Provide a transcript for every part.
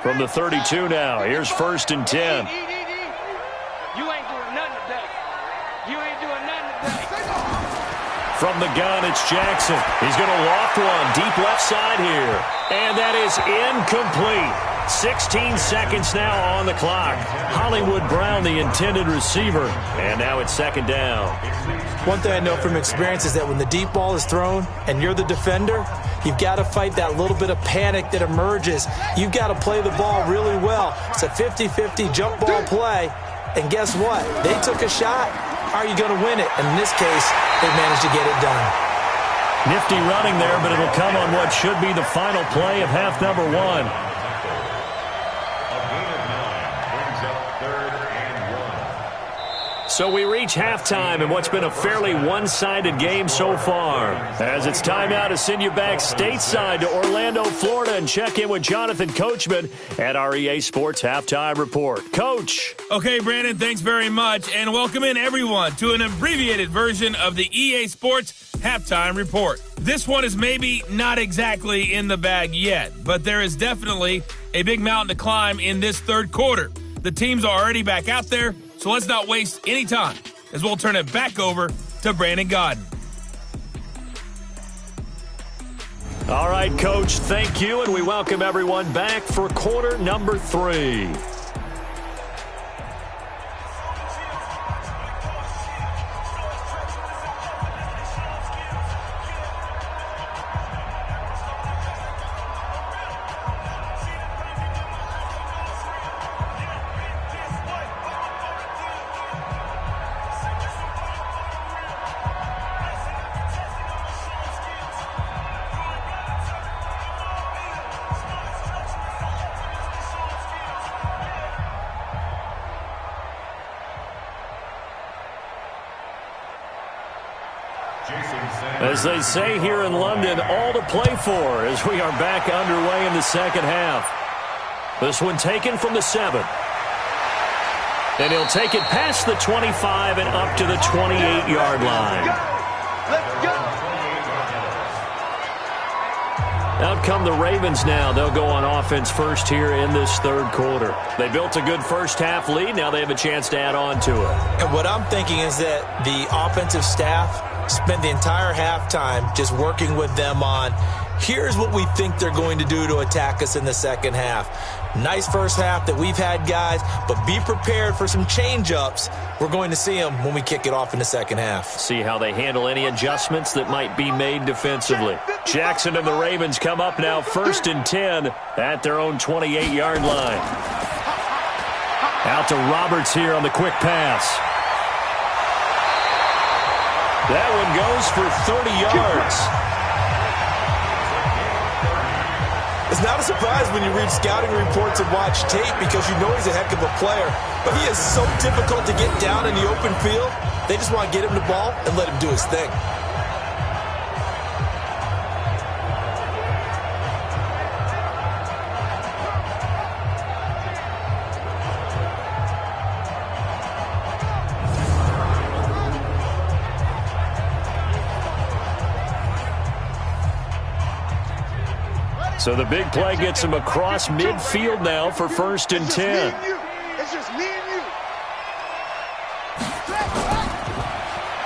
From the 32 now, here's 1st and 10. You ain't doing nothing today. You ain't doing nothing today. From the gun, it's Jackson. He's going to loft one deep left side here. And that is incomplete. 16 seconds now on the clock. Hollywood Brown, the intended receiver. And now it's 2nd down. One thing I know from experience is that when the deep ball is thrown and you're the defender, you've got to fight that little bit of panic that emerges. You've got to play the ball really well. It's a 50-50 jump ball play. And guess what? They took a shot. How are you going to win it? And in this case, they managed to get it done. Nifty running there, but it'll come on what should be the final play of half number 1. So we reach halftime in what's been a fairly one-sided game so far. As it's time now to send you back stateside to Orlando, Florida, and check in with Jonathan Coachman at our EA Sports Halftime Report. Coach. Okay, Brandon, thanks very much, and welcome in everyone to an abbreviated version of the EA Sports Halftime Report. This one is maybe not exactly in the bag yet, but there is definitely a big mountain to climb in this third quarter. The teams are already back out there, so let's not waste any time as we'll turn it back over to Brandon Gaudin. All right, Coach, thank you, and we welcome everyone back for quarter number 3. As they say here in London, all to play for as we are back underway in the second half. This one taken from the 7. And he'll take it past the 25 and up to the 28-yard line. Let's go. Out come the Ravens now. They'll go on offense first here in this third quarter. They built a good first half lead. Now they have a chance to add on to it. And what I'm thinking is that the offensive staff spent the entire halftime just working with them on, here's what we think they're going to do to attack us in the second half. Nice first half that we've had, guys, but be prepared for some change-ups. We're going to see them when we kick it off in the second half. See how they handle any adjustments that might be made defensively. Jackson and the Ravens come up now 1st and 10 at their own 28-yard line. Out to Roberts here on the quick pass. That one goes for 30 yards. It's not a surprise when you read scouting reports and watch tape because you know he's a heck of a player. But he is so difficult to get down in the open field. They just want to get him the ball and let him do his thing. So the big play gets him across midfield now for 1st and 10. It's just me and you.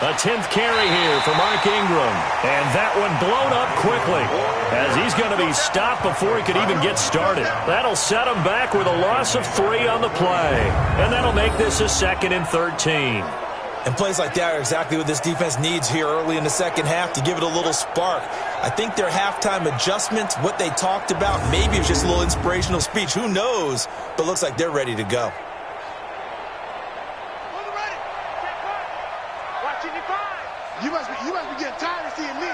A 10th carry here for Mark Ingram. And that one blown up quickly as he's going to be stopped before he could even get started. That'll set him back with a loss of 3 on the play. And that'll make this a 2nd and 13. And plays like that are exactly what this defense needs here early in the second half to give it a little spark. I think their halftime adjustments, what they talked about, maybe it was just a little inspirational speech. Who knows? But looks like they're ready to go. You must be getting tired of seeing me.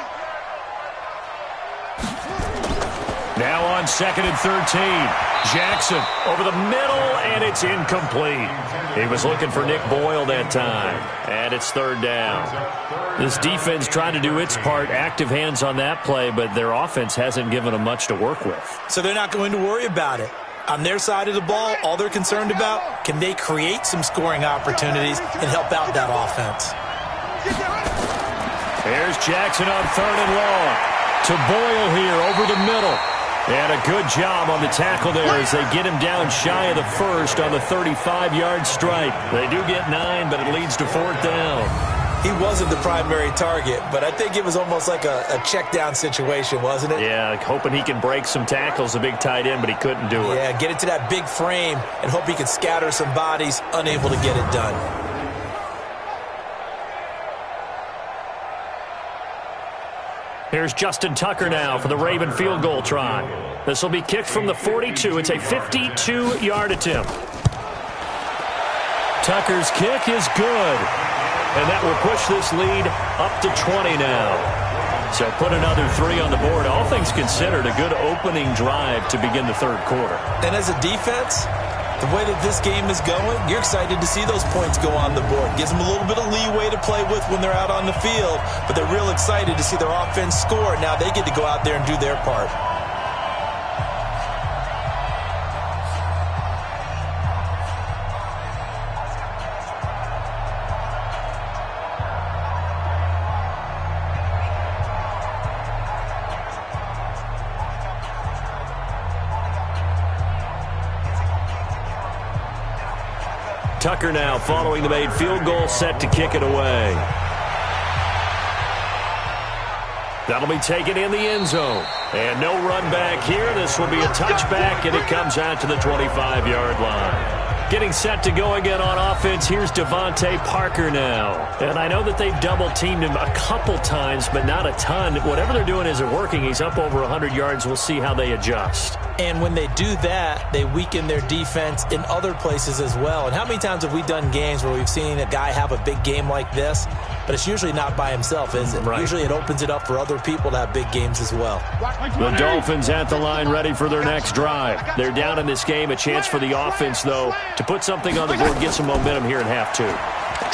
Now on 2nd and 13. Jackson over the middle, and it's incomplete. He was looking for Nick Boyle that time, and it's 3rd down. This defense trying to do its part, active hands on that play, but their offense hasn't given them much to work with. So they're not going to worry about it. On their side of the ball, all they're concerned about, can they create some scoring opportunities and help out that offense? Here's Jackson on 3rd and long. To Boyle here over the middle. And a good job on the tackle there as they get him down shy of the first on the 35-yard strike. They do get 9, but it leads to 4th down. He wasn't the primary target, but I think it was almost like a check-down situation, wasn't it? Yeah, hoping he can break some tackles, a big tight end, but he couldn't do it. Yeah, get it to that big frame and hope he can scatter some bodies, unable to get it done. Here's Justin Tucker now for the Raven field goal try. This will be kicked from the 42. It's a 52-yard attempt. Tucker's kick is good. And that will push this lead up to 20 now. So put another 3 on the board. All things considered, a good opening drive to begin the third quarter. And as a defense, the way that this game is going, you're excited to see those points go on the board. Gives them a little bit of leeway to play with when they're out on the field, but they're real excited to see their offense score. Now they get to go out there and do their part. Tucker now following the made field goal, set to kick it away. That'll be taken in the end zone. And no run back here. This will be a touchback, and it comes out to the 25-yard line. Getting set to go again on offense. Here's Devontae Parker now. And I know that they've double-teamed him a couple times, but not a ton. Whatever they're doing isn't working. He's up over 100 yards. We'll see how they adjust. And when they do that, they weaken their defense in other places as well. And how many times have we done games where we've seen a guy have a big game like this, but it's usually not by himself, is it? Right. Usually it opens it up for other people to have big games as well. The Dolphins at the line ready for their next drive. They're down in this game. A chance for the offense, though, to put something on the board, get some momentum here in half 2.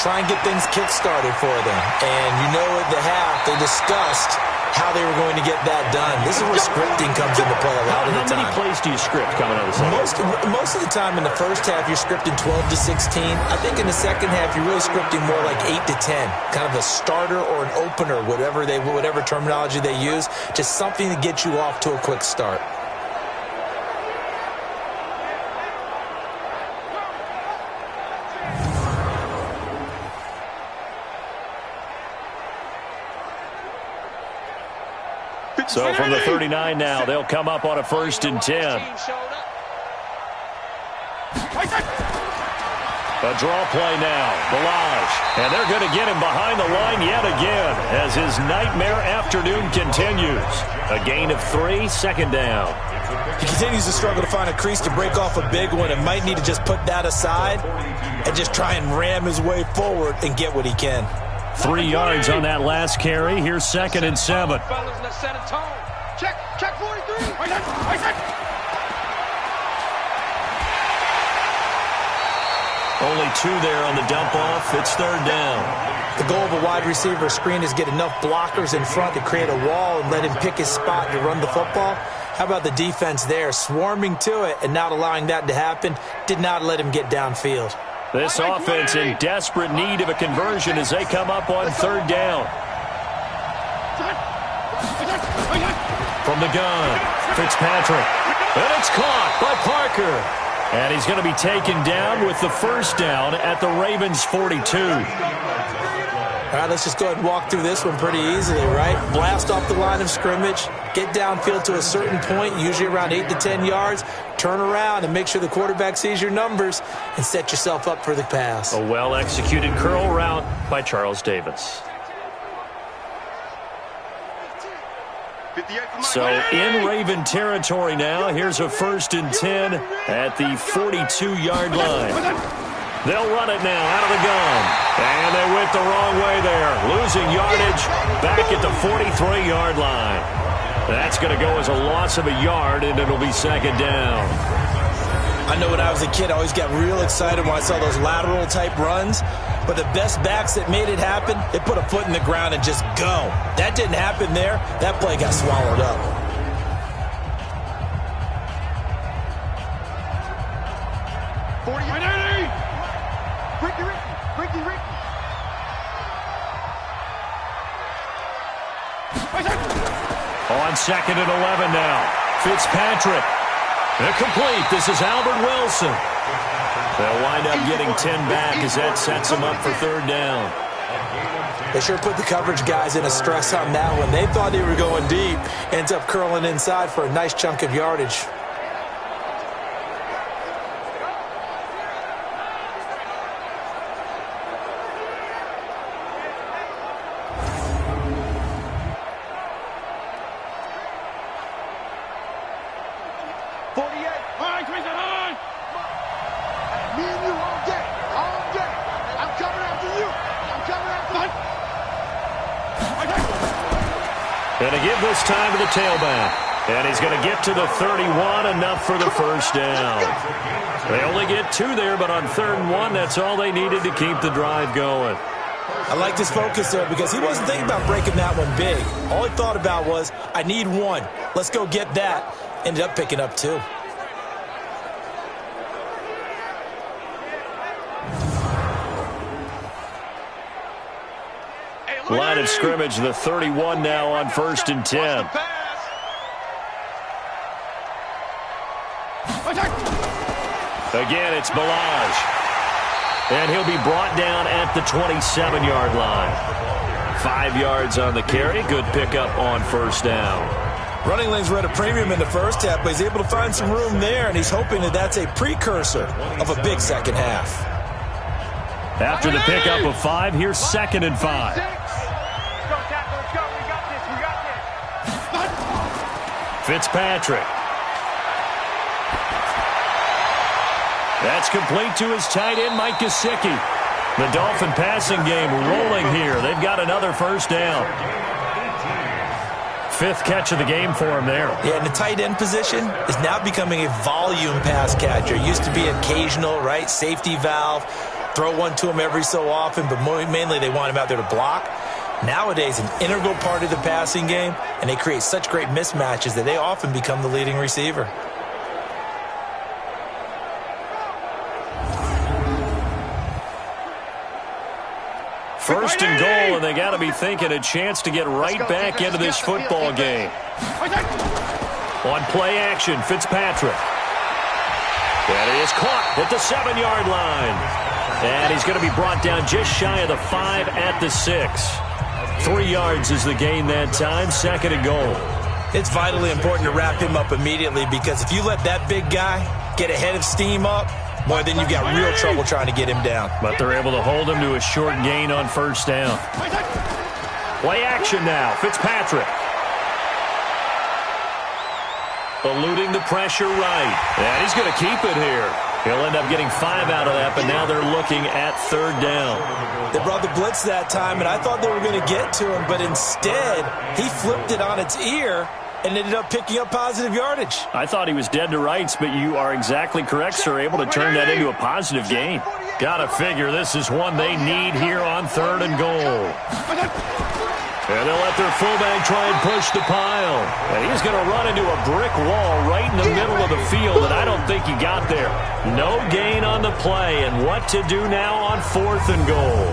Try and get things kick-started for them. And you know at the half, they discussed how they were going to get that done. This is where scripting comes into play a lot of the time. How many plays do you script coming out of the second? Most of the time in the first half, you're scripting 12 to 16. I think in the second half, you're really scripting more like 8 to 10. Kind of a starter or an opener, whatever terminology they use. Just something to get you off to a quick start. So from the 39 now, they'll come up on a 1st and 10. A draw play now, Ballage. And they're going to get him behind the line yet again as his nightmare afternoon continues. A gain of 3, 2nd down. He continues to struggle to find a crease to break off a big one and might need to just put that aside and just try and ram his way forward and get what he can. 3 yards on that last carry. Here's 2nd and 7. Check 43. Only 2 there on the dump off. It's 3rd down. The goal of a wide receiver screen is get enough blockers in front to create a wall and let him pick his spot to run the football. How about the defense there, swarming to it and not allowing that to happen? Did not let him get downfield. This offense in desperate need of a conversion as they come up on 3rd down. From the gun, Fitzpatrick. And it's caught by Parker. And he's going to be taken down with the 1st down at the Ravens' 42. All right, let's just go ahead and walk through this one pretty easily, right? Blast off the line of scrimmage, get downfield to a certain point, usually around 8 to 10 yards, turn around and make sure the quarterback sees your numbers and set yourself up for the pass. A well-executed curl route by Charles Davis. So in Raven territory now, here's a 1st and 10 at the 42-yard line. They'll run it now out of the gun. And they went the wrong way there. Losing yardage back at the 43-yard line. That's going to go as a loss of a yard, and it'll be 2nd down. I know when I was a kid, I always got real excited when I saw those lateral-type runs. But the best backs that made it happen, they put a foot in the ground and just go. That didn't happen there. That play got swallowed up. On 2nd and 11 now. Fitzpatrick. Complete. This is Albert Wilson. They'll wind up getting 10 back as that sets them up for third down. They sure put the coverage guys in a stress on that one. They thought they were going deep. Ends up curling inside for a nice chunk of yardage. And to give this time to the tailback. And he's going to get to the 31, enough for the first down. They only get 2 there, but on 3rd and 1, that's all they needed to keep the drive going. I liked his focus there because he wasn't thinking about breaking that one big. All he thought about was, I need 1. Let's go get that. Ended up picking up 2. Line of scrimmage, the 31 now on 1st and 10. Again, it's Ballage. And he'll be brought down at the 27-yard line. 5 yards on the carry. Good pickup on 1st down. Running lanes were at a premium in the first half, but he's able to find some room there, and he's hoping that that's a precursor of a big second half. After the pickup of 5, here's 2nd and 5. Fitzpatrick. That's complete to his tight end, Mike Gesicki. The Dolphin passing game rolling here. They've got another first down. 5th catch of the game for him there. Yeah, and the tight end position is now becoming a volume pass catcher. Used to be occasional, right? Safety valve. Throw one to him every so often, but mainly they want him out there to block. Nowadays, an integral part of the passing game, and they create such great mismatches that they often become the leading receiver. First and goal, and they got to be thinking a chance to get right back into this football game. On play action, Fitzpatrick. And he is caught at the 7-yard line. And he's going to be brought down just shy of the 5 at the 6. 3 yards is the gain that time, 2nd and goal. It's vitally important to wrap him up immediately because if you let that big guy get ahead of steam up, boy, then you've got real trouble trying to get him down. But they're able to hold him to a short gain on 1st down. Play action now, Fitzpatrick. Eluding the pressure right. And he's going to keep it here. He'll end up getting 5 out of that, but now they're looking at 3rd down. They brought the blitz that time, and I thought they were going to get to him, but instead, he flipped it on its ear and ended up picking up positive yardage. I thought he was dead to rights, but you are exactly correct, sir, able to turn that into a positive gain. Gotta figure this is one they need here on 3rd and goal. And they'll let their fullback try and push the pile. And he's going to run into a brick wall right in the middle of the field, and I don't think he got there. No gain on the play, and what to do now on 4th and goal.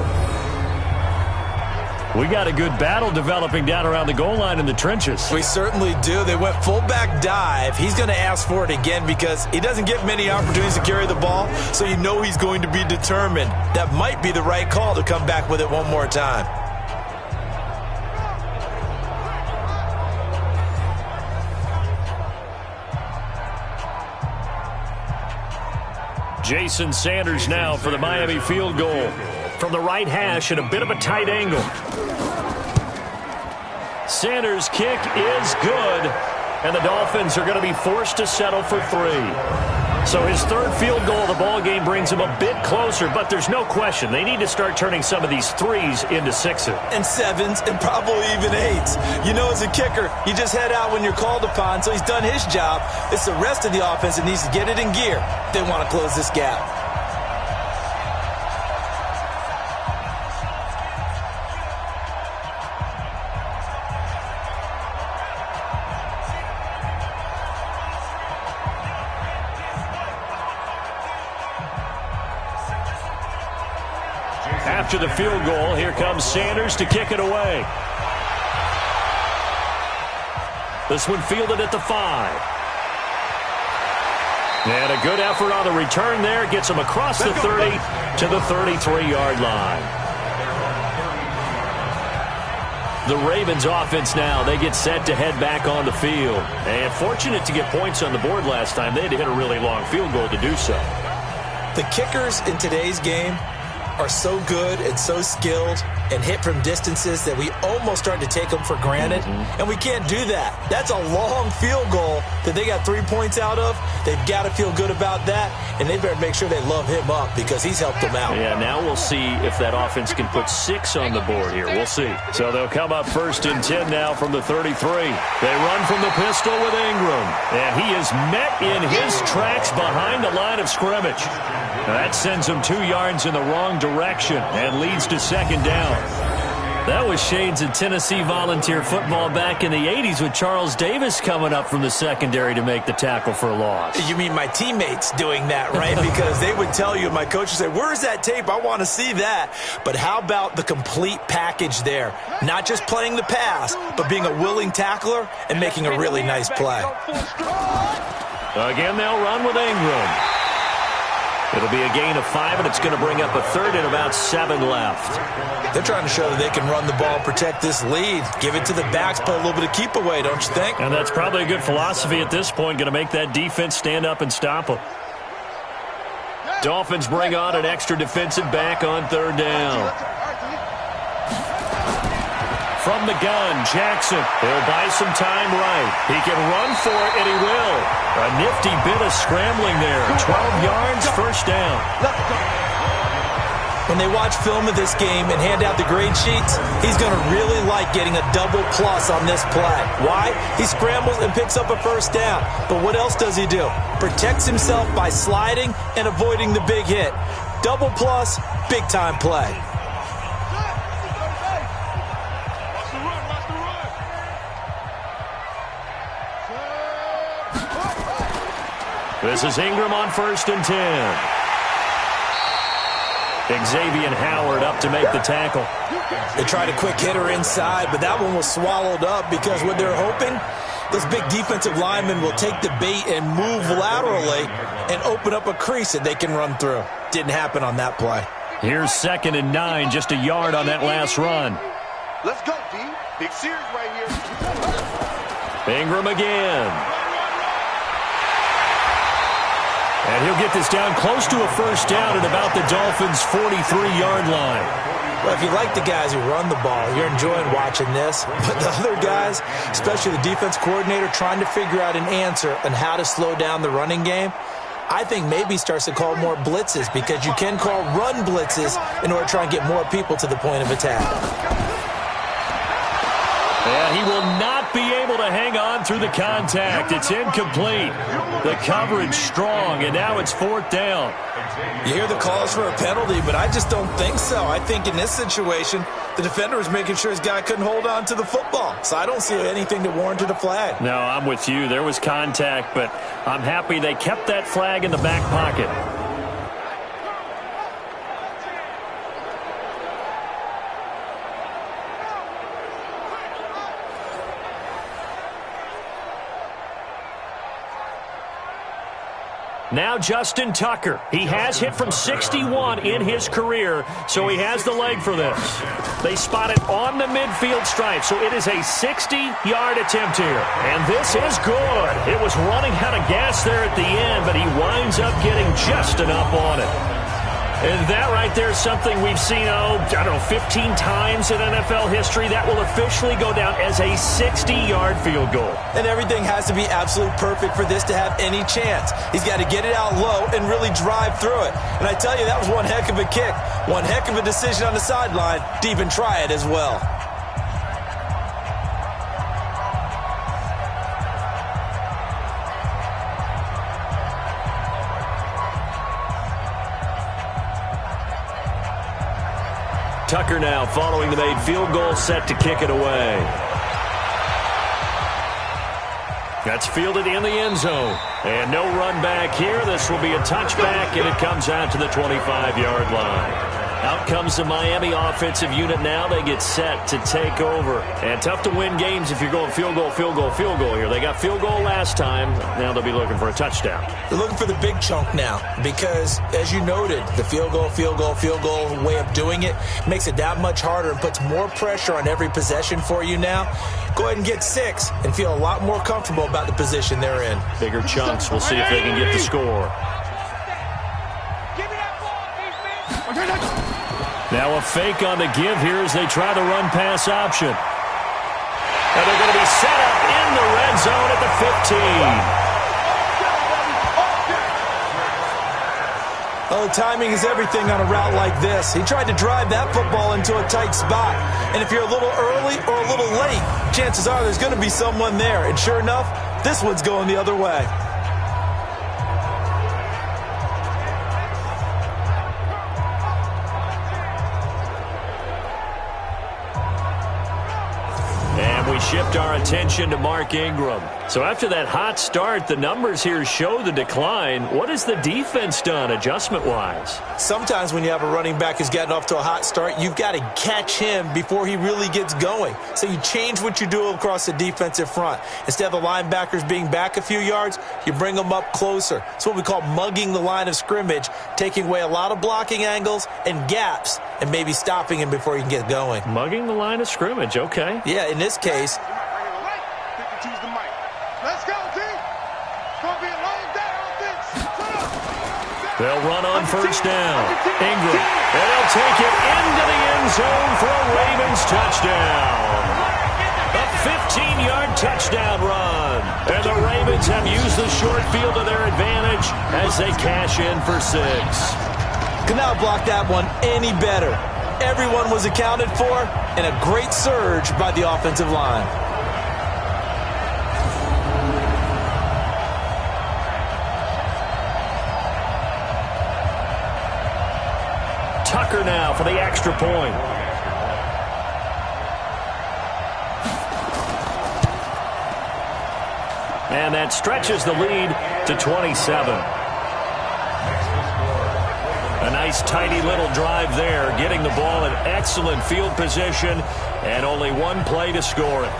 We got a good battle developing down around the goal line in the trenches. We certainly do. They went fullback dive. He's going to ask for it again because he doesn't get many opportunities to carry the ball, so you know he's going to be determined. That might be the right call to come back with it one more time. Jason Sanders now for the Miami field goal. From the right hash at a bit of a tight angle. Sanders' kick is good, and the Dolphins are going to be forced to settle for 3. So his 3rd field goal of the ball game brings him a bit closer, but there's no question they need to start turning some of these 3s into 6s. And 7s and probably even 8s. You know, as a kicker, you just head out when you're called upon, so he's done his job. It's the rest of the offense that needs to get it in gear if they want to close this gap. After the field goal, here comes Sanders to kick it away. This one fielded at the 5. And a good effort on the return there. Gets him across the 30 to the 33-yard line. The Ravens offense now, they get set to head back on the field. And fortunate to get points on the board last time. They had to hit a really long field goal to do so. The kickers in today's game are so good and so skilled and hit from distances that we almost start to take them for granted. And we can't do that. That's a long field goal that they got 3 points out of. They've got to feel good about that, and they better make sure they love him up because he's helped them out. Yeah, now we'll see if that offense can put 6 on the board here. We'll see. So they'll come up 1st and 10 now from the 33. They run from the pistol with Ingram, and he is met in his tracks behind the line of scrimmage. That sends him 2 yards in the wrong direction and leads to 2nd down. That was shades of Tennessee Volunteer football back in the 80s with Charles Davis coming up from the secondary to make the tackle for a loss. You mean my teammates doing that, right? Because they would tell you, my coach would say, where's that tape? I want to see that. But how about the complete package there? Not just playing the pass, but being a willing tackler and making a really nice play. Again, they'll run with Ingram. It'll be a gain of 5, and it's going to bring up a 3rd and about 7 left. They're trying to show that they can run the ball, protect this lead, give it to the backs, put a little bit of keep away, don't you think? And that's probably a good philosophy at this point, going to make that defense stand up and stop them. Dolphins bring on an extra defensive back on 3rd down. From the gun, Jackson. He'll buy some time right. He can run for it, and he will. A nifty bit of scrambling there. 12 yards, 1st down. When they watch film of this game and hand out the grade sheets, he's going to really like getting a double plus on this play. Why? He scrambles and picks up a 1st down. But what else does he do? Protects himself by sliding and avoiding the big hit. Double plus, big-time play. This is Ingram on 1st and 10. Xavier Howard up to make the tackle. They tried a quick hitter inside, but that one was swallowed up because what they're hoping, those big defensive linemen will take the bait and move laterally and open up a crease that they can run through. Didn't happen on that play. Here's 2nd and 9, just a yard on that last run. Let's go, D. Big series right here. Ingram again. And he'll get this down close to a 1st down at about the Dolphins' 43-yard line. Well, if you like the guys who run the ball, you're enjoying watching this. But the other guys, especially the defense coordinator, trying to figure out an answer on how to slow down the running game, I think maybe starts to call more blitzes because you can call run blitzes in order to try and get more people to the point of attack. And he will not be able to hang on through the contact. It's incomplete. The coverage strong, and now it's 4th down. You hear the calls for a penalty, but I just don't think so. I think in this situation, the defender was making sure his guy couldn't hold on to the football. So I don't see anything that warranted a flag. No, I'm with you. There was contact, but I'm happy they kept that flag in the back pocket. Now Justin Tucker. He has hit from 61 in his career, so he has the leg for this. They spot it on the midfield stripe, so it is a 60-yard attempt here. And this is good. It was running out of gas there at the end, but he winds up getting just enough on it. And that right there is something we've seen, 15 times in NFL history. That will officially go down as a 60-yard field goal. And everything has to be absolutely perfect for this to have any chance. He's got to get it out low and really drive through it. And I tell you, that was one heck of a kick. One heck of a decision on the sideline to even try it as well. Tucker now following the made field goal, set to kick it away. That's fielded in the end zone. And no run back here. This will be a touchback, and it comes out to the 25-yard line. Out comes the Miami offensive unit now. They get set to take over. And tough to win games if you're going field goal here. They got field goal last time. Now they'll be looking for a touchdown. They're looking for the big chunk now because, as you noted, the field goal way of doing it makes it that much harder and puts more pressure on every possession for you now. Go ahead and get 6 and feel a lot more comfortable about the position they're in. Bigger chunks. We'll see if they can get the score. Now a fake on the give here as they try the run-pass option. And they're going to be set up in the red zone at the 15. Oh, timing is everything on a route like this. He tried to drive that football into a tight spot. And if you're a little early or a little late, chances are there's going to be someone there. And sure enough, this one's going the other way. Shift our attention to Mark Ingram. So after that hot start, the numbers here show the decline. What has the defense done adjustment-wise? Sometimes when you have a running back who's gotten off to a hot start, you've got to catch him before he really gets going. So you change what you do across the defensive front. Instead of the linebackers being back a few yards, you bring them up closer. It's what we call mugging the line of scrimmage, taking away a lot of blocking angles and gaps and maybe stopping him before he can get going. Mugging the line of scrimmage, okay. Yeah, in this case, they'll run on first down. Ingram, and they'll take it into the end zone for a Ravens touchdown. A 15-yard touchdown run. And the Ravens have used the short field to their advantage as they cash in for 6. Could not block that one any better. Everyone was accounted for, and a great surge by the offensive line. Tucker now for the extra point. And that stretches the lead to 27. A nice tidy little drive there, getting the ball in excellent field position and only one play to score it.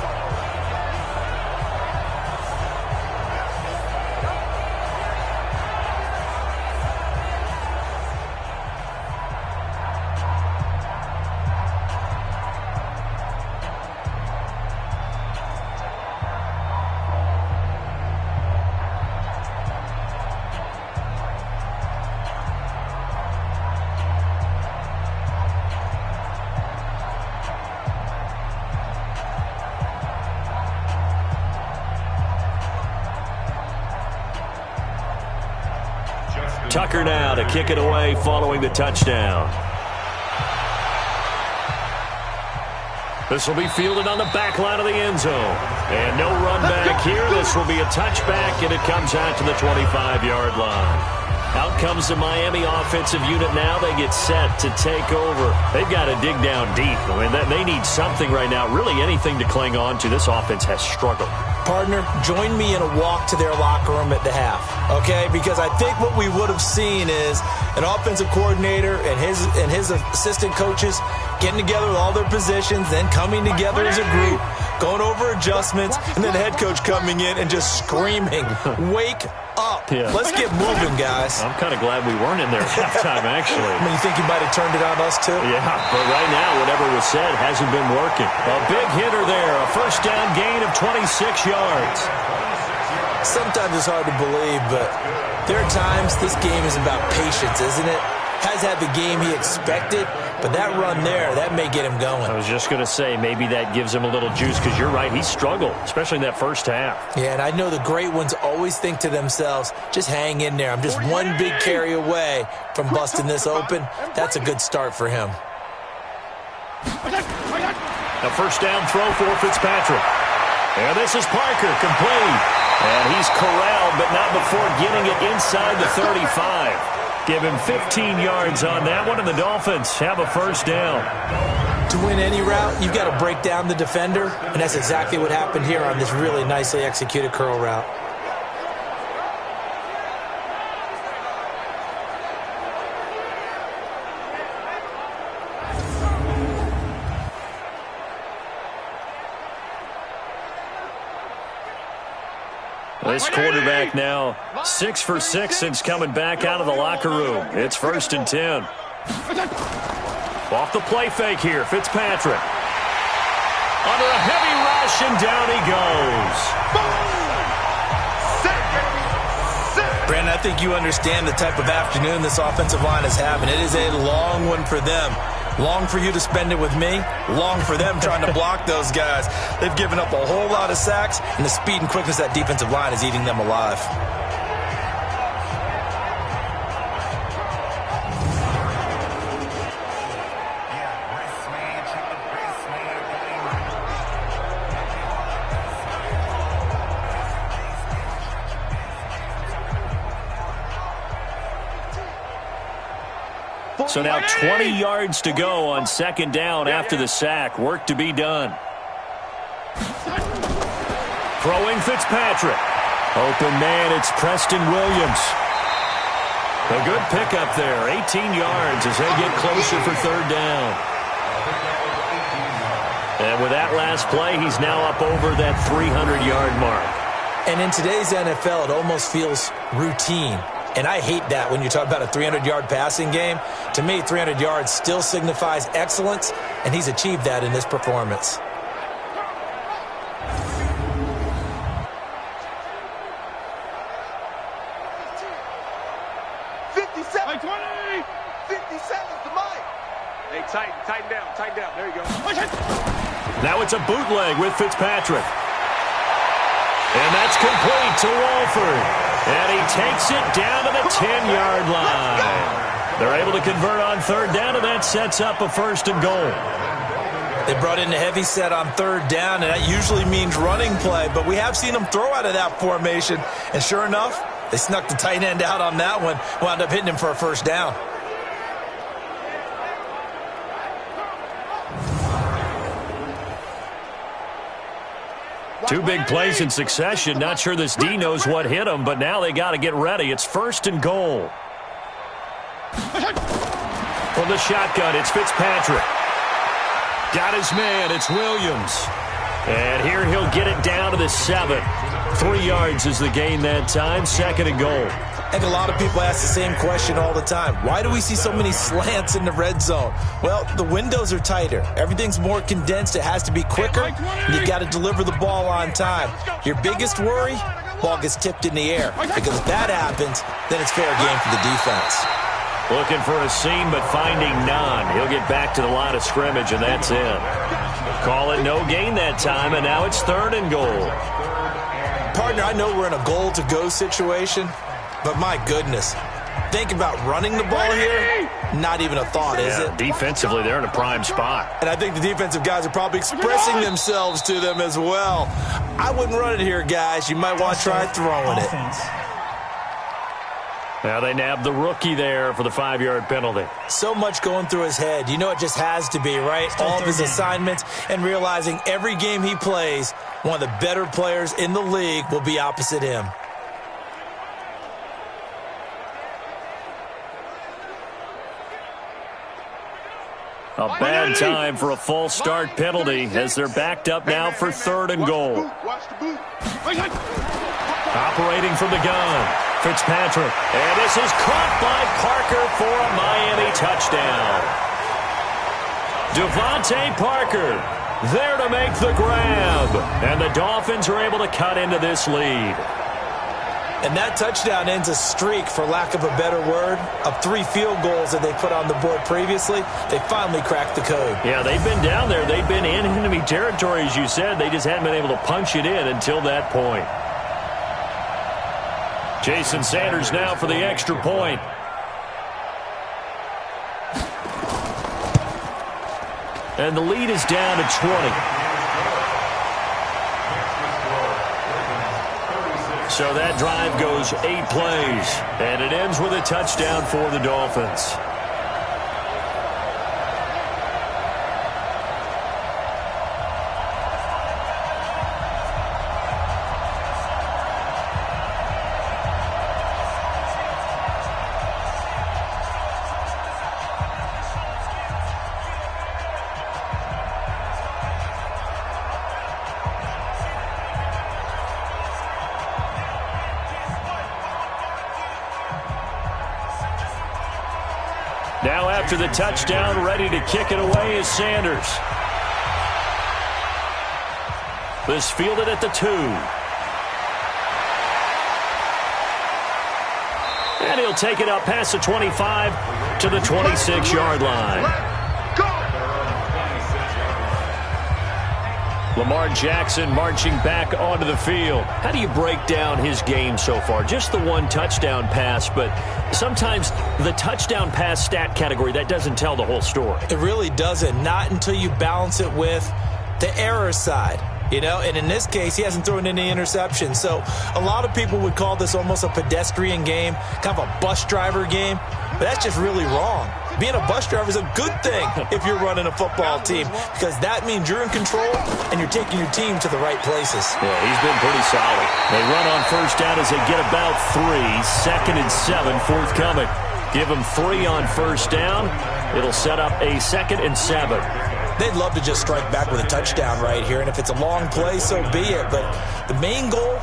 Tucker now to kick it away following the touchdown. This will be fielded on the back line of the end zone. And no run back here. This will be a touchback, and it comes out to the 25-yard line. Out comes the Miami offensive unit now. They get set to take over. They've got to dig down deep. I mean, they need something right now, really anything to cling on to. This offense has struggled. Partner, join me in a walk to their locker room at the half, okay? Because I think what we would have seen is an offensive coordinator and his assistant coaches getting together with all their positions, then coming together as a group, going over adjustments, and then the head coach coming in and just screaming, wake up. Yeah. Let's get moving, guys. I'm kind of glad we weren't in there at halftime, actually. I mean, you think you might have turned it on us, too? Yeah, but right now, whatever was said hasn't been working. A big hitter there, a first down gain of 26 yards. Sometimes it's hard to believe, but there are times this game is about patience, isn't it? Has had the game he expected, but that run there, that may get him going. I was just going to say, maybe that gives him a little juice, because you're right, he struggled, especially in that first half. Yeah, and I know the great ones always think to themselves, just hang in there. I'm just one big carry away from busting this open. That's a good start for him. A first down throw for Fitzpatrick. And this is Parker, complete. And he's corralled, but not before getting it inside the 35. Give him 15 yards on that one, and the Dolphins have a first down. To win any route, you've got to break down the defender, and that's exactly what happened here on this really nicely executed curl route. This quarterback now 6 for 6 since coming back out of the locker room. It's 1st and 10. Off the play fake here, Fitzpatrick. Under a heavy rush, and down he goes. Brandon, I think you understand the type of afternoon this offensive line is having. It is a long one for them. Long for you to spend it with me. Long for them trying to block those guys. They've given up a whole lot of sacks, and the speed and quickness of that defensive line is eating them alive. So now 20 yards to go on 2nd down after the sack. Work to be done. Throwing Fitzpatrick. Open man, it's Preston Williams. A good pickup there. 18 yards as they get closer for 3rd down. And with that last play, he's now up over that 300-yard mark. And in today's NFL, it almost feels routine. And I hate that when you talk about a 300-yard passing game. To me, 300 yards still signifies excellence, and he's achieved that in this performance. Hey, tighten down. There you go. Now it's a bootleg with Fitzpatrick. And that's complete to Walford. And he takes it down to the 10-yard line. They're able to convert on 3rd down, and that sets up a 1st and goal. They brought in a heavy set on 3rd down, and that usually means running play. But we have seen them throw out of that formation. And sure enough, they snuck the tight end out on that one. Wound up hitting him for a 1st down. Two big plays in succession. Not sure this D knows what hit him, but now they got to get ready. It's 1st and goal. From the shotgun, it's Fitzpatrick. Got his man. It's Williams. And here he'll get it down to the 7. 3 yards is the gain that time. 2nd and goal. And a lot of people ask the same question all the time. Why do we see so many slants in the red zone? Well, the windows are tighter. Everything's more condensed. It has to be quicker. And you got to deliver the ball on time. Your biggest worry? Ball gets tipped in the air. Because if that happens, then it's fair game for the defense. Looking for a seam, but finding none. He'll get back to the line of scrimmage, and that's it. Call it no gain that time, and now it's 3rd and goal. Partner, I know we're in a goal-to-go situation, but my goodness, think about running the ball here. Not even a thought, is it? Defensively, they're in a prime spot. And I think the defensive guys are probably expressing themselves to them as well. I wouldn't run it here, guys. You might want to try throwing it. Now they nabbed the rookie there for the 5-yard penalty. So much going through his head. You know it just has to be, right? All of his assignments and realizing every game he plays, one of the better players in the league will be opposite him. A bad time for a false start penalty as they're backed up now for 3rd and goal. Operating from the gun, Fitzpatrick. And this is caught by Parker for a Miami touchdown. Devontae Parker there to make the grab. And the Dolphins are able to cut into this lead. And that touchdown ends a streak, for lack of a better word, of 3 field goals that they put on the board previously. They finally cracked the code. Yeah, they've been down there. They've been in enemy territory, as you said. They just hadn't been able to punch it in until that point. Jason Sanders now for the extra point. And the lead is down to 20. So that drive goes 8 plays, and it ends with a touchdown for the Dolphins. after the touchdown, ready to kick it away is Sanders. This fielded at the 2. And he'll take it up past the 25 to the 26-yard line. Lamar Jackson marching back onto the field. How do you break down his game so far? Just the one touchdown pass, but sometimes the touchdown pass stat category, that doesn't tell the whole story. It really doesn't. Not until you balance it with the error side. You know, and in this case, he hasn't thrown any interceptions. So a lot of people would call this almost a pedestrian game, kind of a bus driver game. But that's just really wrong. Being a bus driver is a good thing if you're running a football team, because that means you're in control and you're taking your team to the right places. Yeah, he's been pretty solid. They run on first down as they get about 3. 2nd and 7 forthcoming. Give them 3 on first down. It'll set up a 2nd and 7. They'd love to just strike back with a touchdown right here, and if it's a long play, so be it. But the main goal,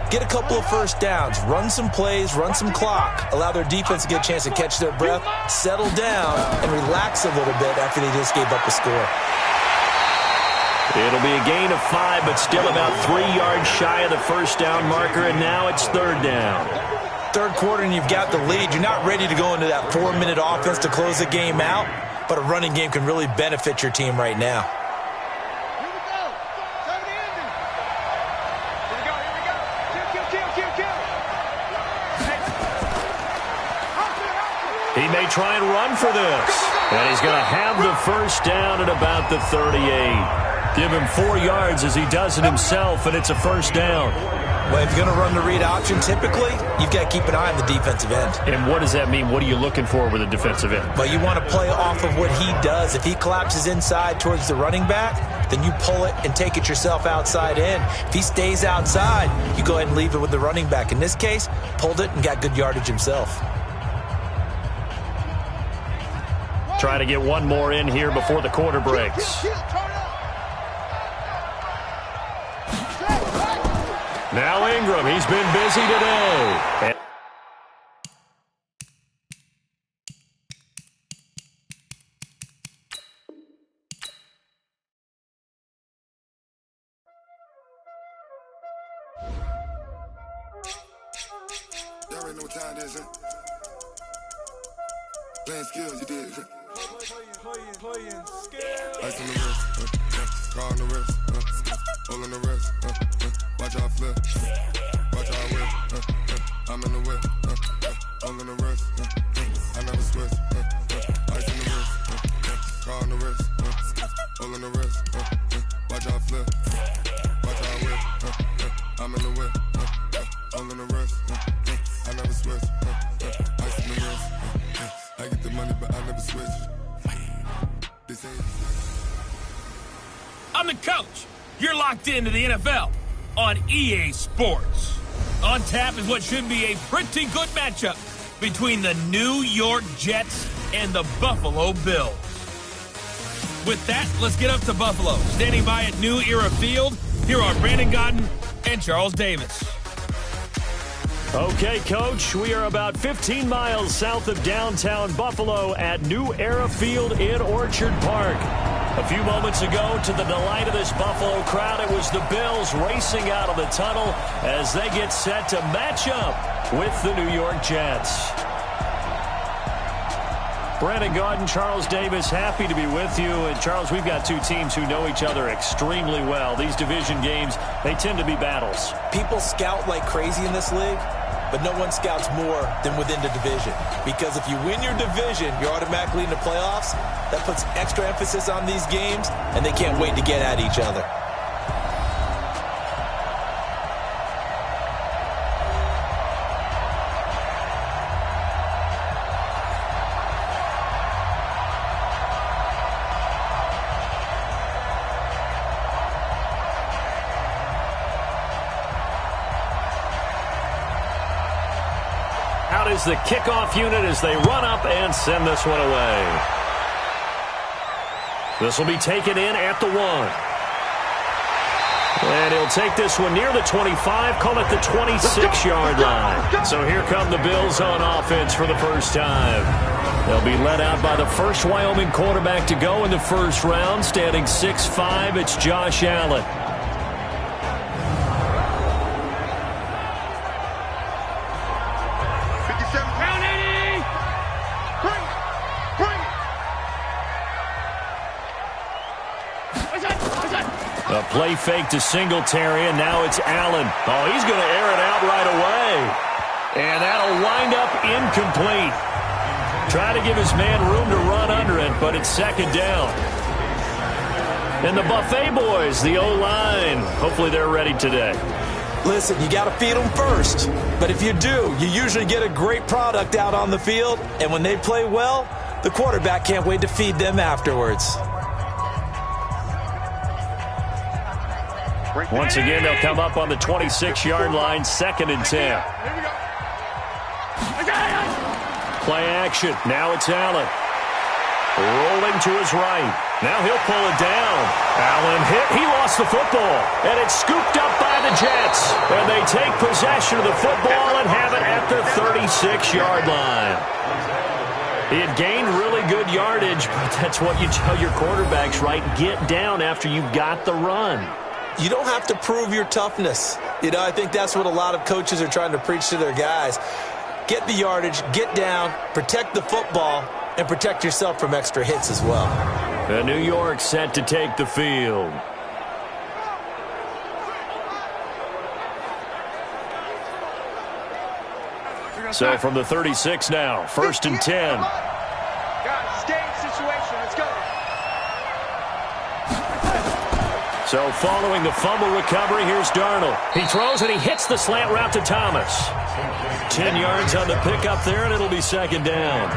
get a couple of first downs, run some plays, run some clock, allow their defense to get a chance to catch their breath, settle down, and relax a little bit after they just gave up a score. It'll be a gain of 5, but still about 3 yards shy of the first down marker, and now it's 3rd down. Third quarter, and you've got the lead. You're not ready to go into that 4-minute offense to close the game out, but a running game can really benefit your team right now. Here we go. Time to end it. Here we go. Kill. He may try and run for this. And he's going to have the first down at about the 38. Give him 4 yards as he does it himself, and it's a first down. Well, if you're going to run the read option, typically, you've got to keep an eye on the defensive end. And what does that mean? What are you looking for with a defensive end? Well, you want to play off of what he does. If he collapses inside towards the running back, then you pull it and take it yourself outside in. If he stays outside, you go ahead and leave it with the running back. In this case, pulled it and got good yardage himself. Try to get one more in here before the quarter breaks. Now Ingram, he's been busy today. Y'all already know what time it is, huh? Playing skills, you did. Playing skills. Ice on the wrist, car on the wrist, hole on the wrist, watch out flip, watch out whip, I'm in the whip, hole on the wrist, I never switch, ice on the wrist, car on the wrist, hole on the wrist, watch out flip, watch out whip, I'm in the whip, hole on the wrist, I never switch, ice on the wrist, I get the money but I never switch. I'm the coach. You're locked into the NFL on EA Sports. On tap is what should be a pretty good matchup between the New York Jets and the Buffalo Bills. With that, let's get up to Buffalo. Standing by at New Era Field, here are Brandon Gaudin and Charles Davis. Okay, Coach, we are about 15 miles south of downtown Buffalo at New Era Field in Orchard Park. A few moments ago, to the delight of this Buffalo crowd, it was the Bills racing out of the tunnel as they get set to match up with the New York Jets. Brandon Gaudin, Charles Davis, happy to be with you. And Charles, we've got two teams who know each other extremely well. These division games, they tend to be battles. People scout like crazy in this league, but no one scouts more than within the division. Because if you win your division, you're automatically in the playoffs. That puts extra emphasis on these games, and they can't wait to get at each other. Out is the kickoff unit as they run up and send this one away. This will be taken in at the 1. And he'll take this one near the 25, call it the 26-yard line. So here come the Bills on offense for the first time. They'll be led out by the first Wyoming quarterback to go in the first round. Standing 6'5", it's Josh Allen. A play fake to Singletary, and now it's Allen. Oh, he's going to air it out right away. And that'll wind up incomplete. Try to give his man room to run under it, but it's second down. And the Buffet boys, the O-line, hopefully they're ready today. Listen, you got to feed them first. But if you do, you usually get a great product out on the field. And when they play well, the quarterback can't wait to feed them afterwards. Once again, they'll come up on the 26-yard line, 2nd and 10. Play action. Now it's Allen. Rolling to his right. Now he'll pull it down. Allen hit. He lost the football. And it's scooped up by the Jets. And they take possession of the football and have it at the 36-yard line. He had gained really good yardage, but that's what you tell your quarterbacks, right? Get down after you've got the run. You don't have to prove your toughness. You know, I think that's what a lot of coaches are trying to preach to their guys. Get the yardage, get down, protect the football, and protect yourself from extra hits as well. And New York set to take the field. So from the 36 now, 1st and 10. Guys, stay in situation. Let's go. So following the fumble recovery, here's Darnold. He throws and he hits the slant route to Thomas. 10 yards on the pickup there, and it'll be second down.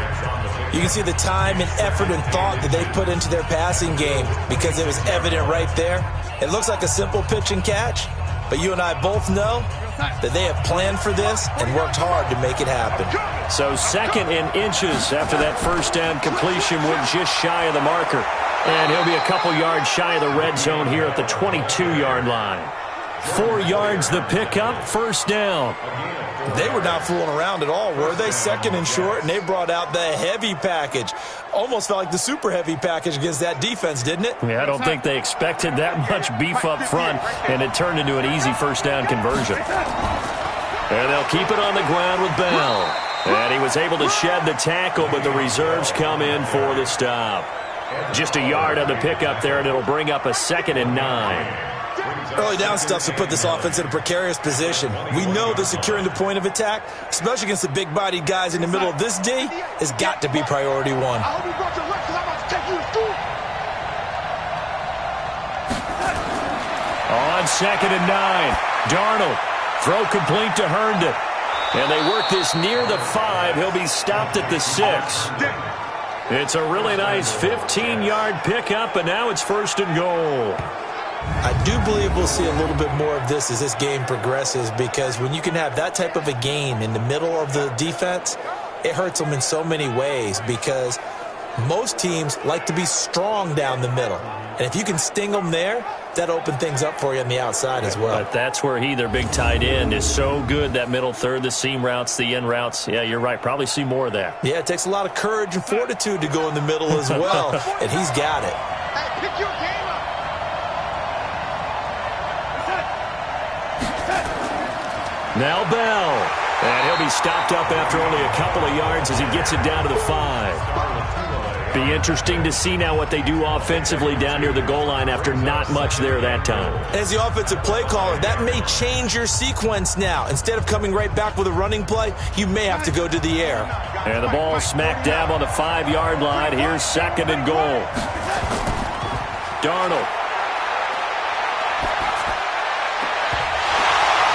You can see the time and effort and thought that they put into their passing game because it was evident right there. It looks like a simple pitch and catch, but you and I both know that they have planned for this and worked hard to make it happen. So 2nd and inches after that first down completion, went just shy of the marker. And he'll be a couple yards shy of the red zone here at the 22-yard line. 4 yards the pickup, first down. They were not fooling around at all, were they? 2nd and short, and they brought out the heavy package. Almost felt like the super heavy package against that defense, didn't it? Yeah, I don't think they expected that much beef up front, and it turned into an easy first down conversion. And they'll keep it on the ground with Bell. And he was able to shed the tackle, but the reserves come in for the stop. Just a yard on the pickup there, and it'll bring up a 2nd and 9. Early down stuff to put this offense in a precarious position. We know that securing the point of attack, especially against the big-bodied guys in the middle of this D, has got to be priority one. On 2nd and 9, Darnold. Throw complete to Herndon. And they work this near the 5. He'll be stopped at the 6. It's a really nice 15-yard pickup, and now it's 1st and goal. I do believe we'll see a little bit more of this as this game progresses, because when you can have that type of a gain in the middle of the defense, it hurts them in so many ways, because most teams like to be strong down the middle. And if you can sting them there, that opens things up for you on the outside as well. But that's where their big tight end, is so good, that middle third, the seam routes, the in routes. Yeah, you're right. Probably see more of that. Yeah, it takes a lot of courage and fortitude to go in the middle as well, and he's got it. Hey, pick your game up. Now Bell. And he'll be stopped up after only a couple of yards as he gets it down to the 5. Be interesting to see now what they do offensively down near the goal line after not much there that time. As the offensive play caller, that may change your sequence now. Instead of coming right back with a running play, you may have to go to the air. And the ball smack dab on the 5-yard line. Here's 2nd and goal. Darnold.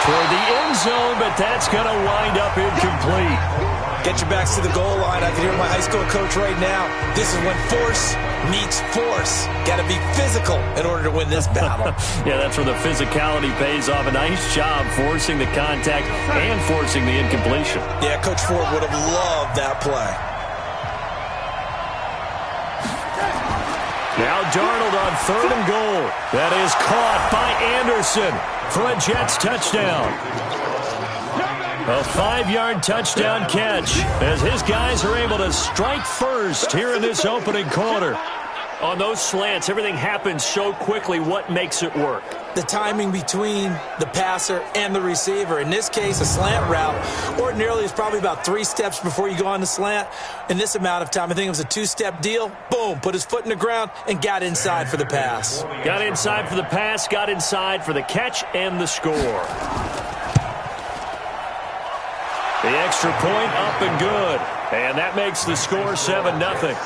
Toward the end zone, but that's going to wind up incomplete. Get your backs to the goal line. I can hear my high school coach right now. This is when force meets force. Got to be physical in order to win this battle. Yeah, that's where the physicality pays off. A nice job forcing the contact and forcing the incompletion. Yeah, Coach Ford would have loved that play. Now Darnold on 3rd and goal. That is caught by Anderson for a Jets touchdown. A 5-yard touchdown catch as his guys are able to strike first here in this opening quarter. On those slants, everything happens so quickly. What makes it work? The timing between the passer and the receiver. In this case, a slant route ordinarily is probably about 3 steps before you go on the slant. In this amount of time, I think it was a 2-step deal. Boom, put his foot in the ground and got inside for the pass. Got inside for the pass, got inside for the catch and the score. The extra point up and good. And that makes the score 7-0.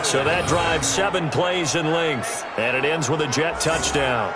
So that drives 7 plays in length, and it ends with a Jet touchdown.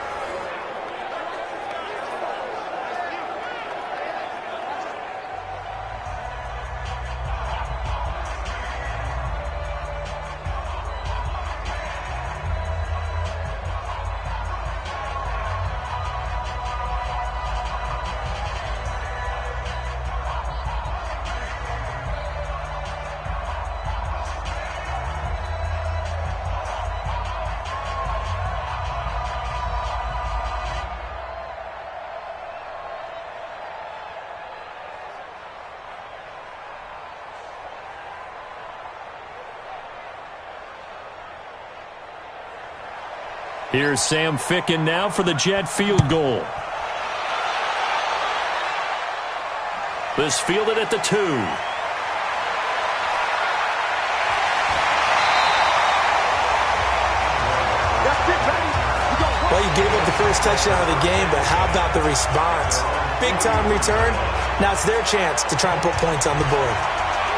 Here's Sam Ficken now for the Jet field goal. This fielded at the 2. Well, you gave up the first touchdown of the game, but how about the response? Big-time return. Now it's their chance to try and put points on the board.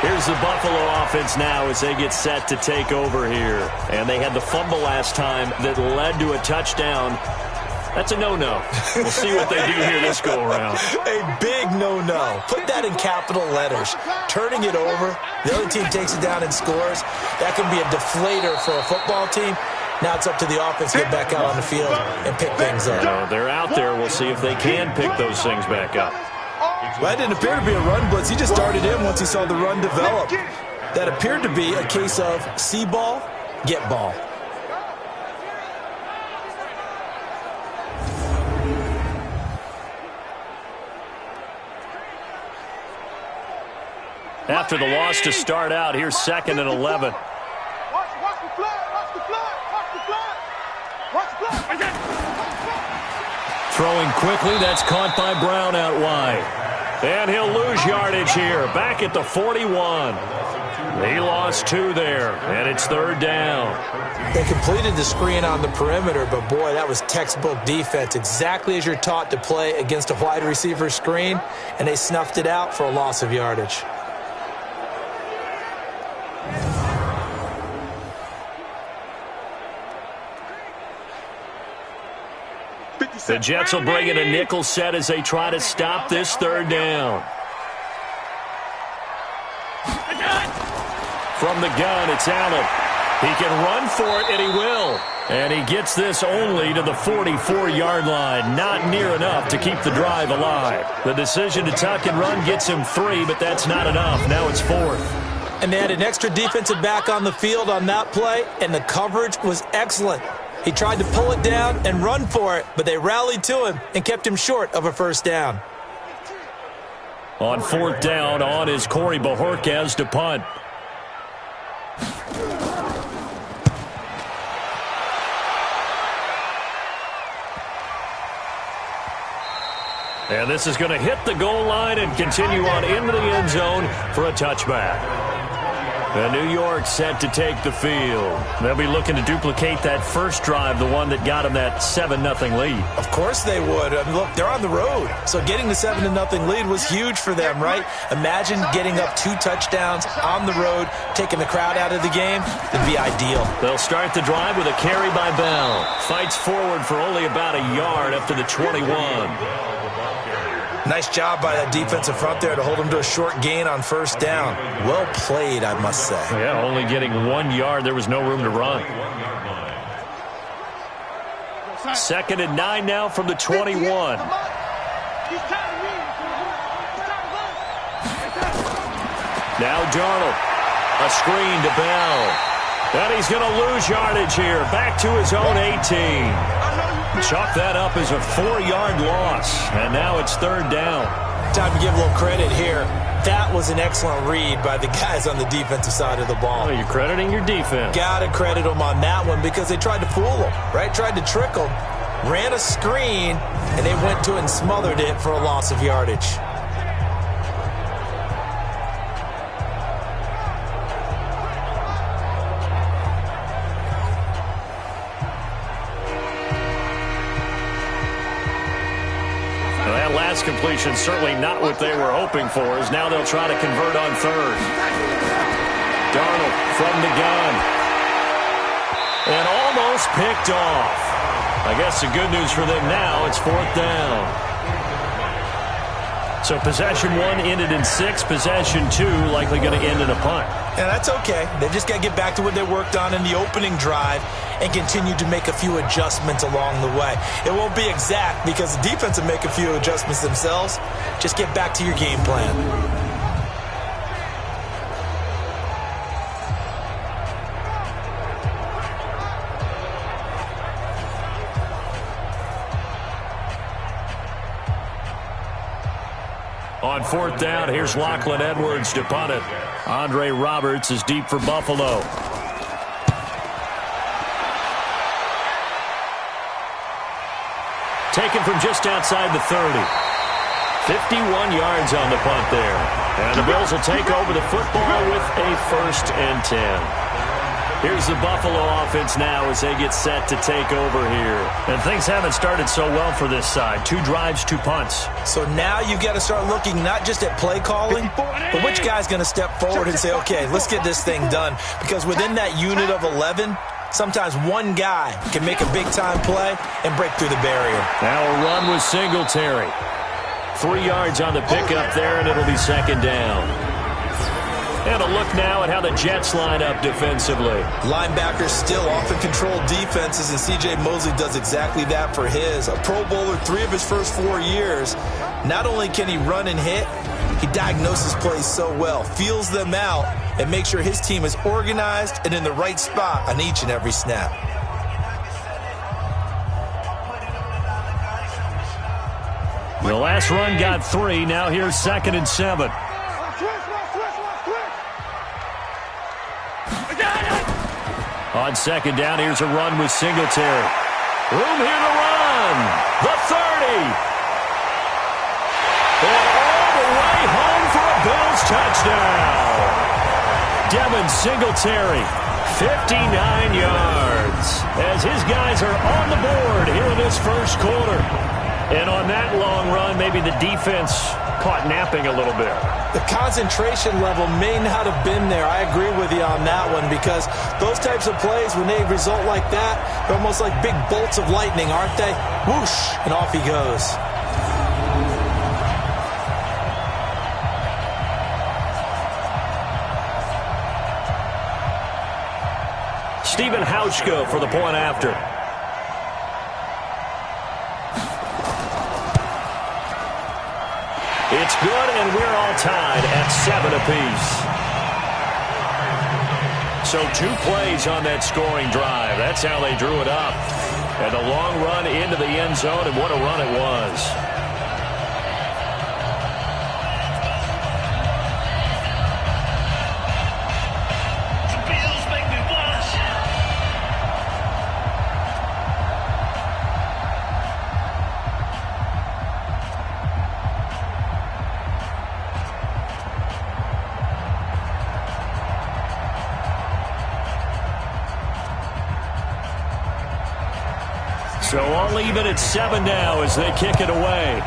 Here's the Buffalo offense now as they get set to take over here. And they had the fumble last time that led to a touchdown. That's a no-no. We'll see what they do here this go-around. A big no-no. Put that in capital letters. Turning it over, the other team takes it down and scores. That can be a deflator for a football team. Now it's up to the offense to get back out on the field and pick things up. They're out there. We'll see if they can pick those things back up. Well, that didn't appear to be a run blitz. He just darted in once he saw the run develop. That appeared to be a case of see ball, get ball. After the loss to start out, here's 2nd and 11. Watch the flag, watch the flag, watch the flag. Watch the flag. Throwing quickly, that's caught by Brown out wide. And he'll lose yardage here, back at the 41. He lost 2 there, and it's 3rd down. They completed the screen on the perimeter, but boy, that was textbook defense, exactly as you're taught to play against a wide receiver screen, and they snuffed it out for a loss of yardage. The Jets will bring in a nickel set as they try to stop this 3rd down. From the gun, it's Allen. He can run for it, and he will. And he gets this only to the 44-yard line. Not near enough to keep the drive alive. The decision to tuck and run gets him 3, but that's not enough. Now it's 4th. And they had an extra defensive back on the field on that play, and the coverage was excellent. He tried to pull it down and run for it, but they rallied to him and kept him short of a 1st down. On 4th down, on is Corey Bojorquez to punt. And this is going to hit the goal line and continue on into the end zone for a touchback. And New York set to take the field. They'll be looking to duplicate that first drive, the one that got them that 7-0 lead. Of course they would. I mean, look, they're on the road. So getting the 7-0 lead was huge for them, right? Imagine getting up 2 touchdowns on the road, taking the crowd out of the game. It'd be ideal. They'll start the drive with a carry by Bell. Fights forward for only about a yard up to the 21. Nice job by that defensive front there to hold him to a short gain on 1st down. Well played, I must say. Yeah, only getting 1 yard. There was no room to run. 2nd and 9 now from the 21. Now Darnold. A screen to Bell. And he's going to lose yardage here. Back to his own 18. Chalk that up as a 4-yard loss, and now it's third down. Time to give a little credit here. That was an excellent read by the guys on the defensive side of the ball. Oh, you're crediting your defense. Got to credit them on that one because they tried to fool them, right? Tried to trick them, ran a screen, and they went to it and smothered it for a loss of yardage. Completion certainly not what they were hoping for, as now they'll try to convert on third. Darnold from the gun. And almost picked off. I guess the good news for them now, it's fourth down. So possession 1 ended in 6. Possession 2 likely going to end in a punt. And that's okay. They just got to get back to what they worked on in the opening drive and continue to make a few adjustments along the way. It won't be exact because the defense will make a few adjustments themselves. Just get back to your game plan. On fourth down, here's Lachlan Edwards to punt it. Andre Roberts is deep for Buffalo. Taken from just outside the 30. 51 yards on the punt there. And the Bills will take over the football with a 1st and 10. Here's the Buffalo offense now as they get set to take over here. And things haven't started so well for this side. 2 drives, 2 punts. So now you've got to start looking not just at play calling, but which guy's going to step forward and say, okay, let's get this thing done. Because within that unit of 11, sometimes one guy can make a big-time play and break through the barrier. Now a run with Singletary. 3 yards on the pickup there, and it'll be second down. And a look now at how the Jets line up defensively. Linebackers still often control defenses, and C.J. Mosley does exactly that for his. A Pro Bowler 3 of his first 4 years. Not only can he run and hit, he diagnoses plays so well, feels them out, and makes sure his team is organized and in the right spot on each and every snap. The last run got 3. Now here's 2nd and 7. On second down, here's a run with Singletary. Room here to run. The 30. And all the way home for a Bills touchdown. Devin Singletary, 59 yards. As his guys are on the board here in this first quarter. And on that long run, maybe the defense caught napping a little bit. The concentration level may not have been there. I agree with you on that one because those types of plays, when they result like that, they're almost like big bolts of lightning, aren't they? Whoosh, and off he goes. Stephen Hauschka for the point after. It's good, and we're all tied at 7 apiece. So 2 plays on that scoring drive. That's how they drew it up. And a long run into the end zone, and what a run it was. So all even at 7 now as they kick it away.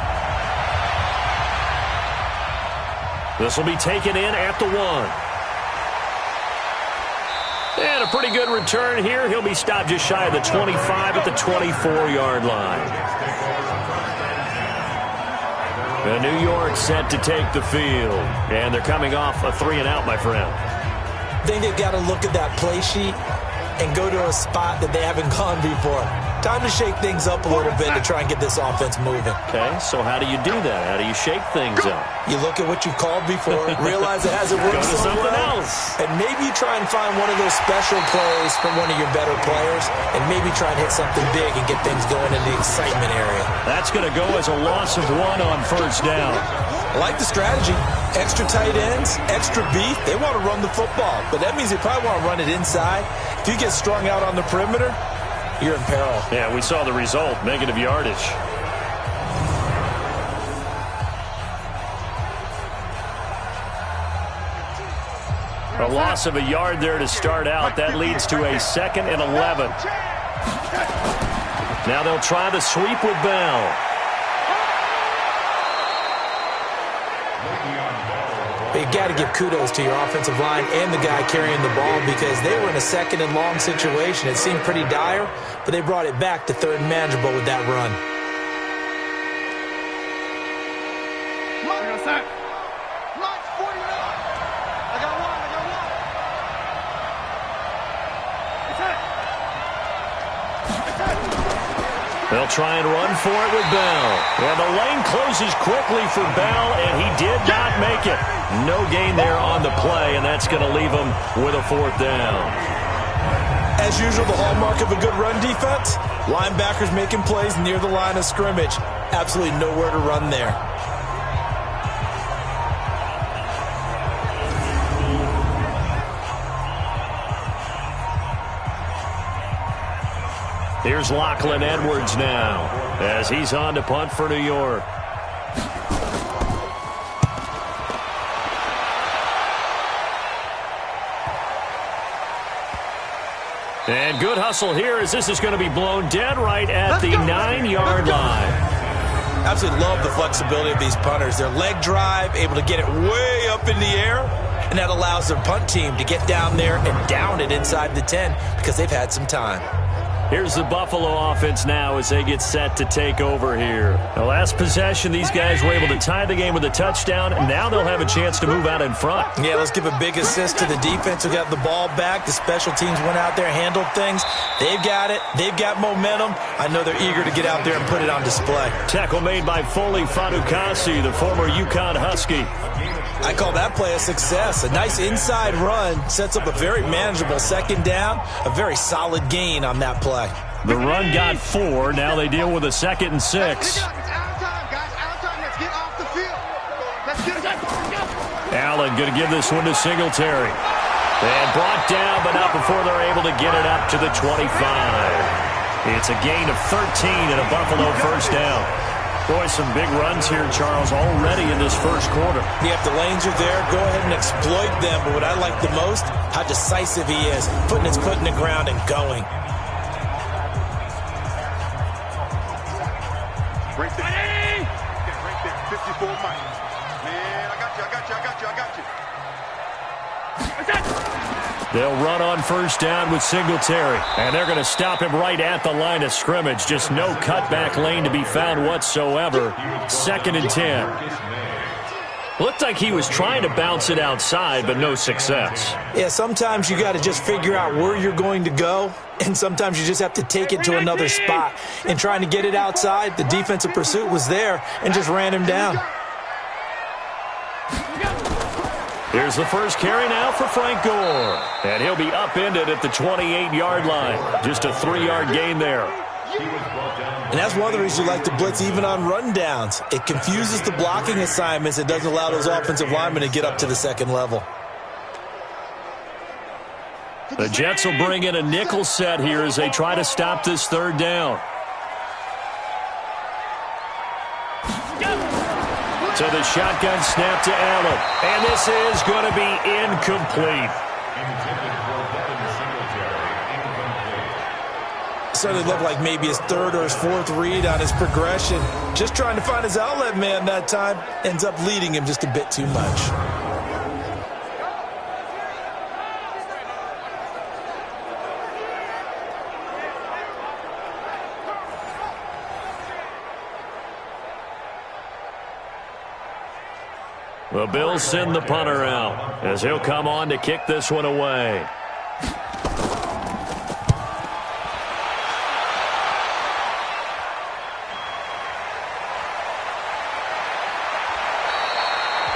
This will be taken in at the 1. And a pretty good return here. He'll be stopped just shy of the 25 at the 24-yard line. And New York set to take the field. And they're coming off a 3-and-out, my friend. I think they've got to look at that play sheet and go to a spot that they haven't gone before. Time to shake things up a little bit to try and get this offense moving. Okay, so how do you do that? How do you shake things up? You look at what you've called before, realize it hasn't worked Go to so something well, else. and maybe you try and find one of those special plays from one of your better players, and maybe try and hit something big and get things going in the excitement area. That's going to go as a loss of 1 on first down. I like the strategy. Extra tight ends, extra beef. They want to run the football, but that means they probably want to run it inside. If you get strung out on the perimeter, you're in peril. Yeah, we saw the result, negative yardage. A loss of a yard there to start out. That leads to a 2nd and 11. Now they'll try the sweep with Bell. But you got to give kudos to your offensive line and the guy carrying the ball because they were in a 2nd and long situation. It seemed pretty dire, but they brought it back to 3rd and manageable with that run. They'll try and run for it with Bell. And the lane closes quickly for Bell, and he did not make it. No gain there on the play, and that's going to leave him with a 4th down. As usual, the hallmark of a good run defense, linebackers making plays near the line of scrimmage. Absolutely nowhere to run there. Here's Lachlan Edwards now as he's on to punt for New York. And good hustle here as this is going to be blown dead right at the 9-yard line. Absolutely love the flexibility of these punters. Their leg drive, able to get it way up in the air, and that allows their punt team to get down there and down it inside the 10 because they've had some time. Here's the Buffalo offense now as they get set to take over here. The last possession, these guys were able to tie the game with a touchdown, and now they'll have a chance to move out in front. Yeah, let's give a big assist to the defense who got the ball back. The special teams went out there, handled things. They've got it. They've got momentum. I know they're eager to get out there and put it on display. Tackle made by Foley Fadukasi, the former UConn Husky. I call that play a success. A nice inside run sets up a very manageable 2nd down, a very solid gain on that play. The run got 4. Now they deal with a 2nd and 6. It's out of time, guys. Out of time. Let's get off the field. Let's get it. Allen going to give this one to Singletary. And brought down, but not before they're able to get it up to the 25. It's a gain of 13 and a Buffalo 1st down. Boy, some big runs here, Charles, already in this 1st quarter. Yeah, if the lanes are there, go ahead and exploit them. But what I like the most, how decisive he is, putting his foot in the ground and going. Right there. Right there. 54 Mike. Man, I got you. They'll run on 1st down with Singletary. And they're going to stop him right at the line of scrimmage. Just no cutback lane to be found whatsoever. 2nd and 10. Looked like he was trying to bounce it outside, but no success. Yeah, sometimes you got to just figure out where you're going to go, and sometimes you just have to take it to another spot. And trying to get it outside, the defensive pursuit was there and just ran him down. Here's the first carry now for Frank Gore. And he'll be upended at the 28-yard line. Just a 3-yard gain there. And that's one of the reasons you like to blitz even on rundowns. It confuses the blocking assignments. It doesn't allow those offensive linemen to get up to the 2nd level. The Jets will bring in a nickel set here as they try to stop this 3rd down. So the shotgun snap to Allen. And this is going to be incomplete. Certainly looked like maybe his 3rd or his 4th read on his progression. Just trying to find his outlet man that time. Ends up leading him just a bit too much. The Bills send the punter out as he'll come on to kick this one away.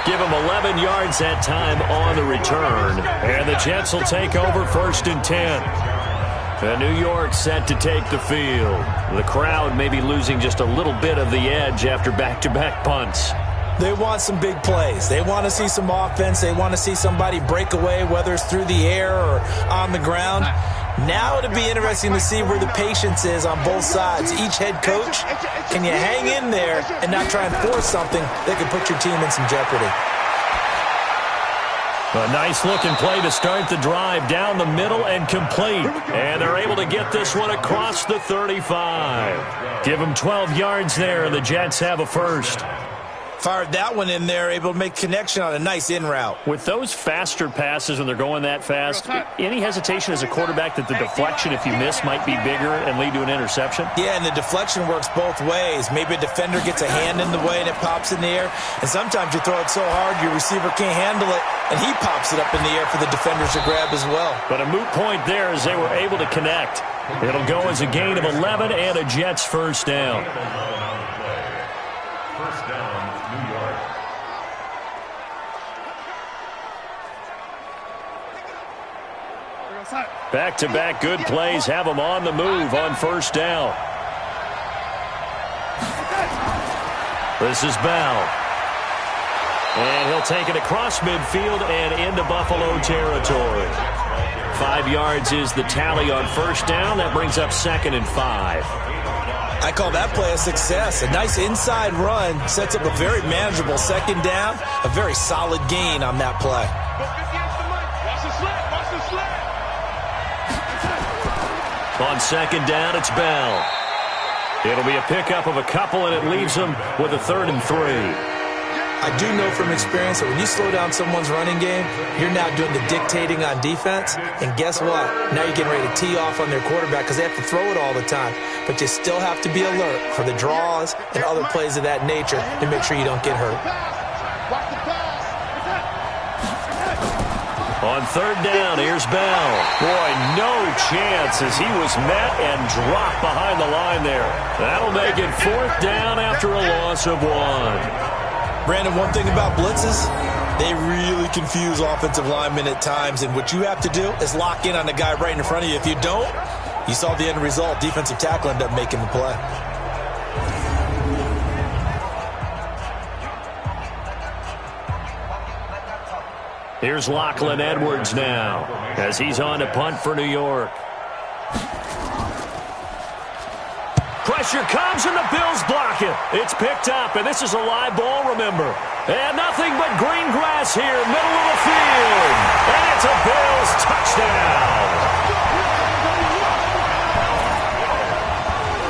Give them 11 yards that time on the return. And the Jets will take over 1st and 10. And New York set to take the field. The crowd may be losing just a little bit of the edge after back-to-back punts. They want some big plays. They want to see some offense. They want to see somebody break away, whether it's through the air or on the ground. Now it'll be interesting to see where the patience is on both sides. Each head coach, can you hang in there and not try and force something that could put your team in some jeopardy? A nice-looking play to start the drive down the middle and complete. And they're able to get this one across the 35. Give them 12 yards there, and the Jets have a first. Fired that one in there, able to make connection on a nice in route. With those faster passes when they're going that fast, any hesitation as a quarterback that the deflection, if you miss, might be bigger and lead to an interception? Yeah, and the deflection works both ways. Maybe a defender gets a hand in the way and it pops in the air. And sometimes you throw it so hard your receiver can't handle it, and he pops it up in the air for the defenders to grab as well. But a moot point there as they were able to connect. It'll go as a gain of 11 and a Jets first down. First down, New York. Back-to-back good plays have them on the move on first down. This is Bell. And he'll take it across midfield and into Buffalo territory. 5 yards is the tally on first down. That brings up 2nd and 5. I call that play a success. A nice inside run sets up a very manageable 2nd down. A very solid gain on that play. On 2nd down, it's Bell. It'll be a pickup of a couple, and it leaves them with a 3rd and 3. I do know from experience that when you slow down someone's running game, you're now doing the dictating on defense. And guess what? Now you're getting ready to tee off on their quarterback because they have to throw it all the time. But you still have to be alert for the draws and other plays of that nature to make sure you don't get hurt. On 3rd down, here's Bell. Boy, no chance as he was met and dropped behind the line there. That'll make it 4th down after a loss of 1. Brandon, one thing about blitzes, they really confuse offensive linemen at times, and what you have to do is lock in on the guy right in front of you. If you don't, you saw the end result. Defensive tackle ended up making the play. Here's Lachlan Edwards now as he's on to punt for New York. Pressure comes and the Bills block it. It's picked up, and this is a live ball, remember. And nothing but green grass here, middle of the field. And it's a Bills touchdown.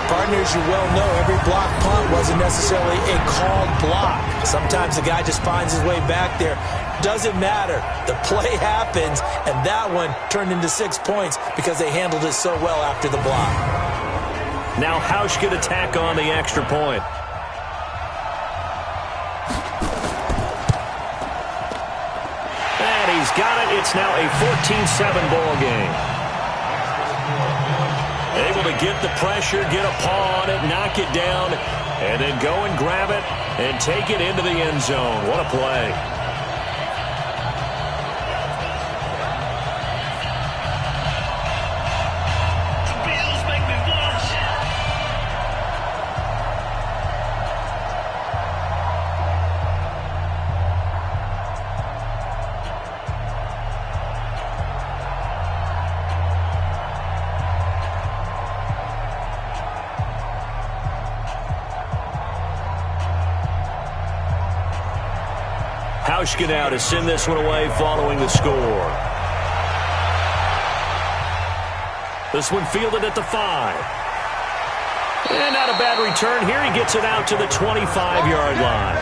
Partners, you well know every block punt wasn't necessarily a called block. Sometimes the guy just finds his way back there. Doesn't matter. The play happens, and that one turned into 6 points because they handled it so well after the block. Now Hausch could attack on the extra point. And he's got it. It's now a 14-7 ball game. Able to get the pressure, get a paw on it, knock it down, and then go and grab it and take it into the end zone. What a play. Hauschka now to send this one away following the score. This one fielded at the 5. And not a bad return here. He gets it out to the 25-yard line.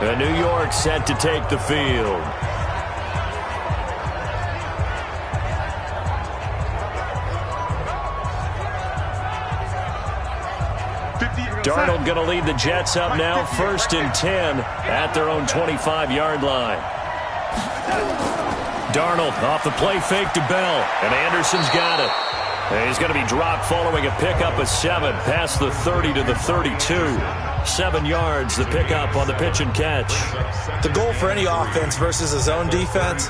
And New York set to take the field. Darnold going to lead the Jets up now, 1st and 10 at their own 25-yard line. Darnold off the play fake to Bell, and Anderson's got it. And he's going to be dropped following a pickup of 7 past the 30 to the 32. 7 yards, the pickup on the pitch and catch. The goal for any offense versus a zone defense,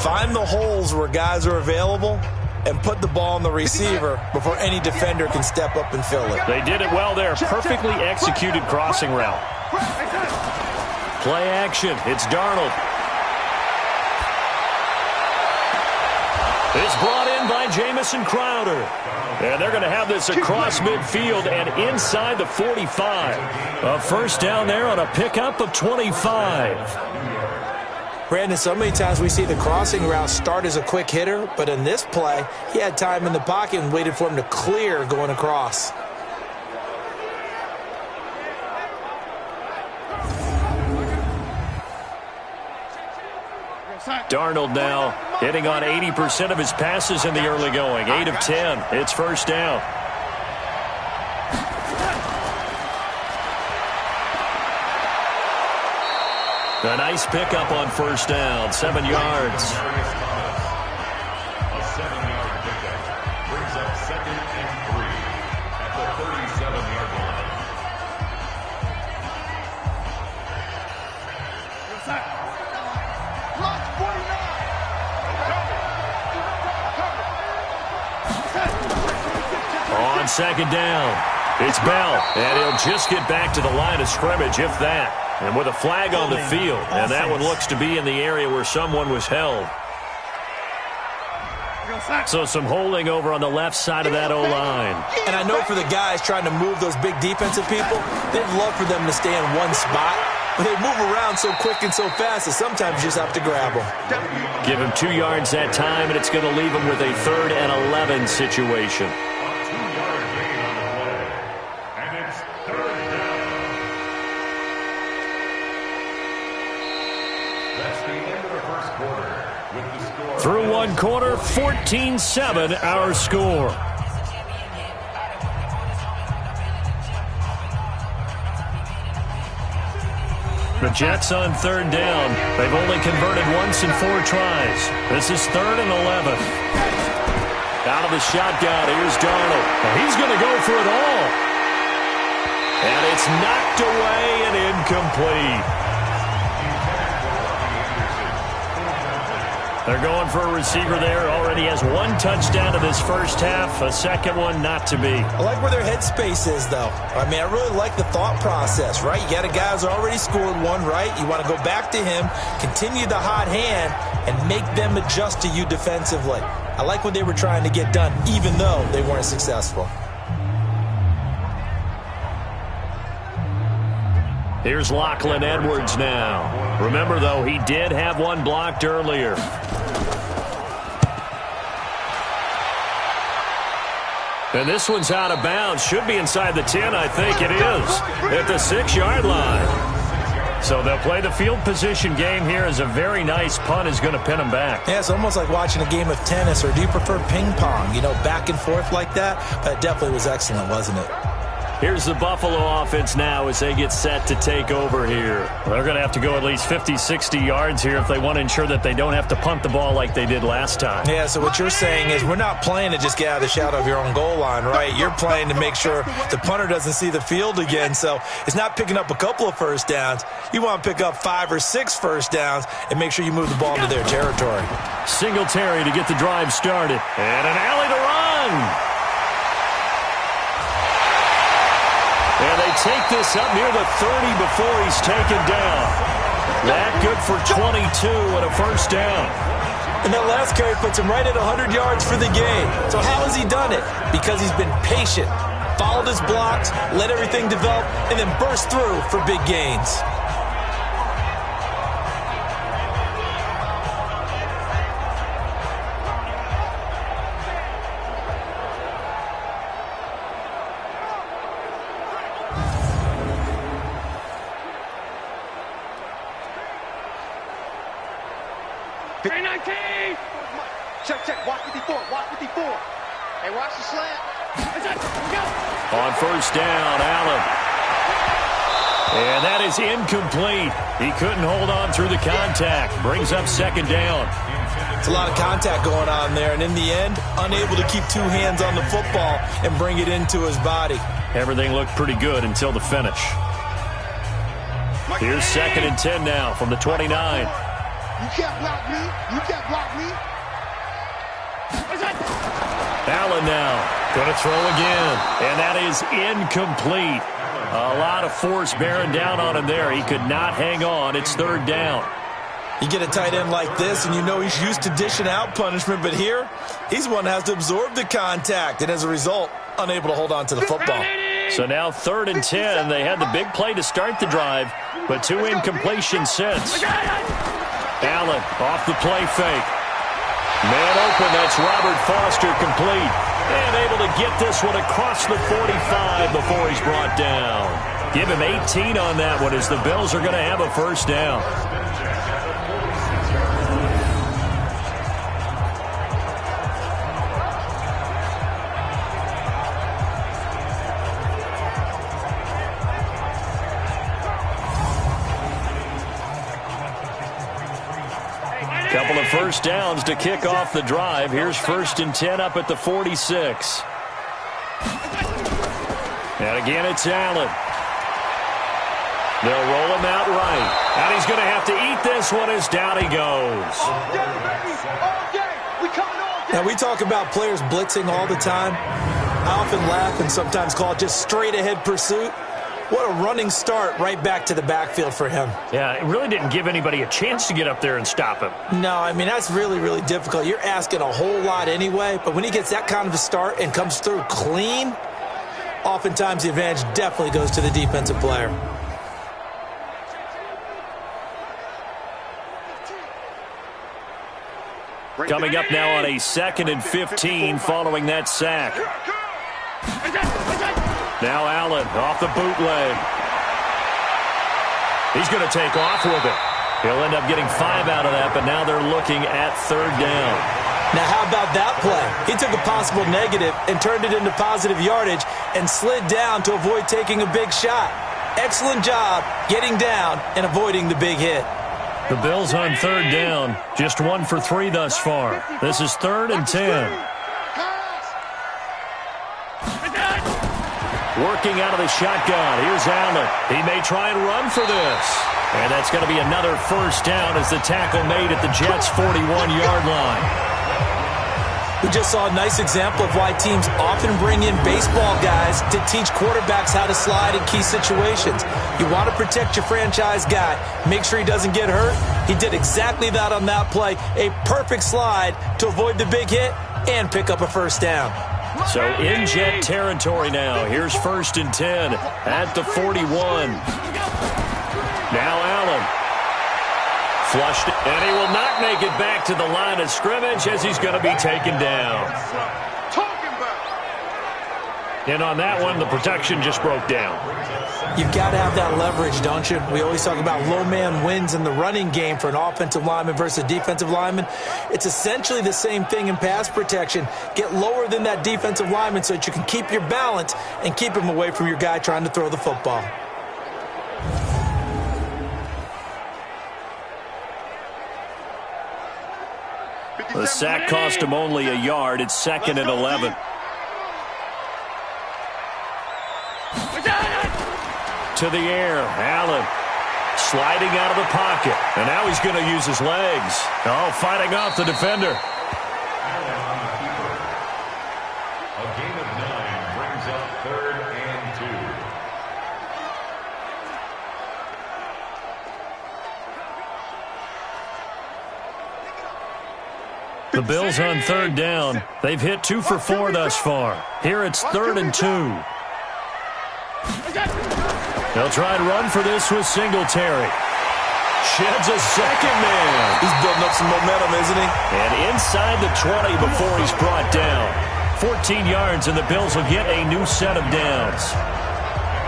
find the holes where guys are available and put the ball on the receiver before any defender can step up and fill it. They did it well there. Perfectly executed crossing route. Play action. It's Darnold. It's brought in by Jamison Crowder. And they're going to have this across midfield and inside the 45. A first down there on a pickup of 25. Brandon, so many times we see the crossing route start as a quick hitter, but in this play, he had time in the pocket and waited for him to clear going across. Darnold now hitting on 80% of his passes in the early going. 8 of 10. It's first down. A nice pickup on first down. 7 yards. A 7-yard pickup brings up 2nd and 3 at the 37-yard line. On second down, it's Bell, and he'll just get back to the line of scrimmage, if that. And with a flag on the field, and that one looks to be in the area where someone was held. So some holding over on the left side of that O-line. And I know for the guys trying to move those big defensive people, they'd love for them to stay in one spot, but they move around so quick and so fast that sometimes you just have to grab them. Give him 2 yards that time, and it's going to leave him with a 3rd and 11 situation. A 2-yard gain on the play. And it's 3rd down. That's the end of the first quarter with the score. Through one quarter, 14-7 our score. The Jets on 3rd down. They've only converted once in 4 tries. This is 3rd and 11. Out of the shotgun, here's Darnold. He's going to go for it all. And it's knocked away and incomplete. They're going for a receiver there. Already has 1 touchdown to this first half. A second one not to be. I like where their headspace is, though. I mean, I really like the thought process, right? You got a guy who's already scored 1, right? You want to go back to him, continue the hot hand, and make them adjust to you defensively. I like what they were trying to get done, even though they weren't successful. Here's Lachlan Edwards now. Remember, though, he did have 1 blocked earlier. And this one's out of bounds. Should be inside the 10, I think it is. At the 6-yard line. So they'll play the field position game here as a very nice punt is going to pin them back. Yeah, it's almost like watching a game of tennis, or do you prefer ping pong? You know, back and forth like that? But it definitely was excellent, wasn't it? Here's the Buffalo offense now as they get set to take over here. They're going to have to go at least 50, 60 yards here if they want to ensure that they don't have to punt the ball like they did last time. Yeah, so what you're saying is we're not playing to just get out of the shadow of your own goal line, right? You're playing to make sure the punter doesn't see the field again. So it's not picking up a couple of first downs. You want to pick up 5 or 6 first downs and make sure you move the ball into their territory. Singletary to get the drive started. And an alley to run. And they take this up near the 30 before he's taken down. That good for 22 and a first down. And that last carry puts him right at 100 yards for the game. So how has he done it? Because he's been patient, followed his blocks, let everything develop, and then burst through for big gains. Check. Watch 54. Hey, watch the slant. On first down, Allen. And that is incomplete. He couldn't hold on through the contact. Brings up second down. It's a lot of contact going on there, and in the end, unable to keep two hands on the football and bring it into his body. Everything looked pretty good until the finish. Here's second and 10 now from the 29. You can't block me. You can't block me. Allen now going to throw again, and that is incomplete. A lot of force bearing down on him there. He could not hang on. It's third down. You get a tight end like this, and you know he's used to dishing out punishment, but here, he's one that has to absorb the contact, and as a result, unable to hold on to the football. So now third and 10. They had the big play to start the drive, but two incompletions since. Allen off the play fake. Man open, that's Robert Foster complete. And able to get this one across the 45 before he's brought down. Give him 18 on that one as the Bills are going to have a first down. Couple of first downs to kick off the drive. Here's first and 10 up at the 46. And again, it's Allen. They'll roll him out right. And he's going to have to eat this one as down he goes. Now, we talk about players blitzing all the time. I often laugh and sometimes call it just straight-ahead pursuit. What a running start right back to the backfield for him. Yeah, it really didn't give anybody a chance to get up there and stop him. No, I mean, that's really, really difficult. You're asking a whole lot anyway, but when he gets that kind of a start and comes through clean, oftentimes the advantage definitely goes to the defensive player. Coming up now on a second and 15 following that sack. Now Allen off the bootleg. He's going to take off with it. He'll end up getting 5 out of that, but now they're looking at third down. Now, how about that play? He took a possible negative and turned it into positive yardage and slid down to avoid taking a big shot. Excellent job getting down and avoiding the big hit. The Bills on third down, just 1 for 3 thus far. This is third and 10. Working out of the shotgun. Here's Allen. He may try and run for this. And that's going to be another first down as the tackle made at the Jets' 41-yard line. We just saw a nice example of why teams often bring in baseball guys to teach quarterbacks how to slide in key situations. You want to protect your franchise guy. Make sure he doesn't get hurt. He did exactly that on that play. A perfect slide to avoid the big hit and pick up a first down. So in Jet territory now. Here's first and 10 at the 41. Now Allen. Flushed it, and he will not make it back to the line of scrimmage as he's going to be taken down. And on that one, the protection just broke down. You've got to have that leverage, don't you? We always talk about low man wins in the running game for an offensive lineman versus a defensive lineman. It's essentially the same thing in pass protection. Get lower than that defensive lineman so that you can keep your balance and keep him away from your guy trying to throw the football. The sack cost him only a yard. It's second and 11. To the air, Allen sliding out of the pocket. And now he's going to use his legs. Oh, fighting off the defender. A gain of 9 brings up third and 2. The Bills on third down. They've hit 2 for 4 thus far. Here it's third and 2. They'll try and run for this with Singletary. Sheds a second man. He's building up some momentum, isn't he? And inside the 20 before he's brought down. 14 yards, and the Bills will get a new set of downs.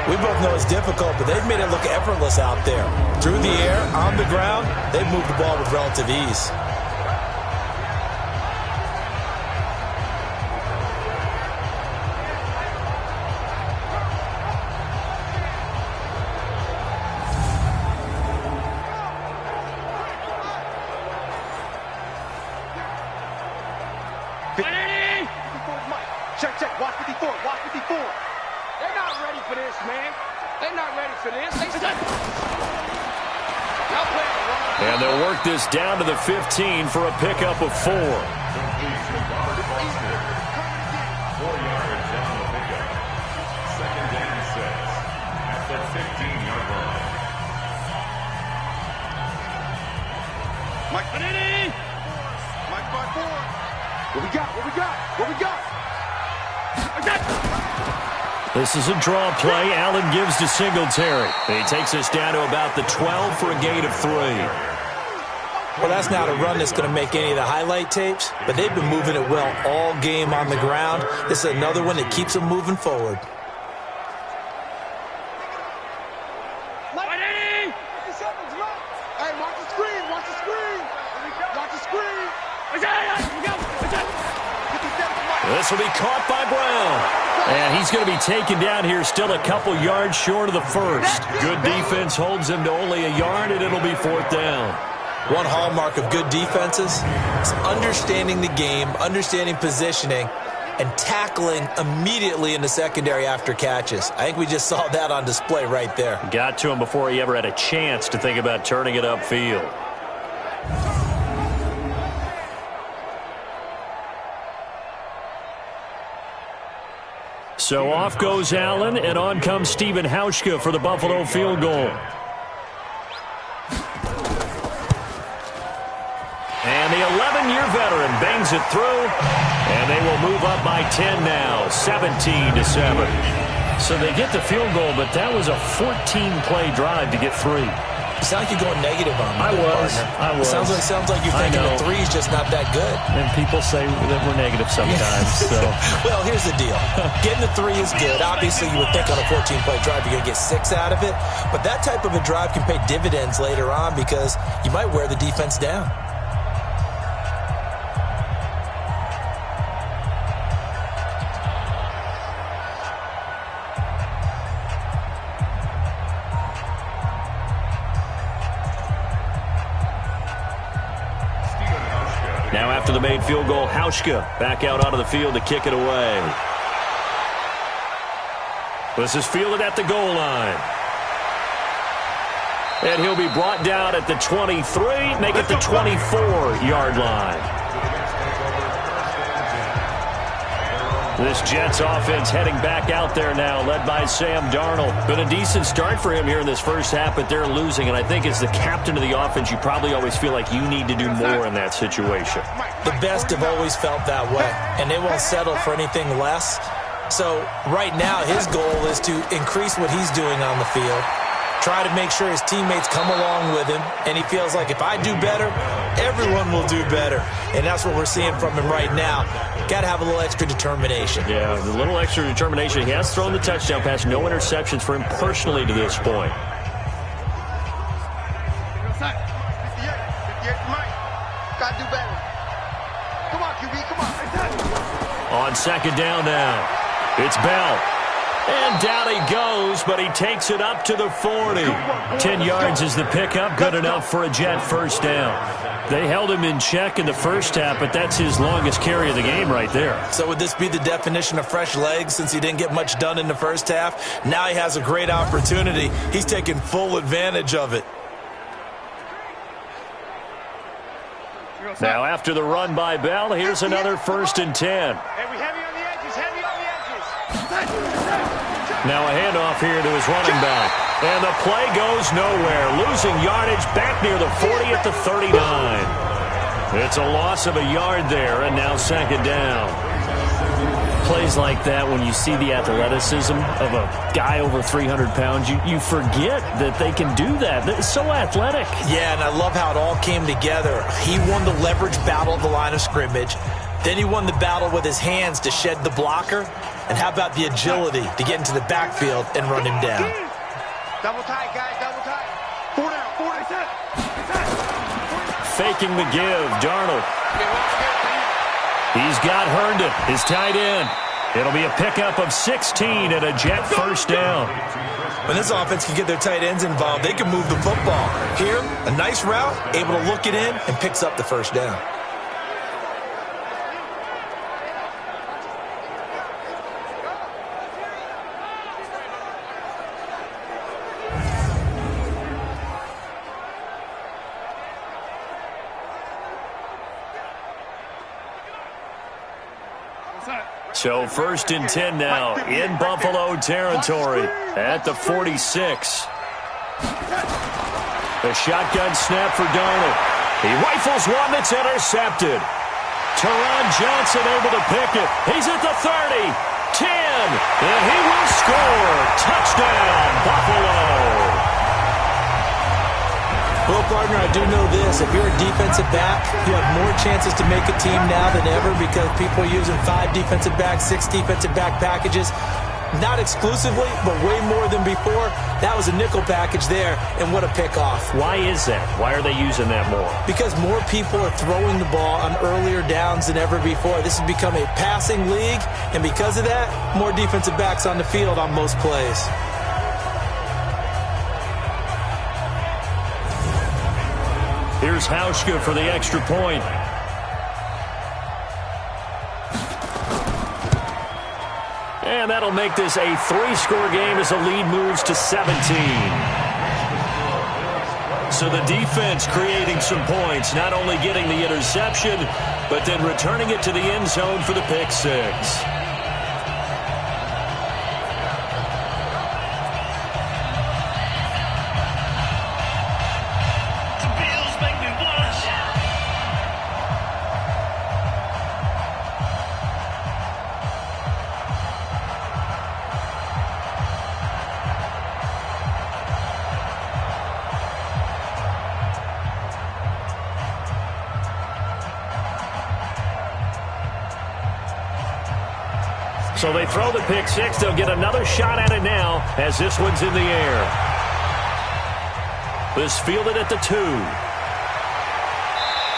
We both know it's difficult, but they've made it look effortless out there. Through the air, on the ground, they've moved the ball with relative ease. Check, check. Watch 54. Watch 54. They're not ready for this, man. They're not ready for this. They suck. Y'all playing the wrong. And they'll work this down to the 15 for a pickup of 4. 4 yards down the pickup. 2nd and 6 at the 15-yard line. Mike Panini. Mike by 4. What we got? What we got? What we got? This is a draw play. Allen gives to Singletary. He takes us down to about the 12 for a gain of 3. Well, that's not a run that's going to make any of the highlight tapes, but they've been moving it well all game on the ground. This is another one that keeps them moving forward. Hey, watch the screen. Watch the screen. Watch the screen. This will be caught by Brown. And he's going to be taken down here still a couple yards short of the first. Good defense holds him to only a yard, and it'll be 4th down. One hallmark of good defenses is understanding the game, understanding positioning, and tackling immediately in the secondary after catches. I think we just saw that on display right there. Got to him before he ever had a chance to think about turning it upfield. So off goes Allen, and on comes Stephen Hauschka for the Buffalo field goal. And the 11-year veteran bangs it through, and they will move up by 10 now, 17-7. So they get the field goal, but that was a 14-play drive to get 3. You sound like you're going negative on me. I was. Sounds like you're thinking the 3 is just not that good. And people say that we're negative sometimes. So, well, here's the deal. Getting the 3 is good. Obviously, you would think on a 14-play drive you're going to get 6 out of it. But that type of a drive can pay dividends later on because you might wear the defense down. now after the made field goal, Hauschka back out onto the field to kick it away. This is fielded at the goal line. And he'll be brought down at the 23, make it the 24-yard line. This Jets offense heading back out there now, led by Sam Darnold. Been a decent start for him here in this first half, but they're losing. And I think as the captain of the offense, you probably always feel like you need to do more in that situation. The best have always felt that way, and they won't settle for anything less. So right now, his goal is to increase what he's doing on the field, try to make sure his teammates come along with him, and he feels like if I do better, everyone will do better. And that's what we're seeing from him right now. Got to have a little extra determination. Yeah, a little extra determination. He has thrown the touchdown pass. No interceptions for him personally to this point. 58, Mike. Got to do better. Come on, QB, come on. On second down now, it's Bell. And down he goes, but he takes it up to the 40. 10 yards is the pickup, good enough for a Jet first down. They held him in check in the first half, but that's his longest carry of the game right there. So would this be the definition of fresh legs since he didn't get much done in the first half? Now he has a great opportunity. He's taking full advantage of it. Now after the run by Bell, here's another 1st and 10. Hey, we heavy on the edges, heavy on the edges. Now a handoff here to his running back. And the play goes nowhere. Losing yardage back near the 40 at the 39. It's a loss of a yard there, and now second down. Plays like that, when you see the athleticism of a guy over 300 pounds, you forget that they can do that. It's so athletic. Yeah, and I love how it all came together. He won the leverage battle at the line of scrimmage. Then he won the battle with his hands to shed the blocker. And how about the agility to get into the backfield and run him down? Double tight, guys, double tight. 4 down, 4 down. Faking the give, Darnold. He's got Herndon, his tight end. It'll be a pickup of 16 and a Jet first down. When this offense can get their tight ends involved, they can move the football. Here, a nice route, able to look it in, and picks up the first down. So 1st and 10 now in Buffalo territory at the 46. The shotgun snap for Darnold. He rifles one that's intercepted. Teron Johnson able to pick it. He's at the 30, 10, and he will score. Touchdown, Buffalo. Well, partner, I do know this. If you're a defensive back, you have more chances to make a team now than ever because people are using 5 defensive backs, 6 defensive back packages. Not exclusively, but way more than before. That was a nickel package there, and what a pickoff. Why is that? Why are they using that more? Because more people are throwing the ball on earlier downs than ever before. This has become a passing league, and because of that, more defensive backs on the field on most plays. Here's Hauschka for the extra point. And that'll make this a 3-score game as the lead moves to 17. So the defense creating some points, not only getting the interception, but then returning it to the end zone for the pick 6. So they throw the pick 6. They'll get another shot at it now as this one's in the air. This fielded at the 2.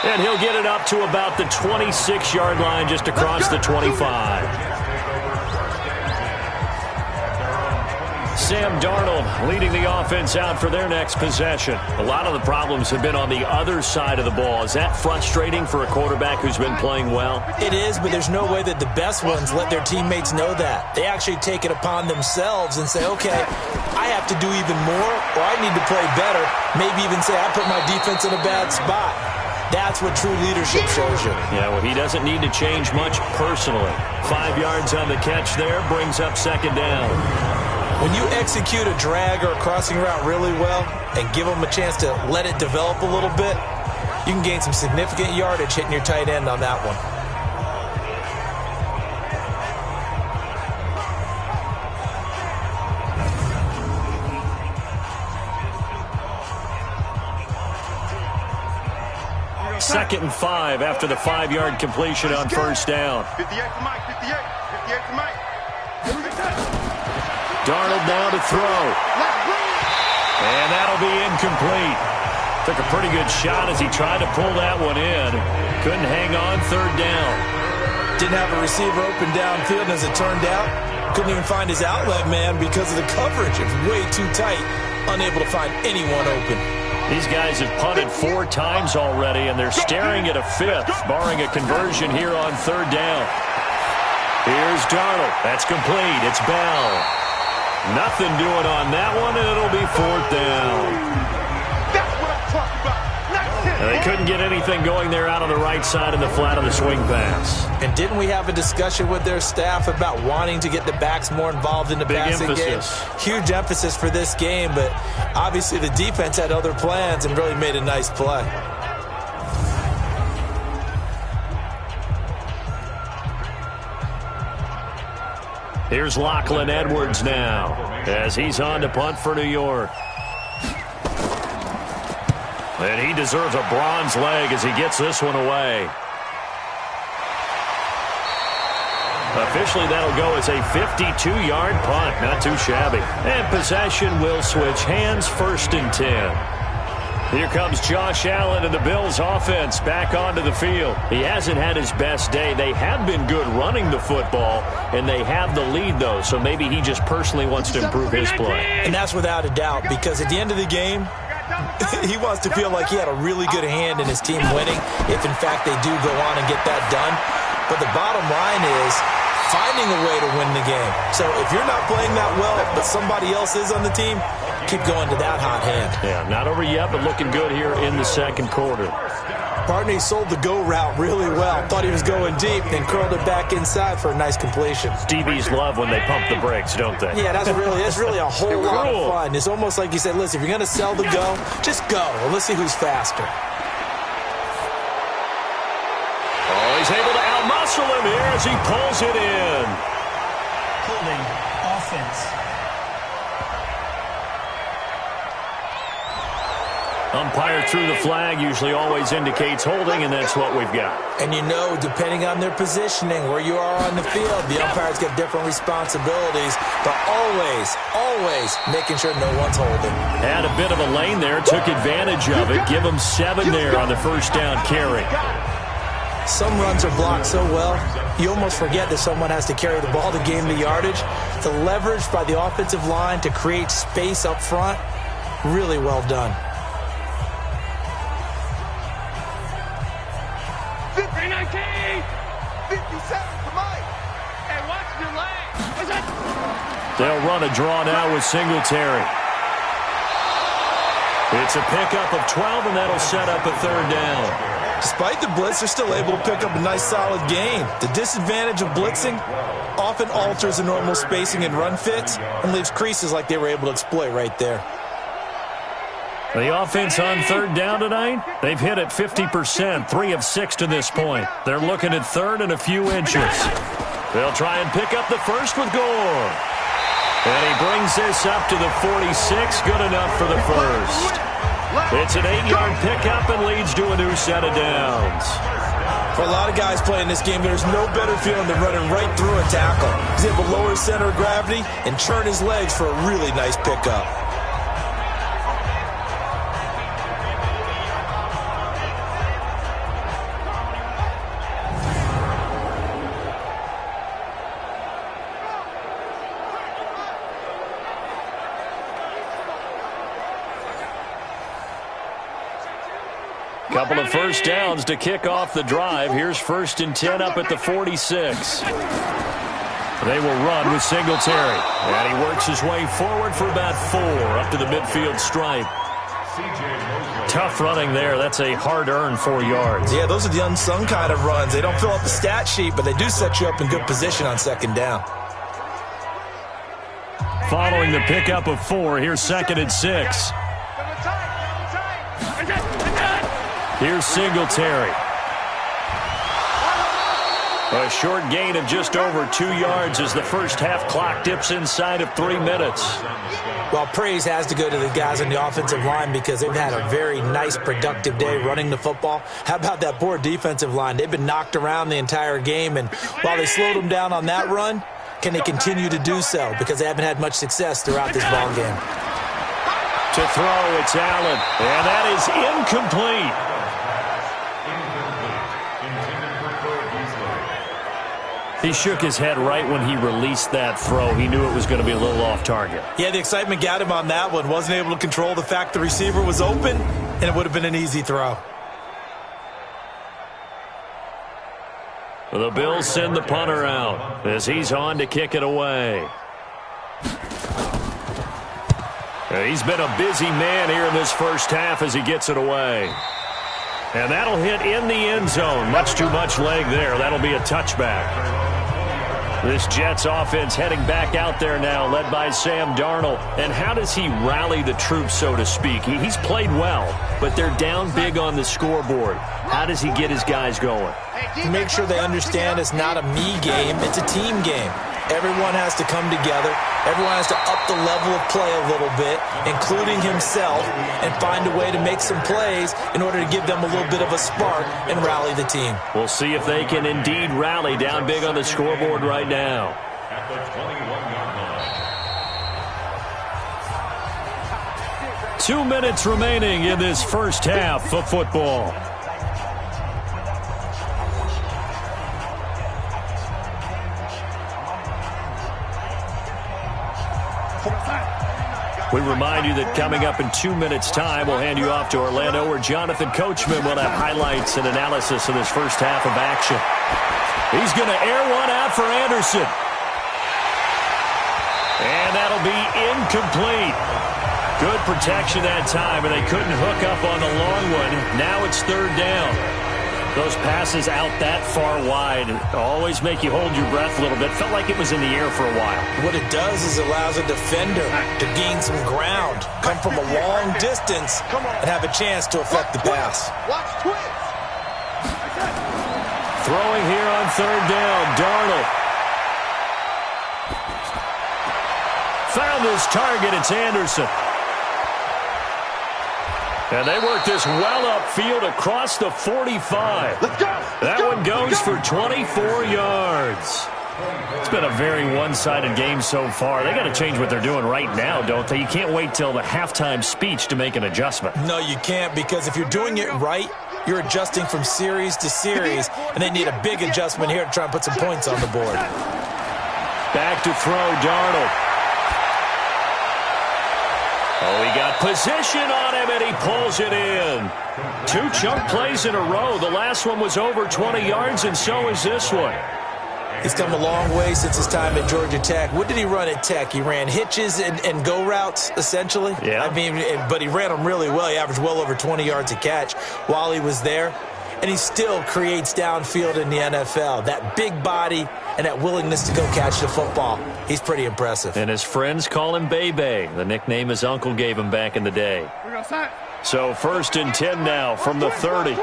And he'll get it up to about the 26-yard line just across the 25. Sam Darnold leading the offense out for their next possession. A lot of the problems have been on the other side of the ball. Is that frustrating for a quarterback who's been playing well? It is, but there's no way that the best ones let their teammates know that. They actually take it upon themselves and say, okay, I have to do even more, or I need to play better. Maybe even say, I put my defense in a bad spot. That's what true leadership shows you. Yeah, well, he doesn't need to change much personally. 5 yards on the catch there brings up 2nd down. When you execute a drag or a crossing route really well and give them a chance to let it develop a little bit, you can gain some significant yardage hitting your tight end on that one. Second and 5 after the 5-yard completion on 1st down. 58 to Mike, 58 to Mike. Darnold now to throw. And that'll be incomplete. Took a pretty good shot as he tried to pull that one in. Couldn't hang on 3rd down. Didn't have a receiver open downfield, and as it turned out, couldn't even find his outlet man because of the coverage. It's way too tight. Unable to find anyone open. These guys have punted 4 times already, and they're staring at a 5th, barring a conversion here on 3rd down. Here's Darnold. That's complete. It's Bell. Nothing doing on that one, and it'll be 4th down. That's what I'm talking about. And they couldn't get anything going there out on the right side in the flat of the swing pass. And didn't we have a discussion with their staff about wanting to get the backs more involved in the passing game? Huge emphasis for this game, but obviously the defense had other plans and really made a nice play. Here's Lachlan Edwards now as he's on to punt for New York. And he deserves a bronze leg as he gets this one away. Officially, that'll go as a 52-yard punt. Not too shabby. And possession will switch hands, 1st and 10. Here comes Josh Allen and the Bills offense back onto the field. He hasn't had his best day. They have been good running the football, and they have the lead, though, so maybe he just personally wants to improve his play. And that's without a doubt, because at the end of the game, he wants to feel like he had a really good hand in his team winning, if in fact they do go on and get that done. But the bottom line is finding a way to win the game. So if you're not playing that well, but somebody else is on the team, keep going to that hot hand. Yeah, not over yet, but looking good here in the 2nd quarter. Barney sold the go route really well. Thought he was going deep, then curled it back inside for a nice completion. DBs love when they pump the brakes, don't they? Yeah, that's really a whole lot of fun. It's almost like you said, listen, if you're going to sell the go, just go. And let's see who's faster. Oh, he's able to outmuscle him here as he pulls it in. Holding offense. Umpire threw the flag, usually always indicates holding, and that's what we've got. And you know, depending on their positioning, where you are on the field, the umpires get different responsibilities, but always making sure no one's holding. Had a bit of a lane there, took advantage of it, give him 7 there on the first down carry. Some runs are blocked so well, you almost forget that someone has to carry the ball to gain the yardage. The leverage by the offensive line to create space up front, really well done. 57 to Mike. Hey, watch your leg. They'll run a draw now with Singletary. It's a pickup of 12, and that'll set up a 3rd down. Despite the blitz, they're still able to pick up a nice solid gain. The disadvantage of blitzing often alters the normal spacing and run fits and leaves creases like they were able to exploit right there. The offense on 3rd down tonight, they've hit it 50%, 3 of 6 to this point. They're looking at 3rd and a few inches. They'll try and pick up the first with Gore. And he brings this up to the 46, good enough for the first. It's an 8-yard pickup and leads to a new set of downs. For a lot of guys playing this game, there's no better feeling than running right through a tackle. He's able to lower his center of gravity and turn his legs for a really nice pickup. Couple of first downs to kick off the drive. Here's 1st and 10 up at the 46. They will run with Singletary. And he works his way forward for about 4 up to the midfield stripe. Tough running there. That's a hard-earned 4 yards. Yeah, those are the unsung kind of runs. They don't fill up the stat sheet, but they do set you up in good position on 2nd down. Following the pickup of 4, here's 2nd and 6. Here's Singletary. A short gain of just over 2 yards as the first half clock dips inside of 3 minutes. Well, praise has to go to the guys on the offensive line because they've had a very nice, productive day running the football. How about that poor defensive line? They've been knocked around the entire game, and while they slowed them down on that run, can they continue to do so? Because they haven't had much success throughout this ball game. To throw, it's Allen, and that is incomplete. He shook his head right when he released that throw. He knew it was going to be a little off target. Yeah, the excitement got him on that one. Wasn't able to control the fact the receiver was open, and it would have been an easy throw. The Bills send the punter out as he's on to kick it away. He's been a busy man here in this first half as he gets it away. And that'll hit in the end zone. Much too much leg there. That'll be a touchback. This Jets offense heading back out there now, led by Sam Darnold. And how does he rally the troops, so to speak? He's played well, but they're down big on the scoreboard. How does he get his guys going? To make sure they understand it's not a me game, it's a team game. Everyone has to come together. Everyone has to up the level of play a little bit, including himself, and find a way to make some plays in order to give them a little bit of a spark and rally the team. We'll see if they can indeed rally down big on the scoreboard right now. At the 21-yard line. 2 minutes remaining in this first half of football. We remind you that coming up in 2 minutes' time, we'll hand you off to Orlando, where Jonathan Coachman will have highlights and analysis of this first half of action. He's going to air one out for Anderson. And that'll be incomplete. Good protection that time, and they couldn't hook up on the long one. Now it's third down. Those passes out that far wide always make you hold your breath a little bit. Felt like it was in the air for a while. What it does is it allows a defender to gain some ground, come from a long distance, and have a chance to affect the pass. Watch twins. Throwing here on third down, Darnold. Found his target, it's Anderson. And they work this well upfield across the 45. Let's go. That one goes for 24 yards. It's been a very one-sided game so far. They got to change what they're doing right now, don't they? You can't wait till the halftime speech to make an adjustment. No, you can't, because if you're doing it right, you're adjusting from series to series, and they need a big adjustment here to try and put some points on the board. Back to throw, Darnold. Oh, he got position on him, and he pulls it in. 2 chunk plays in a row. The last one was over 20 yards, and so is this one. He's come a long way since his time at Georgia Tech. What did he run at Tech? He ran hitches and go routes, essentially. Yeah. I mean, but he ran them really well. He averaged well over 20 yards a catch while he was there. And he still creates downfield in the NFL. That big body and that willingness to go catch the football. He's pretty impressive. And his friends call him Bebe, the nickname his uncle gave him back in the day. So 1st and 10 now from the 30.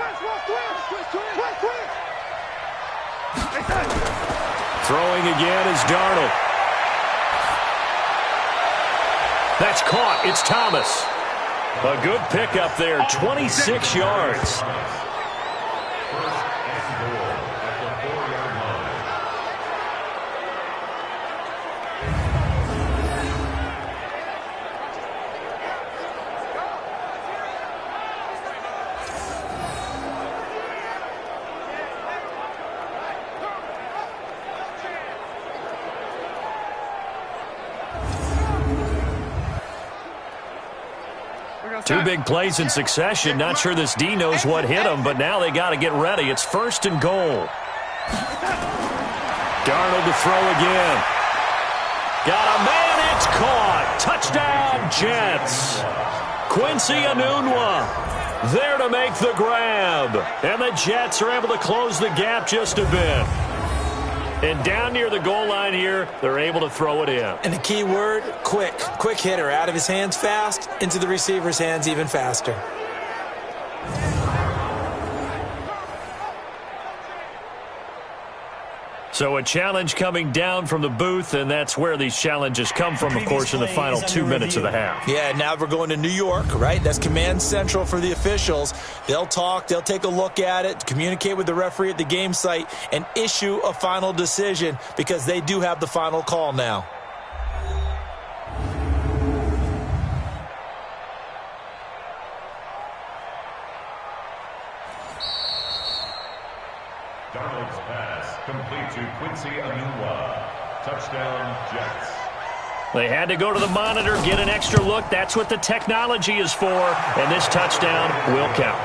Throwing again is Darnold. That's caught. It's Thomas. A good pickup there, 26 yards. Two big plays in succession. Not sure this D knows what hit him, but now they got to get ready. It's 1st and goal. Darnold to throw again. Got a man. It's caught. Touchdown, Jets. Quincy Enunwa there to make the grab. And the Jets are able to close the gap just a bit. And down near the goal line here, they're able to throw it in. And the key word, quick. Quick hitter. Out of his hands fast, into the receiver's hands even faster. So a challenge coming down from the booth, and that's where these challenges come from, of course, in the final 2 minutes of the half. Yeah, now we're going to New York, right? That's command central for the officials. They'll talk, they'll take a look at it, communicate with the referee at the game site, and issue a final decision because they do have the final call now. Darnold's pass complete to Quincy Enunwa. Touchdown, Jets. They had to go to the monitor, get an extra look. That's what the technology is for, and this touchdown will count.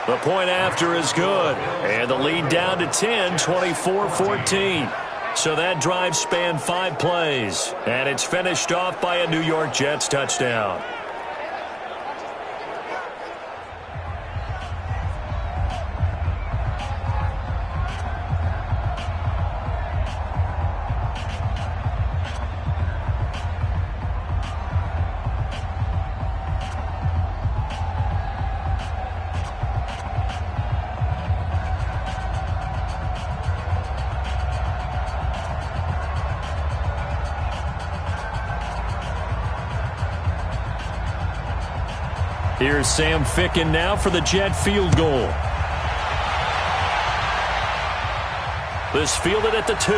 The point after is good, and the lead down to 10, 24-14. So that drive spanned 5 plays, and it's finished off by a New York Jets touchdown. Here's Sam Ficken now for the Jet field goal. This fielded at the 2.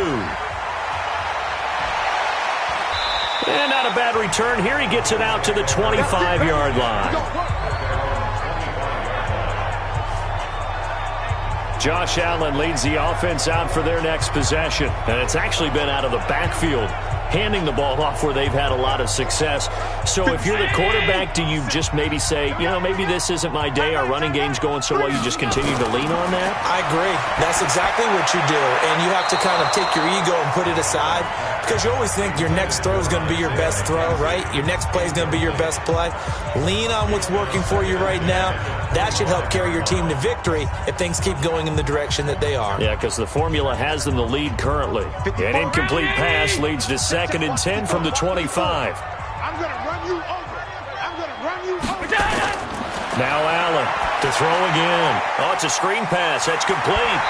And not a bad return here. He gets it out to the 25-yard line. Josh Allen leads the offense out for their next possession. And it's actually been out of the backfield, handing the ball off where they've had a lot of success. So if you're the quarterback, do you just maybe say, you know, maybe this isn't my day, our running game's going so well, you just continue to lean on that? I agree. That's exactly what you do. And you have to kind of take your ego and put it aside Because you always think your next throw is going to be your best throw, right? Your next play is going to be your best play. Lean on what's working for you right now. That should help carry your team to victory if things keep going in the direction that they are. Yeah, because the formula has them the lead currently. An incomplete pass leads to 2nd and 10 from the 25. I'm going to run you over. I'm going to run you over. Now Allen to throw again. Oh, it's a screen pass. That's complete.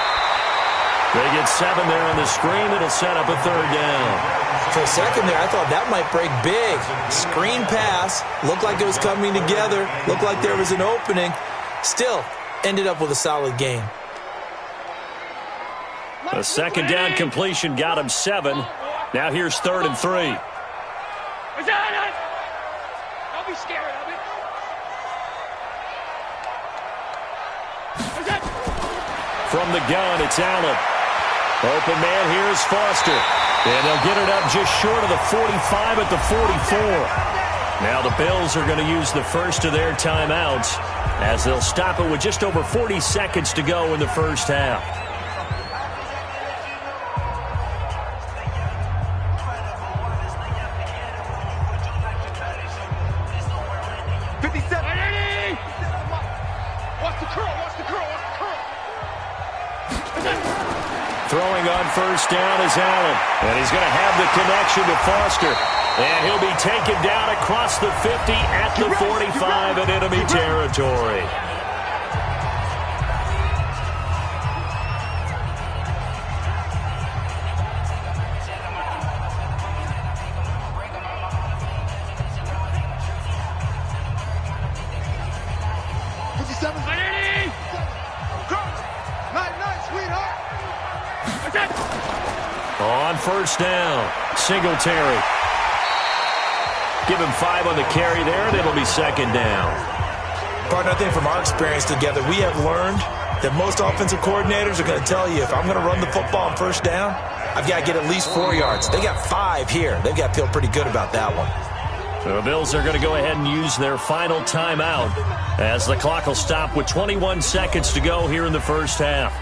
They get 7 there on the screen. It'll set up a 3rd down. For a second there, I thought that might break big. Screen pass. Looked like it was coming together. Looked like there was an opening. Still, ended up with a solid gain. A 2nd down completion got him 7. Now here's 3rd and 3. Don't be scared of it. From the gun, it's Allen. Open man here is Foster. And they'll get it up just short of the 45 at the 44. Now the Bills are going to use the first of their timeouts as they'll stop it with just over 40 seconds to go in the first half. Throwing on first down is Allen. And he's going to have the connection to Foster. And he'll be taken down across the 50 at the 45 in enemy territory. On first down, Singletary. Give him 5 on the carry there, and it'll be 2nd down. Partner, I think from our experience together, we have learned that most offensive coordinators are going to tell you, if I'm going to run the football on first down, I've got to get at least 4 yards. They got 5 here. They've got to feel pretty good about that one. The Bills are going to go ahead and use their final timeout as the clock will stop with 21 seconds to go here in the first half.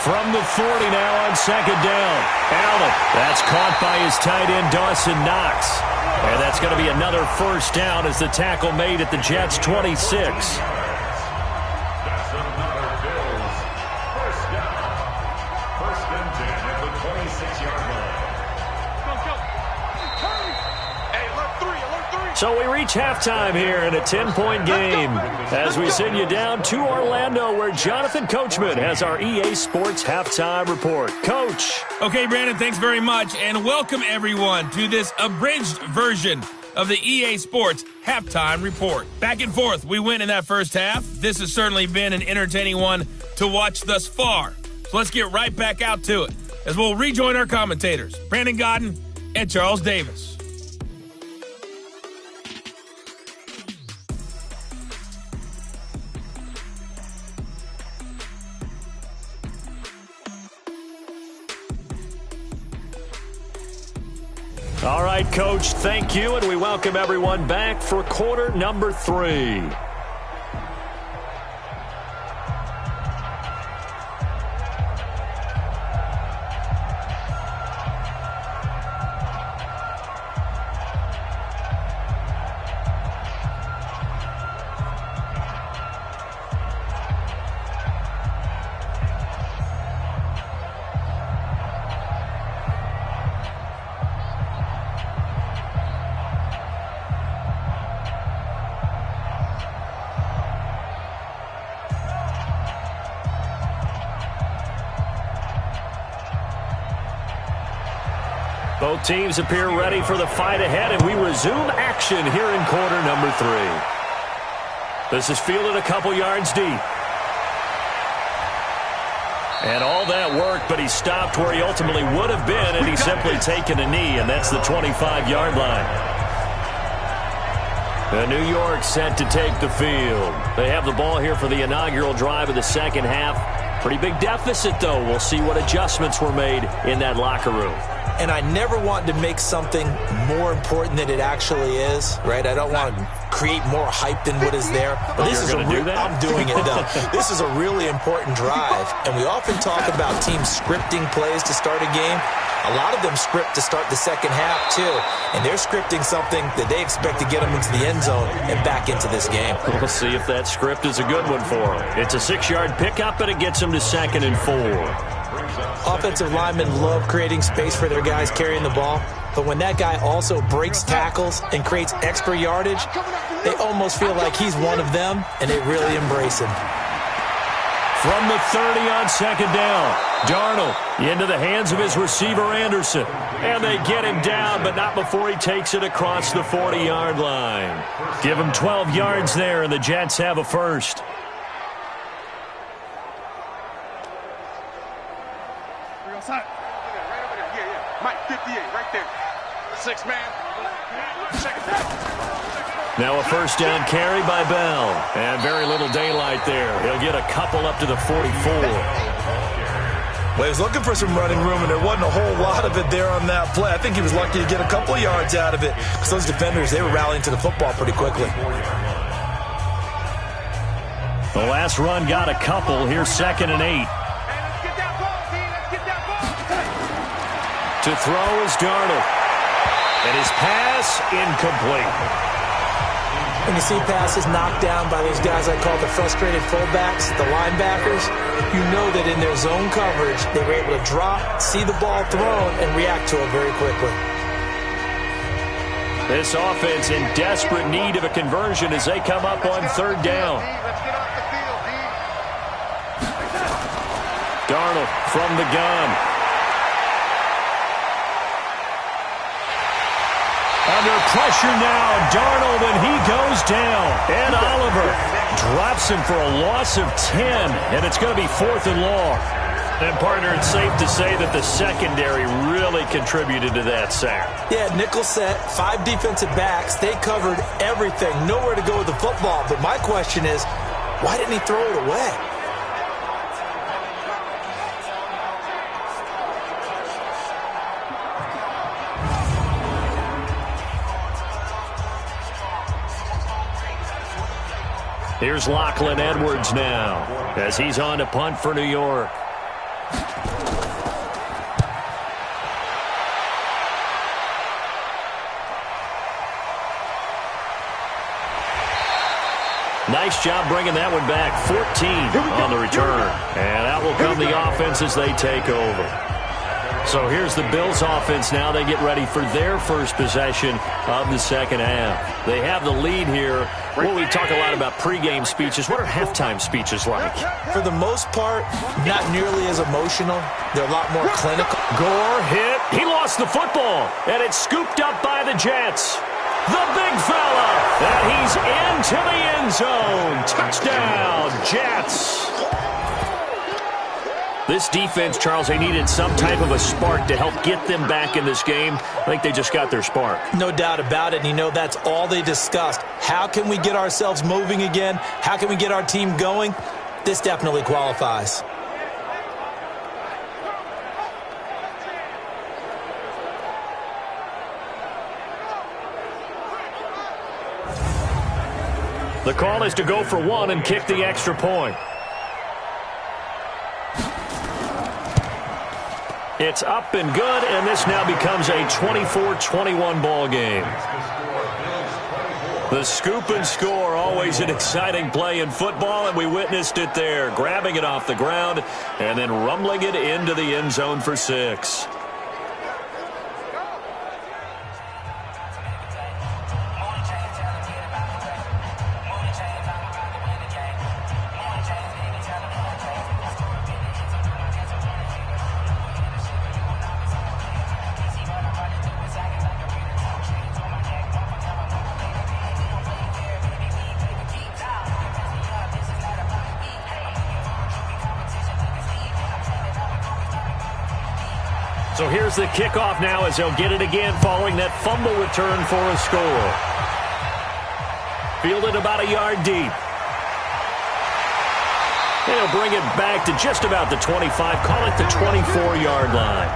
From the 40 now on 2nd down. Allen. That's caught by his tight end, Dawson Knox. And that's going to be another first down as the tackle made at the Jets' 26. That's another Bills. First down. 1st and 10 at the 26-yard line. Hey, alert 3, alert 3. So we reach halftime here in a 10-point game as we send you down to Orlando where Jonathan Coachman has our EA Sports Halftime Report. Coach. Okay, Brandon, thanks very much, and welcome everyone to this abridged version of the EA Sports Halftime Report. Back and forth, we win in that first half. This has certainly been an entertaining one to watch thus far. So let's get right back out to it as we'll rejoin our commentators, Brandon Godden and Charles Davis. All right, Coach, thank you, and we welcome everyone back for quarter number 3. Both teams appear ready for the fight ahead, and we resume action here in quarter number 3. This is fielded a couple yards deep. And all that work, but he stopped where he ultimately would have been, and he's simply taken a knee, and that's the 25-yard line. New York set to take the field. They have the ball here for the inaugural drive of the second half. Pretty big deficit, though. We'll see what adjustments were made in that locker room. And I never want to make something more important than it actually is, right? I don't want to create more hype than what is there. But this is I'm doing it, though. This is a really important drive. And we often talk about teams scripting plays to start a game. A lot of them script to start the second half, too. And they're scripting something that they expect to get them into the end zone and back into this game. We'll see if that script is a good one for them. It's a 6-yard pickup, and it gets them to 2nd and 4. Offensive linemen love creating space for their guys carrying the ball. But when that guy also breaks tackles and creates extra yardage, they almost feel like he's one of them, and they really embrace him. From the 30 on 2nd down, Darnold into the hands of his receiver, Anderson. And they get him down, but not before he takes it across the 40-yard line. Give him 12 yards there, and the Jets have a first. Right over there. Yeah. Mike, 58, right there. 6-man. Check it out. Now a first down carry by Bell. And very little daylight there. He'll get a couple up to the 44. Well, he was looking for some running room, and there wasn't a whole lot of it there on that play. I think he was lucky to get a couple yards out of it because those defenders, they were rallying to the football pretty quickly. The last run got a couple. Here's 2nd and 8. To throw is Darnold. And his pass incomplete. When you see passes knocked down by those guys I call the frustrated fullbacks, the linebackers, you know that in their zone coverage, they were able to drop, see the ball thrown, and react to it very quickly. This offense in desperate need of a conversion as they come up on 3rd down. Darnold from the gun. Under pressure now, Darnold, and he goes down. And Oliver drops him for a loss of 10, and it's going to be 4th and long. And, partner, it's safe to say that the secondary really contributed to that sack. Yeah, nickel set, 5 defensive backs. They covered everything, nowhere to go with the football. But my question is, why didn't he throw it away? Here's Lachlan Edwards now as he's on to punt for New York. Nice job bringing that one back. 14 on the return. And out will come the offense as they take over. So here's the Bills offense now. They get ready for their first possession of the second half. They have the lead here. Well, we talk a lot about pregame speeches. What are halftime speeches like? For the most part, not nearly as emotional. They're a lot more clinical. Gore hit. He lost the football, and it's scooped up by the Jets. The big fella, and he's into the end zone. Touchdown, Jets. This defense, Charles, they needed some type of a spark to help get them back in this game. I think they just got their spark. No doubt about it. And you know, that's all they discussed. How can we get ourselves moving again? How can we get our team going? This definitely qualifies. The call is to go for one and kick the extra point. It's up and good, and this now becomes a 24-21 ball game. The scoop and score, always an exciting play in football, and we witnessed it there, grabbing it off the ground and then rumbling it into the end zone for 6. So here's the kickoff now as they'll get it again following that fumble return for a score. Fielded about a yard deep. And he'll bring it back to just about the 25, call it the 24-yard line.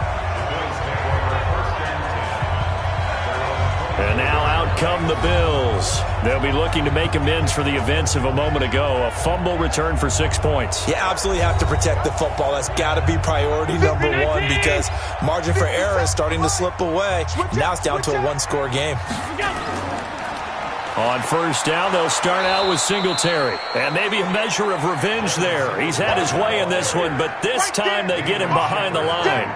And now out come the Bills. They'll be looking to make amends for the events of a moment ago. A fumble return for 6 points. You absolutely have to protect the football. That's got to be priority number one because margin for error is starting to slip away. Now it's down to a one-score game. On first down, they'll start out with Singletary. And maybe a measure of revenge there. He's had his way in this one, but this time they get him behind the line.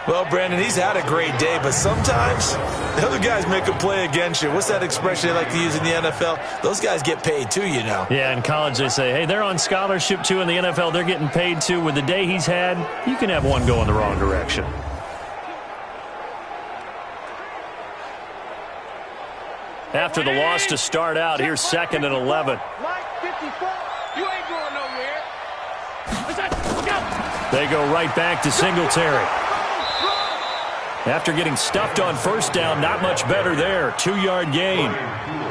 Well, Brandon, he's had a great day, but sometimes the other guys make a play against you. What's that expression they like to use in the NFL? Those guys get paid too, you know. Yeah, in college they say, hey, they're on scholarship too. In the NFL, they're getting paid too. With the day he's had, you can have one go in the wrong direction. After the loss to start out, here's 2nd and 11. You ain't going nowhere. They go right back to Singletary. After getting stuffed on first down, not much better there. 2-yard gain.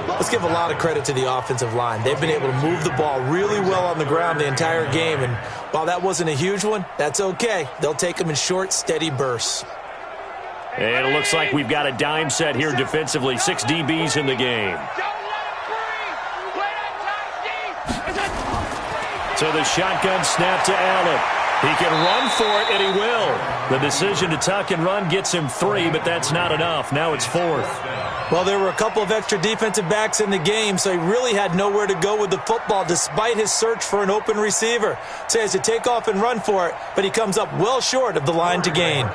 Let's give a lot of credit to the offensive line. They've been able to move the ball really well on the ground the entire game. And while that wasn't a huge one, that's okay. They'll take them in short, steady bursts. And it looks like we've got a dime set here defensively. 6 DBs in the game. So the shotgun snap to Allen. He can run for it, and he will. The decision to tuck and run gets him 3, but that's not enough. Now it's 4th. Well, there were a couple of extra defensive backs in the game, so he really had nowhere to go with the football despite his search for an open receiver. So he has to take off and run for it, but he comes up well short of the line to gain.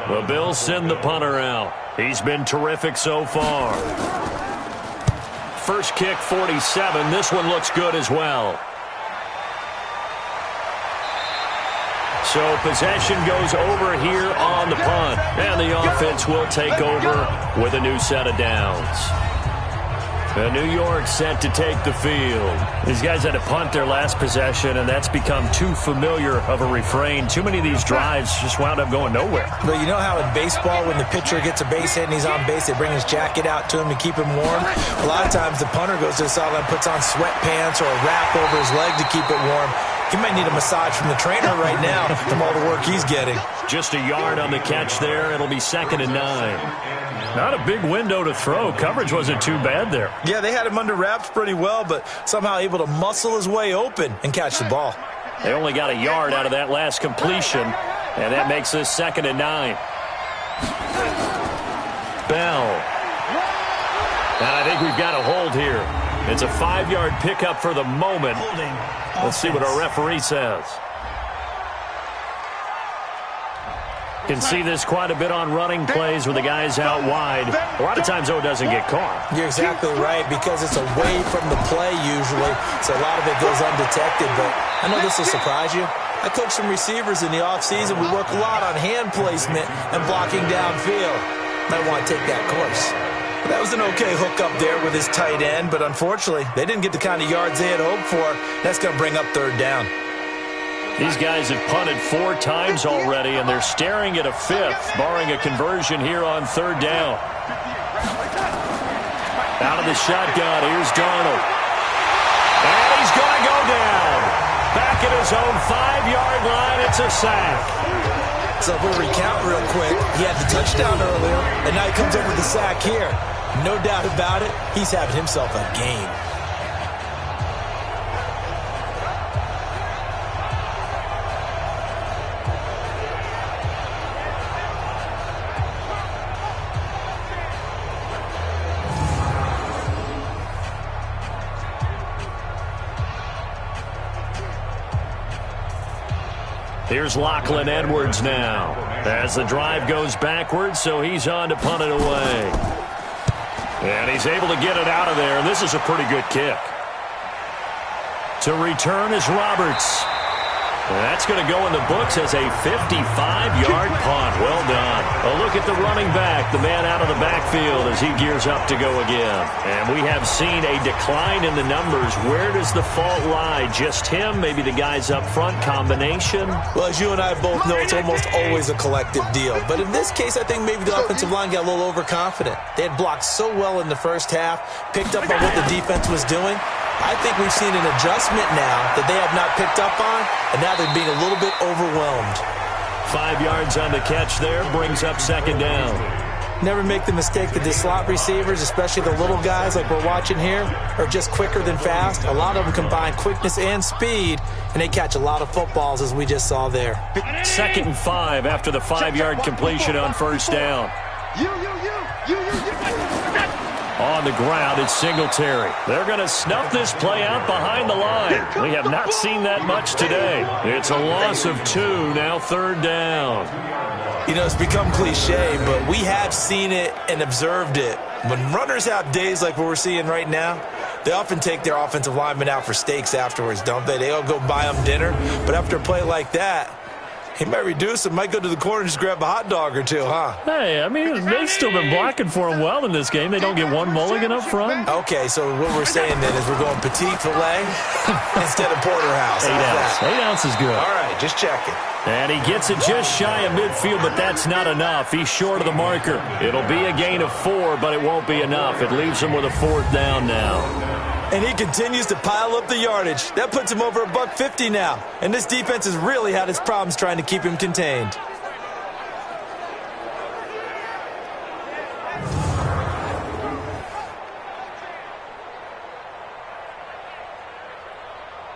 The Bills send the punter out. He's been terrific so far. First kick, 47. This one looks good as well. So possession goes over here on the punt. And the offense will take over with a new set of downs. New York set to take the field. These guys had to punt their last possession, and that's become too familiar of a refrain. Too many of these drives just wound up going nowhere. But you know how in baseball, when the pitcher gets a base hit and he's on base, they bring his jacket out to him to keep him warm? A lot of times the punter goes to the sideline, puts on sweatpants or a wrap over his leg to keep it warm. He might need a massage from the trainer right now from all the work he's getting. Just a yard on the catch there. It'll be 2nd and 9. Not a big window to throw. Coverage wasn't too bad there. Yeah, they had him under wraps pretty well, but somehow able to muscle his way open and catch the ball. They only got a yard out of that last completion, and that makes this 2nd and 9. Bell. And I think we've got a hold here. It's a 5-yard pickup for the moment. Let's see what our referee says. Can see this quite a bit on running plays with the guys out wide. A lot of times, though, it doesn't get caught. You're exactly right, because it's away from the play usually, so a lot of it goes undetected. But I know this will surprise you. I coach some receivers in the offseason. We work a lot on hand placement and blocking downfield. Might want to take that course. That was an okay hook up there with his tight end, but unfortunately, they didn't get the kind of yards they had hoped for. That's going to bring up 3rd down. These guys have punted 4 times already, and they're staring at a 5th, barring a conversion here on 3rd down. Out of the shotgun, here's Darnold. And he's going to go down. Back at his own 5-yard line, it's a sack. So if we'll recount real quick, he had the touchdown earlier, and now he comes up with the sack here. No doubt about it, he's having himself a game. Here's Lachlan Edwards now as the drive goes backwards, so he's on to punt it away. And he's able to get it out of there. This is a pretty good kick. To return is Roberts. That's going to go in the books as a 55-yard punt. Well done. A look at the running back, the man out of the backfield as he gears up to go again. And we have seen a decline in the numbers. Where does the fault lie? Just him? Maybe the guys up front? Combination? Well, as you and I both know, it's almost always a collective deal. But in this case, I think maybe the offensive line got a little overconfident. They had blocked so well in the first half, picked up on what the defense was doing, I think we've seen an adjustment now that they have not picked up on, and now they're being a little bit overwhelmed. 5 yards on the catch there, brings up second down. Never make the mistake that the slot receivers, especially the little guys like we're watching here, are just quicker than fast. A lot of them combine quickness and speed, and they catch a lot of footballs, as we just saw there. 2nd and 5 after the 5-yard completion on first down. You. On the ground, it's Singletary. They're going to snuff this play out behind the line. We have not seen that much today. It's a loss of 2, now 3rd down. You know, it's become cliche, but we have seen it and observed it. When runners have days like what we're seeing right now, they often take their offensive linemen out for steaks afterwards, don't they? They all go buy them dinner. But after a play like that, he might reduce it, might go to the corner and just grab a hot dog or two, huh? Hey, I mean, they've still been blocking for him well in this game. They don't get one mulligan up front. Okay, so what we're saying then is we're going petite filet instead of porterhouse. 8 ounce. 8 ounce is good. All right, just checking. And he gets it just shy of midfield, but that's not enough. He's short of the marker. It'll be a gain of 4, but it won't be enough. It leaves him with a 4th down now. And he continues to pile up the yardage. That puts him over $150 now. And this defense has really had its problems trying to keep him contained.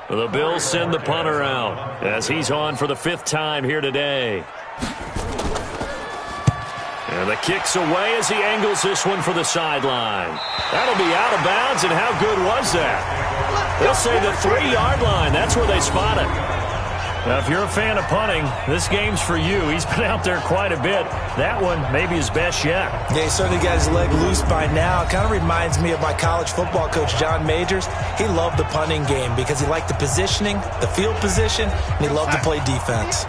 The Bills send the punter out as he's on for the 5th time here today. And the kick's away as he angles this one for the sideline. That'll be out of bounds, and how good was that? They'll say the 3-yard line. That's where they spot it. Now, if you're a fan of punting, this game's for you. He's been out there quite a bit. That one maybe his best yet. Yeah, he certainly got his leg loose by now. It kind of reminds me of my college football coach, John Majors. He loved the punting game because he liked the positioning, the field position, and he loved to play defense.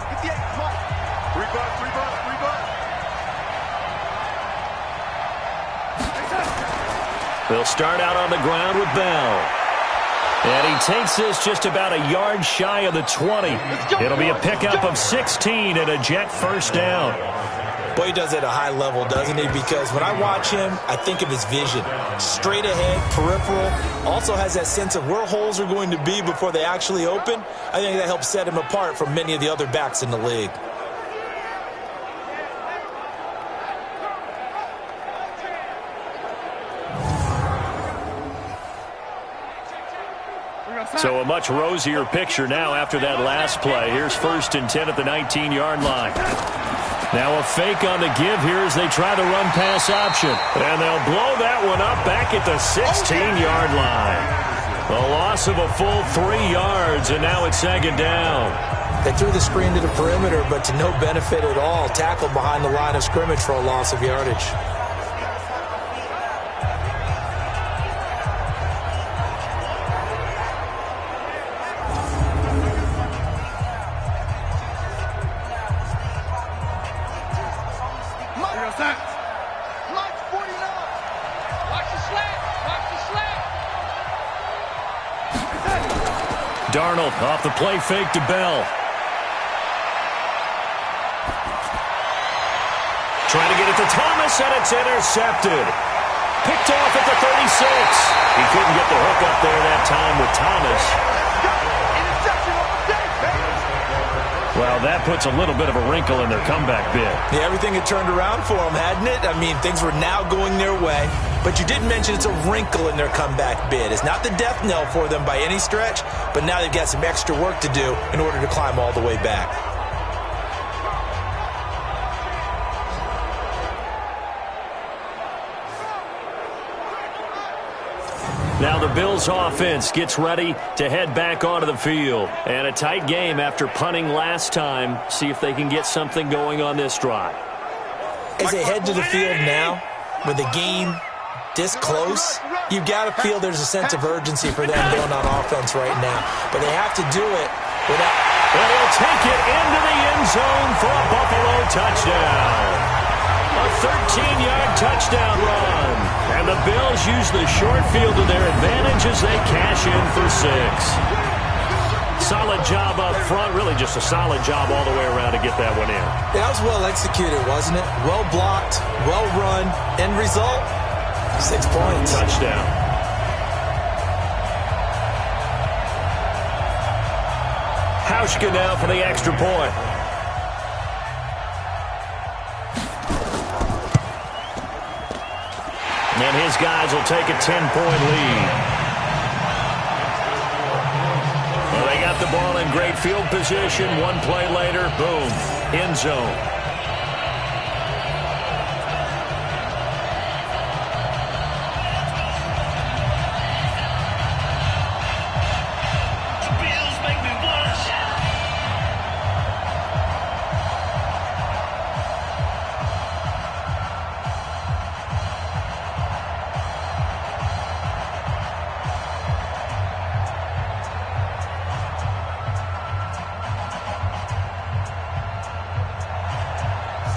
They'll start out on the ground with Bell. And he takes this just about a yard shy of the 20. It'll be a pickup of 16 and a Jet 1st down. Boy, he does it at a high level, doesn't he? Because when I watch him, I think of his vision. Straight ahead, peripheral. Also has that sense of where holes are going to be before they actually open. I think that helps set him apart from many of the other backs in the league. So a much rosier picture now after that last play. Here's 1st and 10 at the 19-yard line. Now a fake on the give here as they try the run-pass option. And they'll blow that one up back at the 16-yard line. A loss of a full 3 yards, and now it's 2nd down. They threw the screen to the perimeter, but to no benefit at all. Tackled behind the line of scrimmage for a loss of yardage. Darnold off the play fake to Bell. Trying to get it to Thomas, and it's intercepted. Picked off at the 36. He couldn't get the hook up there that time with Thomas. Well, that puts a little bit of a wrinkle in their comeback bid. Yeah, everything had turned around for them, hadn't it? I mean, things were now going their way. But you did mention it's a wrinkle in their comeback bid. It's not the death knell for them by any stretch, but now they've got some extra work to do in order to climb all the way back. Now the Bills offense gets ready to head back onto the field. And a tight game after punting last time. See if they can get something going on this drive. As they head to the field now, with the game this close, you've got to feel there's a sense of urgency for them going on offense right now. But they have to do it without... And he'll take it into the end zone for a Buffalo touchdown. A 13-yard touchdown run. And the Bills use the short field to their advantage as they cash in for 6. Solid job up front. Really just a solid job all the way around to get that one in. That was well executed, wasn't it? Well blocked, well run. End result, 6 points. Touchdown. Hauschka now for the extra point. And his guys will take a 10-point lead. Well, they got the ball in great field position. One play later, boom, end zone.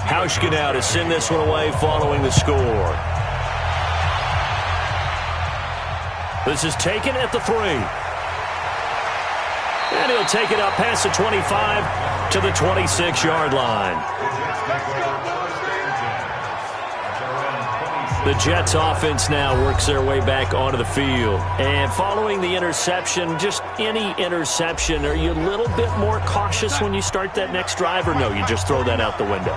Hauschka now to send this one away following the score. This is taken at the 3. And he'll take it up past the 25 to the 26-yard line. The Jets offense now works their way back onto the field. And following the interception, just any interception, are you a little bit more cautious when you start that next drive, or no, you just throw that out the window?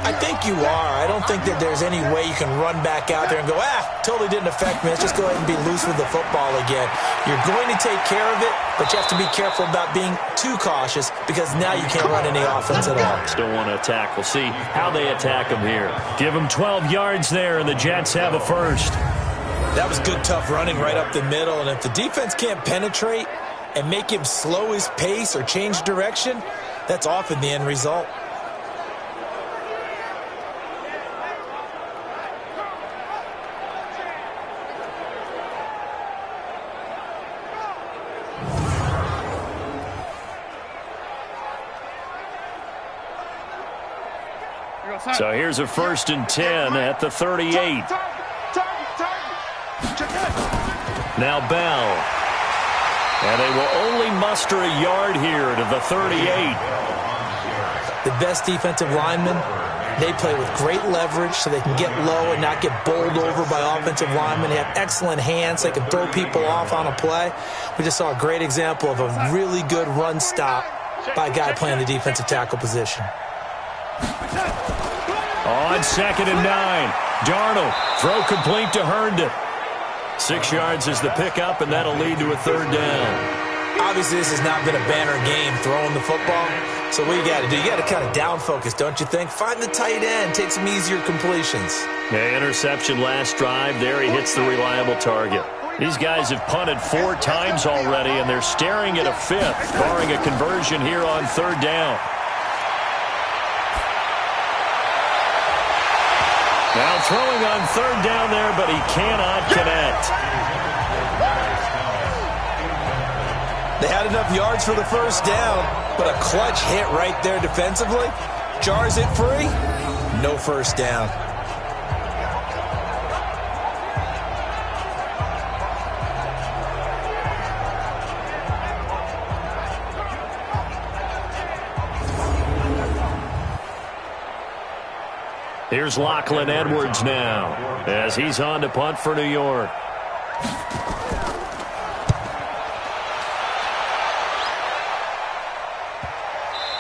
I think you are. I don't think that there's any way you can run back out there and go, totally didn't affect me. Let's just go ahead and be loose with the football again. You're going to take care of it, but you have to be careful about being too cautious because now you can't run any offense at all. Still want to attack. We'll see how they attack them here. Give them 12 yards there, and the Jets have a first. That was good, tough running right up the middle, and if the defense can't penetrate and make him slow his pace or change direction, that's often the end result. So here's a 1st and 10 at the 38. Now Bell. And they will only muster a yard here to the 38. The best defensive linemen, they play with great leverage so they can get low and not get bowled over by offensive linemen. They have excellent hands. They can throw people off on a play. We just saw a great example of a really good run stop by a guy playing the defensive tackle position. On 2nd and 9, Darnold, throw complete to Herndon. 6 yards is the pickup, and that'll lead to a 3rd down. Obviously, this has not been a banner game throwing the football. So what you got to do, you got to kind of down focus, don't you think? Find the tight end, take some easier completions. Yeah, interception last drive. There he hits the reliable target. These guys have punted 4 times already, and they're staring at a 5th, barring a conversion here on 3rd down. Now throwing on 3rd down there, but he cannot connect. They had enough yards for the 1st down, but a clutch hit right there defensively. Jars it free. No 1st down. Here's Lachlan Edwards now as he's on to punt for New York.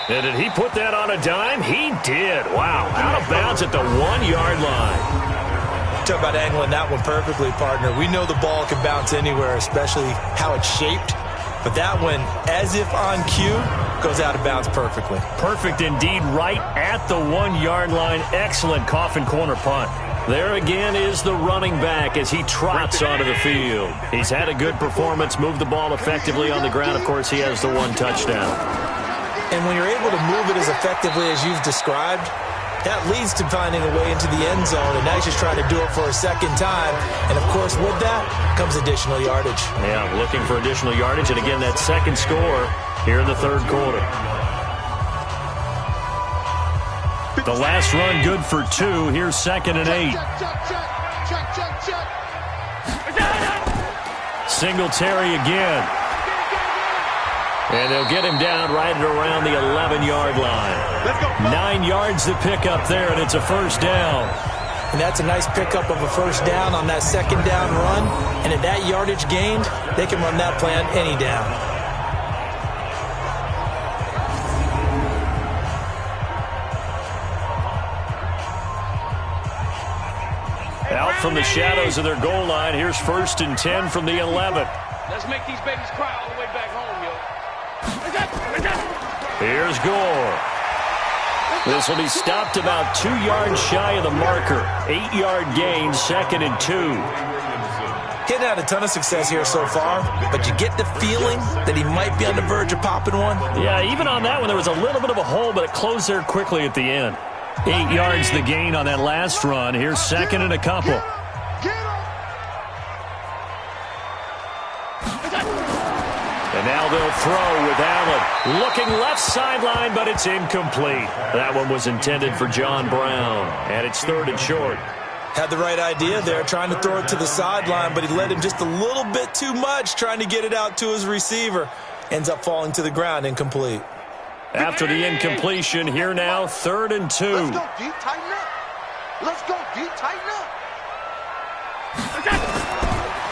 And did he put that on a dime? He did. Wow. Out of bounds at the 1-yard line. Talk about angling that one perfectly, partner. We know the ball can bounce anywhere, especially how it's shaped. But that one, as if on cue, goes out of bounds perfectly. Perfect indeed, right at the 1-yard line. Excellent coffin corner punt. There again is the running back as he trots onto the field. He's had a good performance, moved the ball effectively on the ground. Of course, he has the 1 touchdown. And when you're able to move it as effectively as you've described, that leads to finding a way into the end zone, and now he's just trying to do it for a 2nd time. And, of course, with that comes additional yardage. Yeah, looking for additional yardage, and again, that 2nd score here in the 3rd quarter. The last run good for 2. Here's 2nd and 8. Singletary again. And they'll get him down right around the 11-yard line. 9 yards to pick up there, and it's a 1st down. And that's a nice pickup of a 1st down on that 2nd down run. And at that yardage gained, they can run that play on any down. Out from the shadows of their goal line, here's 1st and 10 from the 11. Let's make these babies cry all the way back home, yo. Here's Gore. This will be stopped about 2 yards shy of the marker. 8-yard gain, 2nd and 2. Getting had a ton of success here so far, but you get the feeling that he might be on the verge of popping one. Yeah, even on that one, there was a little bit of a hole, but it closed there quickly at the end. 8 yards the gain on that last run. Here's 2nd and a couple. And now they'll throw with Allen. Looking left sideline, but it's incomplete. That one was intended for John Brown, and it's 3rd and short. Had the right idea there, trying to throw it to the sideline, but he led him just a little bit too much, trying to get it out to his receiver. Ends up falling to the ground, incomplete. After the incompletion, here now, 3rd and 2. Let's go, D. Tighten up. Let's go, D. Tighten up.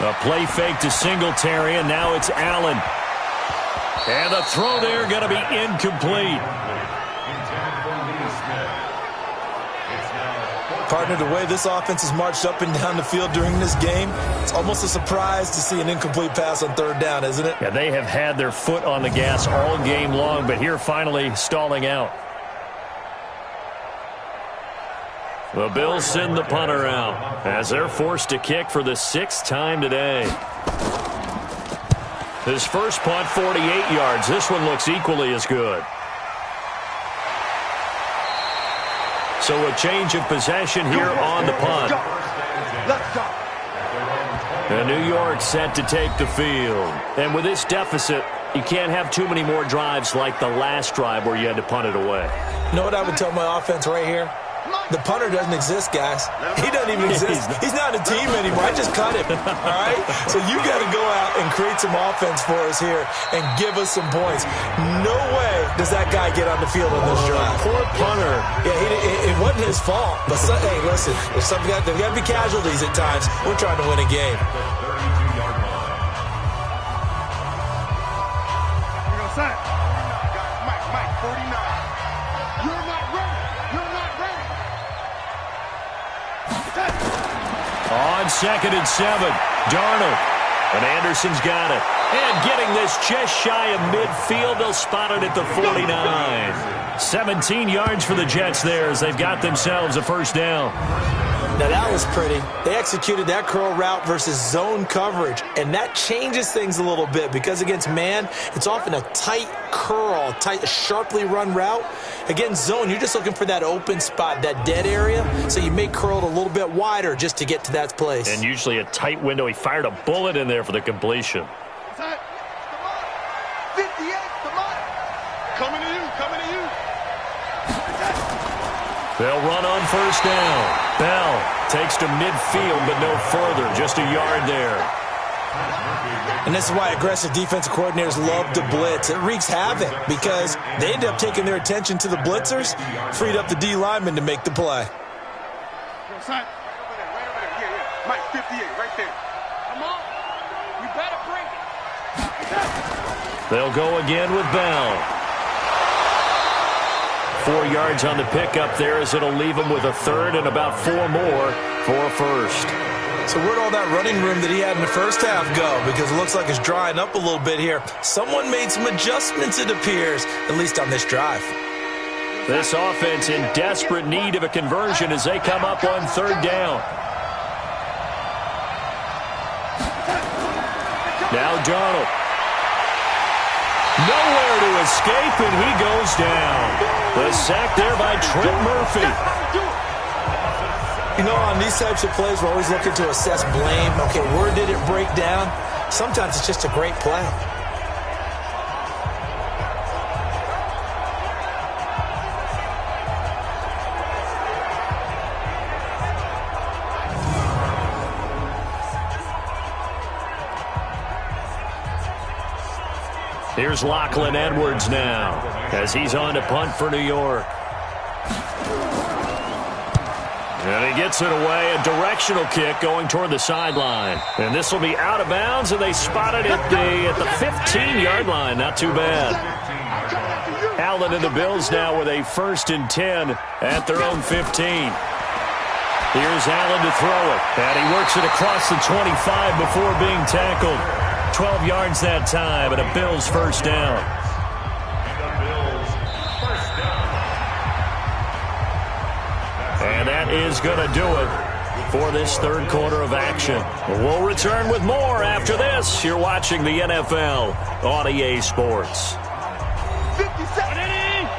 A play fake to Singletary, and now it's Allen. And the throw there going to be incomplete. Partner, the way this offense has marched up and down the field during this game, it's almost a surprise to see an incomplete pass on 3rd down, isn't it? Yeah, they have had their foot on the gas all game long, but here finally stalling out. The Bills send the punter out as they're forced to kick for the 6th time today. His first punt, 48 yards. This one looks equally as good. So a change of possession here on the punt. Let's go. And New York set to take the field. And with this deficit, you can't have too many more drives like the last drive where you had to punt it away. You know what I would tell my offense right here? The punter doesn't exist, guys. He doesn't even exist. He's not a team anymore. I just cut him, all right? So you got to go out and create some offense for us here and give us some points. No way does that guy get on the field on this drive. Poor punter. Yeah, it wasn't his fault. But, hey, listen, there's got to be casualties at times. We're trying to win a game. Mike, 49. You're not ready. You're not ready. On 2nd and 7, Darnold. And Anderson's got it. And getting this just shy of midfield, they'll spot it at the 49. 17 yards for the Jets there as they've got themselves a 1st down. Now, that was pretty. They executed that curl route versus zone coverage, and that changes things a little bit because against man, it's often a tight curl, tight, sharply run route. Against zone, you're just looking for that open spot, that dead area, so you make curl it a little bit wider just to get to that place. And usually a tight window. He fired a bullet in there for the completion. 58, come on. Coming to you, coming to you. They'll run on 1st down. Bell takes to midfield, but no further, just a yard there. And this is why aggressive defensive coordinators love to blitz. It wreaks havoc because they end up taking their attention to the blitzers, freed up the D lineman to make the play. Yo, son, right over there. Yeah. Mike, 58, right there. Come on. You better bring it. They'll go again with Bell. 4 yards on the pickup there as it'll leave him with a 3rd and about 4 more for a 1st. So where'd all that running room that he had in the first half go? Because it looks like it's drying up a little bit here. Someone made some adjustments, it appears, at least on this drive. This offense in desperate need of a conversion as they come up on 3rd down. Now Darnold. Nowhere to escape, and he goes down. The sack there by Trent Murphy. You know, on these types of plays, we're always looking to assess blame. Okay, where did it break down? Sometimes it's just a great play. Here's Lachlan Edwards now as he's on to punt for New York. And he gets it away, a directional kick going toward the sideline. And this will be out of bounds, and they spot it at the 15-yard line. Not too bad. Allen and the Bills now with a 1st and 10 at their own 15. Here's Allen to throw it. And he works it across the 25 before being tackled. 12 yards that time, and a Bills first down. And that is going to do it for this third quarter of action. We'll return with more after this. You're watching the NFL on EA Sports. 50 seconds.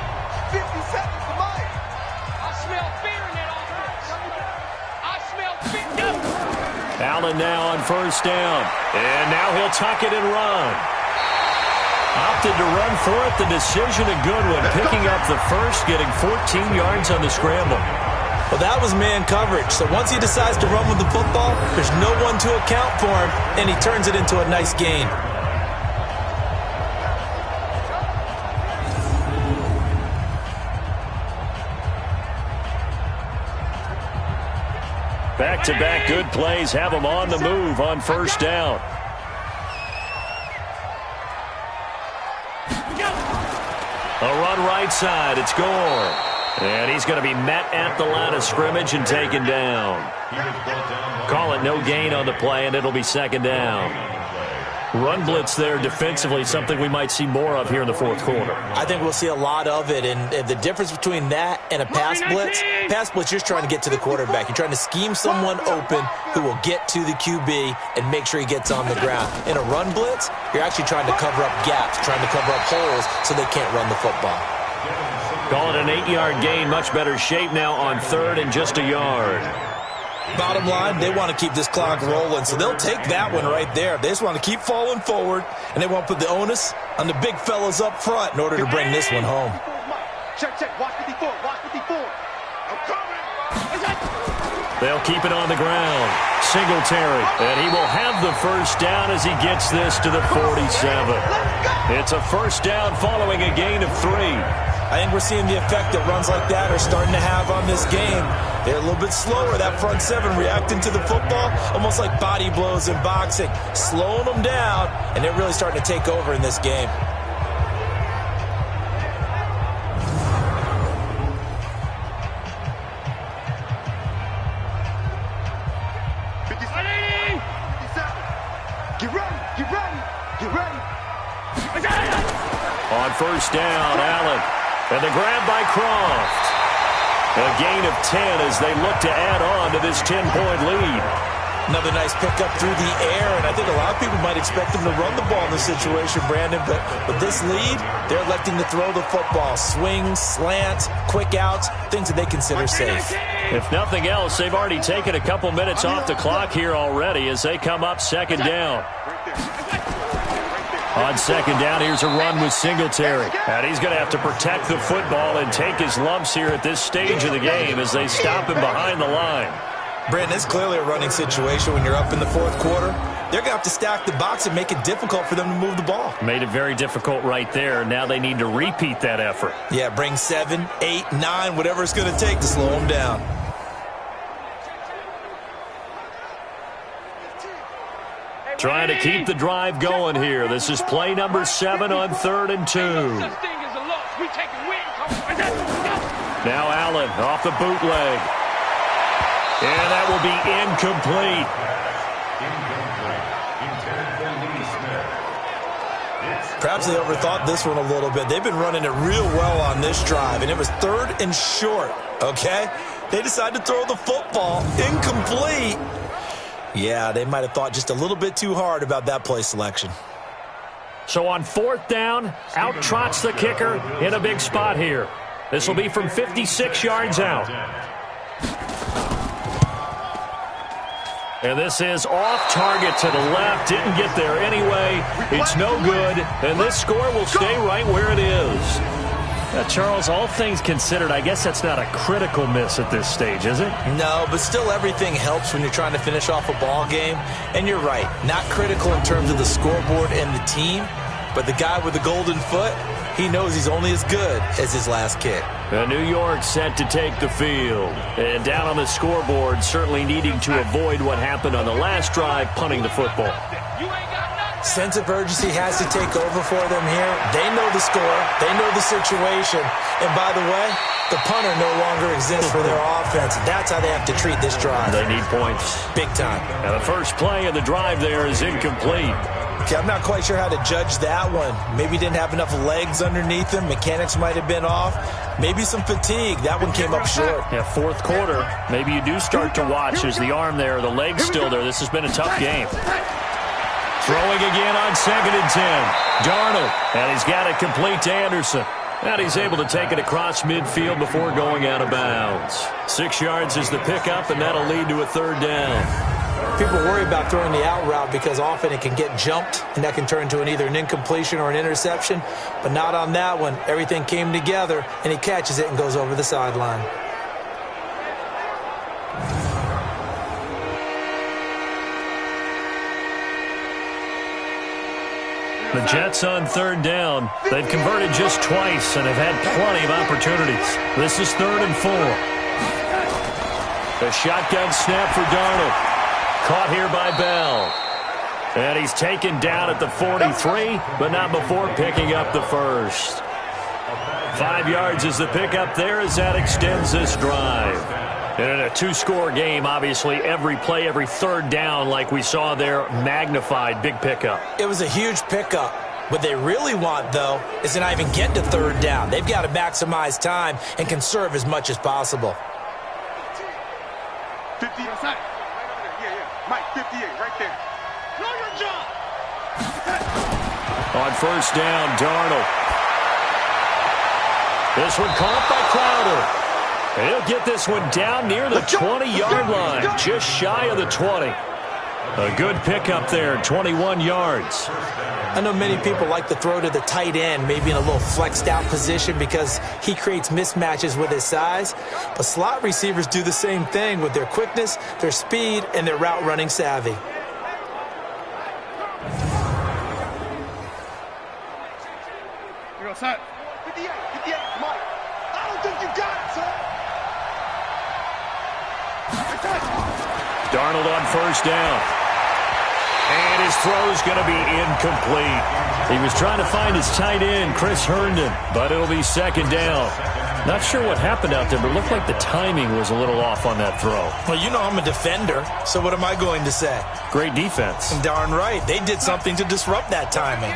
50 seconds to Mike. I smell fear in that offense. I smell fear. Allen now on first down. And now he'll tuck it and run. Opted to run for it. The decision a good one. Picking up the first, getting 14 yards on the scramble. Well, that was man coverage. So once he decides to run with the football, there's no one to account for him, and he turns it into a nice gain. Back-to-back good plays have him on the move on first down. A run right side. It's Gore. And he's going to be met at the line of scrimmage and taken down. Call it no gain on the play, and it'll be second down. Run blitz there defensively, something we might see more of here in the fourth quarter. I think we'll see a lot of it, and the difference between that and a pass blitz, you're just trying to get to the quarterback. You're trying to scheme someone open who will get to the QB and make sure he gets on the ground. In a run blitz, you're actually trying to cover up gaps, trying to cover up holes so they can't run the football. Call it an 8-yard gain. Much better shape now on third and just a yard. Bottom line, they want to keep this clock rolling, so they'll take that one right there. They just want to keep falling forward, and they want to put the onus on the big fellas up front in order to bring this one home. Check. Watch 54. Watch 54. I'm coming. They'll keep it on the ground. Singletary, and he will have the first down as he gets this to the 47. It's a first down following a gain of 3. I think we're seeing the effect that runs like that are starting to have on this game. They're a little bit slower, that front seven, reacting to the football, almost like body blows in boxing, slowing them down, and they're really starting to take over in this game. On first down, Allen. And the grab by Croft. A gain of 10 as they look to add on to this 10-point lead. Another nice pickup through the air, and I think a lot of people might expect them to run the ball in this situation, Brandon, but with this lead, they're electing to throw the football. Swings, slants, quick outs, things that they consider safe. If nothing else, they've already taken a couple minutes off the clock here already as they come up second down. On second down, here's a run with Singletary. And he's going to have to protect the football and take his lumps here at this stage of the game as they stop him behind the line. Brandon, it's clearly a running situation when you're up in the fourth quarter. They're going to have to stack the box and make it difficult for them to move the ball. Made it very difficult right there. Now they need to repeat that effort. Yeah, bring 7, 8, 9, whatever it's going to take to slow them down. Trying to keep the drive going here. This is play number 7 on 3rd and 2. Now Allen off the bootleg. And that will be incomplete. Perhaps they overthought this one a little bit. They've been running it real well on this drive, and it was 3rd and short, okay? They decided to throw the football incomplete. Yeah, they might have thought just a little bit too hard about that play selection. So on 4th down, out trots the kicker in a big spot here. This will be from 56 yards out. And this is off target to the left. Didn't get there anyway. It's no good. And this score will stay right where it is. Charles, all things considered, I guess that's not a critical miss at this stage, is it? No, but still everything helps when you're trying to finish off a ball game. And you're right, not critical in terms of the scoreboard and the team, but the guy with the golden foot, he knows he's only as good as his last kick. New York set to take the field. And down on the scoreboard, certainly needing to avoid what happened on the last drive, punting the football. You ain't got nothing. Sense of urgency has to take over for them here. They know the score. They know the situation. And by the way, the punter no longer exists for their offense. That's how they have to treat this drive. They need points. Big time. And the first play of the drive there is incomplete. Okay, I'm not quite sure how to judge that one. Maybe didn't have enough legs underneath him. Mechanics might have been off. Maybe some fatigue. That one came up short. Yeah, fourth quarter. Maybe you do start to watch as the arm there, the leg's still there. This has been a tough game. Throwing again on 2nd and 10. Darnold, and he's got it complete to Anderson. And he's able to take it across midfield before going out of bounds. 6 yards is the pickup, and that'll lead to a 3rd down. People worry about throwing the out route because often it can get jumped, and that can turn into either an incompletion or an interception. But not on that one. Everything came together, and he catches it and goes over the sideline. The Jets on 3rd down. They've converted just twice and have had plenty of opportunities. This is 3rd and 4. A shotgun snap for Darnold. Caught here by Bell. And he's taken down at the 43, but not before picking up the first. 5 yards is the pickup there as that extends this drive. And in a 2-score game, obviously, every play, every 3rd down, like we saw there, magnified, big pickup. It was a huge pickup. What they really want, though, is to not even get to 3rd down. They've got to maximize time and conserve as much as possible. 50. Mike, 58, right there. Know your job. On 1st down, Darnold. This one caught by Crowder. And he'll get this one down near the 20-yard line, just shy of the 20. A good pickup there, 21 yards. I know many people like to throw to the tight end, maybe in a little flexed out position because he creates mismatches with his size. But slot receivers do the same thing with their quickness, their speed, and their route running savvy. You know, son. 58, Mike. I don't think you got it, son. Darnold on 1st down. And his throw's going to be incomplete. He was trying to find his tight end, Chris Herndon, but it'll be 2nd down. Not sure what happened out there, but it looked like the timing was a little off on that throw. Well, you know I'm a defender, so what am I going to say? Great defense. Darn right. They did something to disrupt that timing.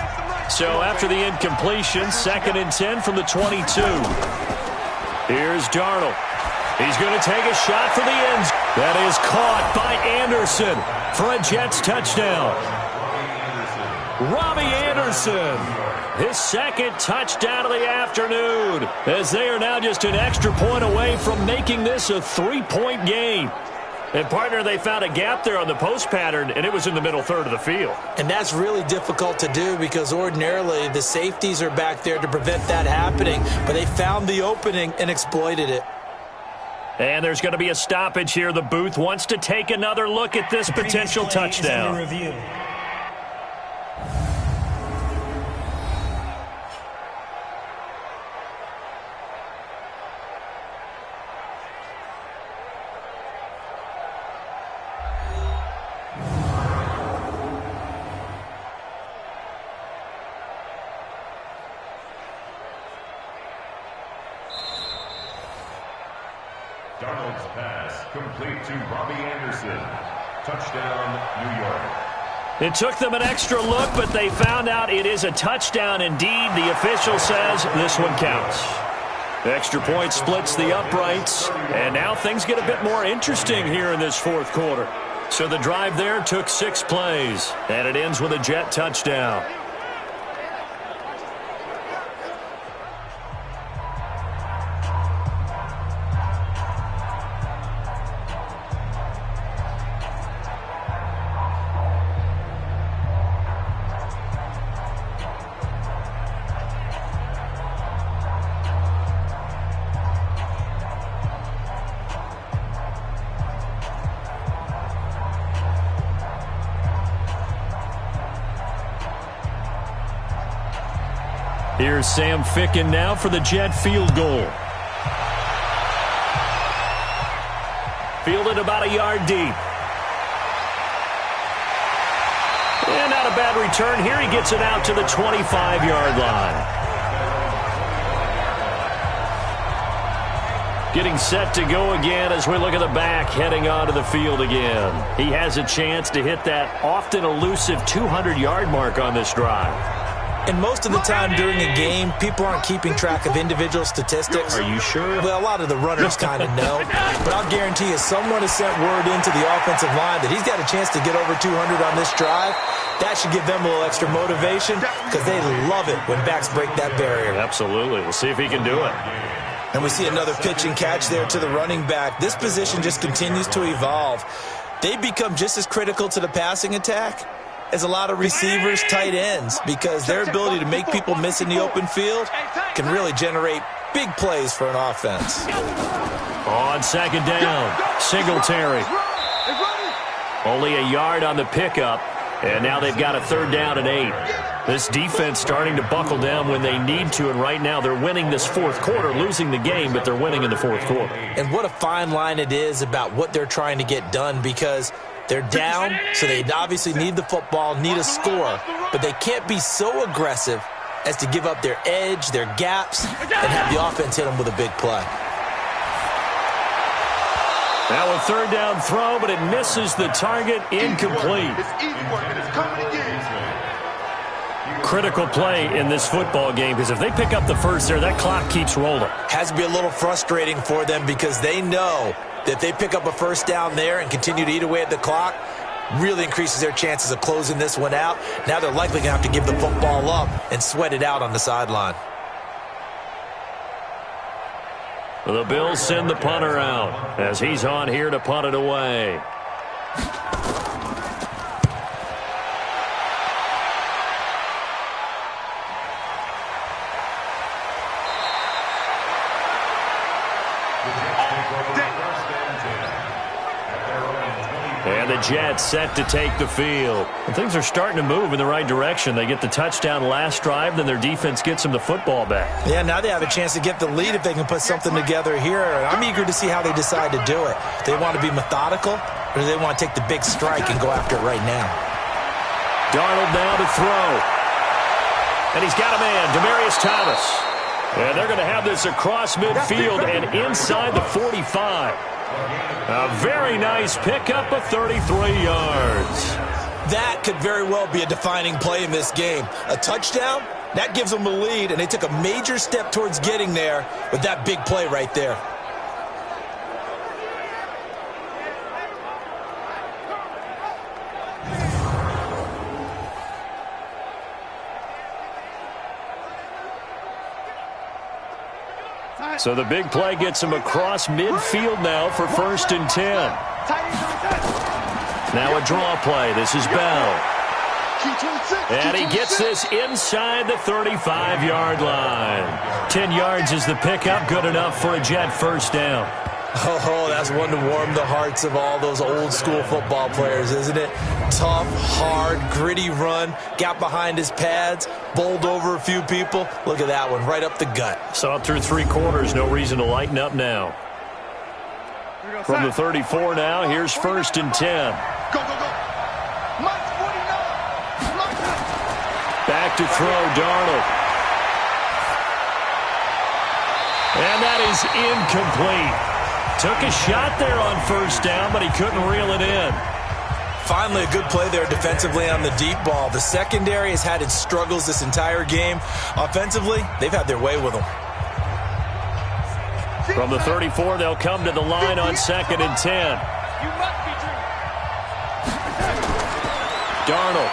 So after the incompletion, 2nd and 10 from the 22. Here's Darnold. He's going to take a shot for the end. That is caught by Anderson for a Jets touchdown. Robbie Anderson, his 2nd touchdown of the afternoon, as they are now just an extra point away from making this a 3-point game. And, partner, they found a gap there on the post pattern, and it was in the middle 3rd of the field. And that's really difficult to do because ordinarily the safeties are back there to prevent that happening. But they found the opening and exploited it. And there's going to be a stoppage here. The booth wants to take another look at this potential touchdown. Darnold's pass complete to Robbie Anderson. Touchdown, New York. It took them an extra look, but they found out it is a touchdown indeed. The official says this one counts. The extra point splits the uprights, and now things get a bit more interesting here in this 4th quarter. So the drive there took 6 plays, and it ends with a Jet touchdown. Here's Sam Ficken now for the Jet field goal. Fielded about a yard deep. And not a bad return here. He gets it out to the 25-yard line. Getting set to go again as we look at the back heading onto the field again. He has a chance to hit that often elusive 200-yard mark on this drive. And most of the time during a game, people aren't keeping track of individual statistics. Are you sure? Well, a lot of the runners kind of know. But I'll guarantee you, someone has sent word into the offensive line that he's got a chance to get over 200 on this drive. That should give them a little extra motivation because they love it when backs break that barrier. Absolutely. We'll see if he can do it. And we see another pitch and catch there to the running back. This position just continues to evolve. They become just as critical to the passing attack as a lot of receivers, tight ends, because their ability to make people miss in the open field can really generate big plays for an offense. On second down, Singletary. Only a yard on the pickup, and now they've got a third down and 8. This defense starting to buckle down when they need to, and right now they're winning this fourth quarter, losing the game, but they're winning in the fourth quarter. And what a fine line it is about what they're trying to get done, because they're down, so they obviously need the football, need a score, but they can't be so aggressive as to give up their edge, their gaps, and have the offense hit them with a big play. Now a third down throw, but it misses the target, incomplete. It's easy work, and it's coming again. Critical play in this football game, because if they pick up the first there, that clock keeps rolling. Has to be a little frustrating for them because they know that if they pick up a first down there and continue to eat away at the clock, really increases their chances of closing this one out. Now they're likely going to have to give the football up and sweat it out on the sideline. The Bills send the punter out as he's on here to punt it away. And the Jets set to take the field. And things are starting to move in the right direction. They get the touchdown last drive, then their defense gets them the football back. Yeah, now they have a chance to get the lead if they can put something together here. And I'm eager to see how they decide to do it. Do they want to be methodical, or do they want to take the big strike and go after it right now? Darnold now to throw. And he's got a man, Demaryius Thomas. And they're going to have this across midfield and inside the 45. A very nice pickup of 33 yards. That could very well be a defining play in this game. A touchdown, that gives them the lead, and they took a major step towards getting there with that big play right there. So the big play gets him across midfield now for 1st and 10. Now a draw play. This is Bell. And he gets this inside the 35-yard line. 10 yards is the pickup. Good enough for a Jet first down. Oh, that's one to warm the hearts of all those old-school football players, isn't it? Tough, hard, gritty run, got behind his pads, bowled over a few people. Look at that one, right up the gut. Saw it through 3 quarters, no reason to lighten up now. From the 34 now, here's 1st and 10. Go, go, go. Mike 49. Back to throw, Darnold. And that is incomplete. Took a shot there on 1st down, but he couldn't reel it in. Finally, a good play there defensively on the deep ball. The secondary has had its struggles this entire game. Offensively, they've had their way with them. From the 34, they'll come to the line on 2nd and 10. Darnold.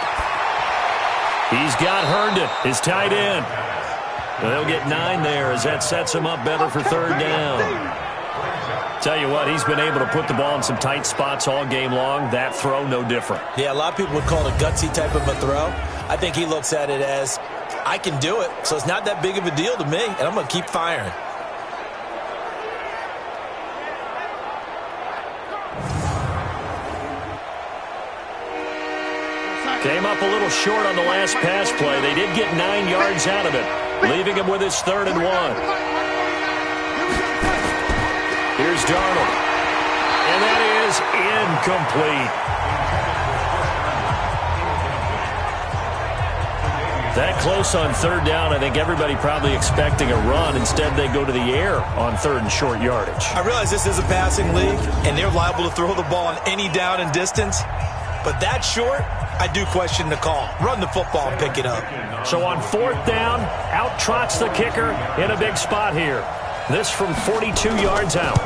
He's got Herndon, his tight end. They'll get 9 there as that sets him up better for 3rd down. Tell you what, he's been able to put the ball in some tight spots all game long. That throw, no different. Yeah, a lot of people would call it a gutsy type of a throw. I think he looks at it as, I can do it, so it's not that big of a deal to me, and I'm going to keep firing. Came up a little short on the last pass play. They did get 9 yards out of it, leaving him with his 3rd and 1. Here's Darnold. And that is incomplete. That close on third down, I think everybody probably expecting a run. Instead, they go to the air on third and short yardage. I realize this is a passing league, and they're liable to throw the ball on any down and distance. But that short, I do question the call. Run the football and pick it up. So on fourth down, out trots the kicker in a big spot here. This from 42 yards out.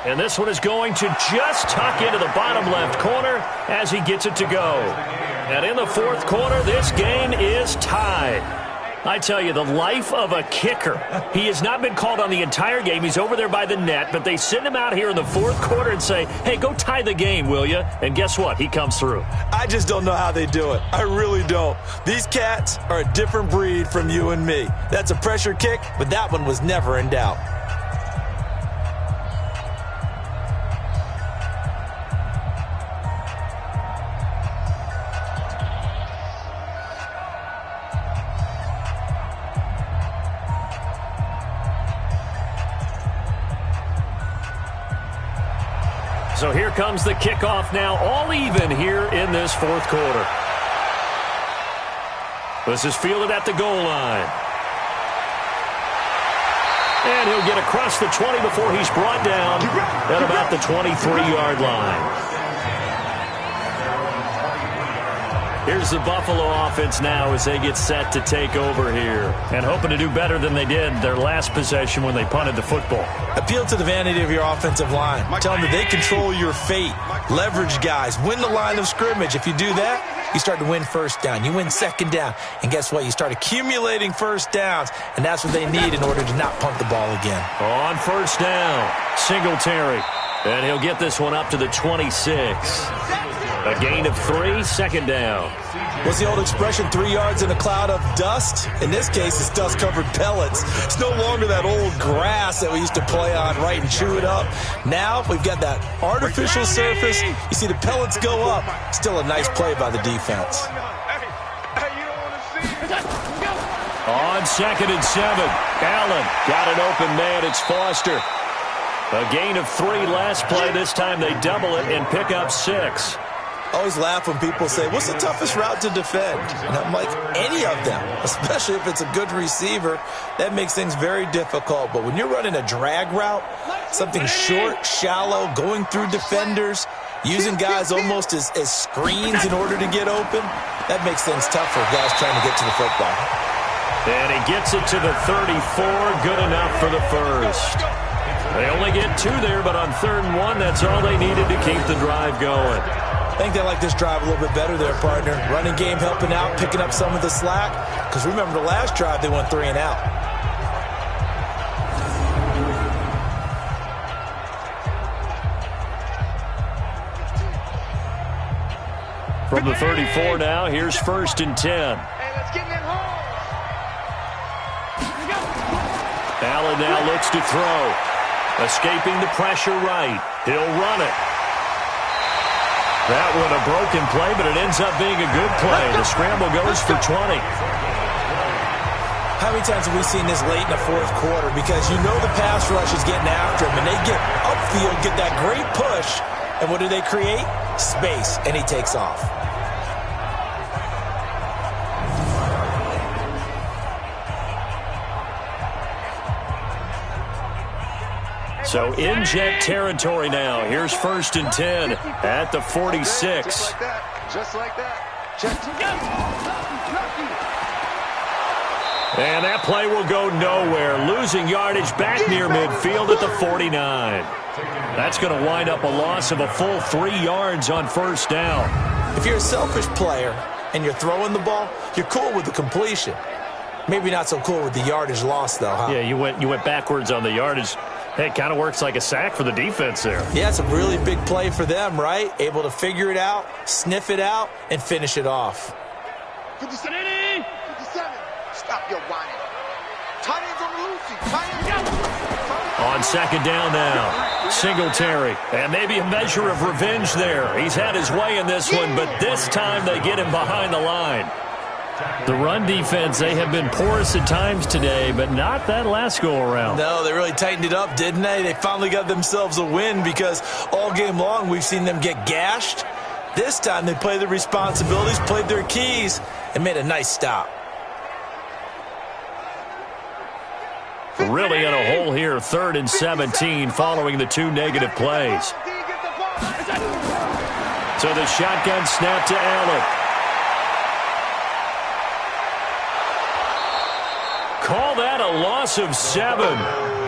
And this one is going to just tuck into the bottom left corner as he gets it to go. And in the fourth quarter, this game is tied. I tell you, the life of a kicker. He has not been called on the entire game. He's over there by the net, but they send him out here in the fourth quarter and say, hey, go tie the game, will you? And guess what? He comes through. I just don't know how they do it. I really don't. These cats are a different breed from you and me. That's a pressure kick, but that one was never in doubt. So here comes the kickoff now, all even here in this fourth quarter. This is fielded at the goal line. And he'll get across the 20 before he's brought down at about the 23-yard line. Here's the Buffalo offense now as they get set to take over here. And hoping to do better than they did their last possession when they punted the football. Appeal to the vanity of your offensive line. Tell them that they control your fate. Leverage guys. Win the line of scrimmage. If you do that, you start to win first down. You win second down. And guess what? You start accumulating first downs. And that's what they need in order to not punt the ball again. On first down, Singletary. And he'll get this one up to the 26. A gain of 3, second down. What's the old expression, 3 yards in a cloud of dust? In this case, it's dust-covered pellets. It's no longer that old grass that we used to play on, right, and chew it up. Now we've got that artificial surface. You see the pellets go up. Still a nice play by the defense. On second and 7, Allen got an open man. It's Foster. A gain of 3 last play. This time they double it and pick up 6. I always laugh when people say, what's the toughest route to defend? And I'm like, any of them, especially if it's a good receiver. That makes things very difficult. But when you're running a drag route, something short, shallow, going through defenders, using guys almost as screens in order to get open, that makes things tough for guys trying to get to the football. And he gets it to the 34, good enough for the first. They only get 2 there, but on 3rd and 1, that's all they needed to keep the drive going. I think they like this drive a little bit better there, partner. Running game helping out, picking up some of the slack. Because remember the last drive, they went 3 and out. From the 34 now, here's 1st and 10. Allen now looks to throw. Escaping the pressure right. He'll run it. That one a broken play, but it ends up being a good play. The scramble goes for 20. How many times have we seen this late in the fourth quarter? Because you know the pass rush is getting after him, and they get upfield, get that great push, and what do they create? Space, and he takes off. So in jet territory now. Here's 1st and 10 at the 46. Just like that. And that play will go nowhere. Losing yardage back near midfield at the 49. That's going to wind up a loss of a full 3 yards on 1st down. If you're a selfish player and you're throwing the ball, you're cool with the completion. Maybe not so cool with the yardage loss, though, huh? Yeah, you went backwards on the yardage. Hey, it kind of works like a sack for the defense there. Yeah, it's a really big play for them, right? Able to figure it out, sniff it out, and finish it off. 57. Stop your whining. Tight ends on the loose. Tight ends. On 2nd down now, Singletary. And maybe a measure of revenge there. He's had his way in this one, but this time they get him behind the line. The run defense, they have been porous at times today, but not that last go-around. No, they really tightened it up, didn't they? They finally got themselves a win because all game long we've seen them get gashed. This time they played their responsibilities, played their keys, and made a nice stop. Really in a hole here, 3rd and 17, following the 2 negative plays. So the shotgun snap to Allen. Call that a loss of 7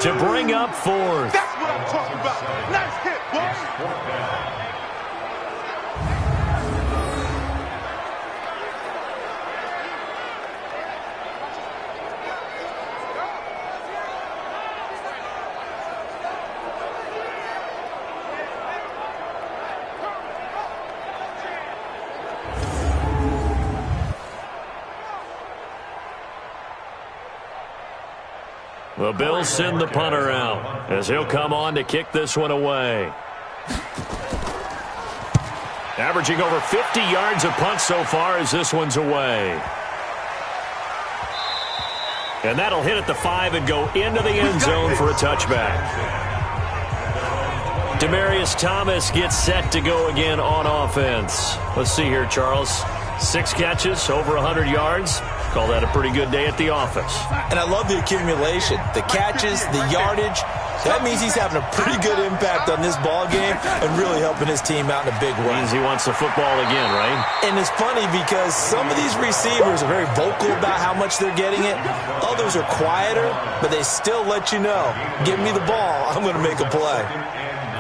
to bring up 4th. That's what I'm talking about. Nice hit, boy. The Bills send the punter out as he'll come on to kick this one away. Averaging over 50 yards a punt so far as this one's away. And that'll hit at the 5 and go into the end zone for a touchback. Demaryius Thomas gets set to go again on offense. Let's see here, Charles. 6 catches, over 100 yards. Call that a pretty good day at the office. And I love the accumulation, the catches, the yardage. That means he's having a pretty good impact on this ball game and really helping his team out in a big way. Means he wants the football again, right? And it's funny because some of these receivers are very vocal about how much they're getting it. Others are quieter, but they still let you know, give me the ball, I'm going to make a play.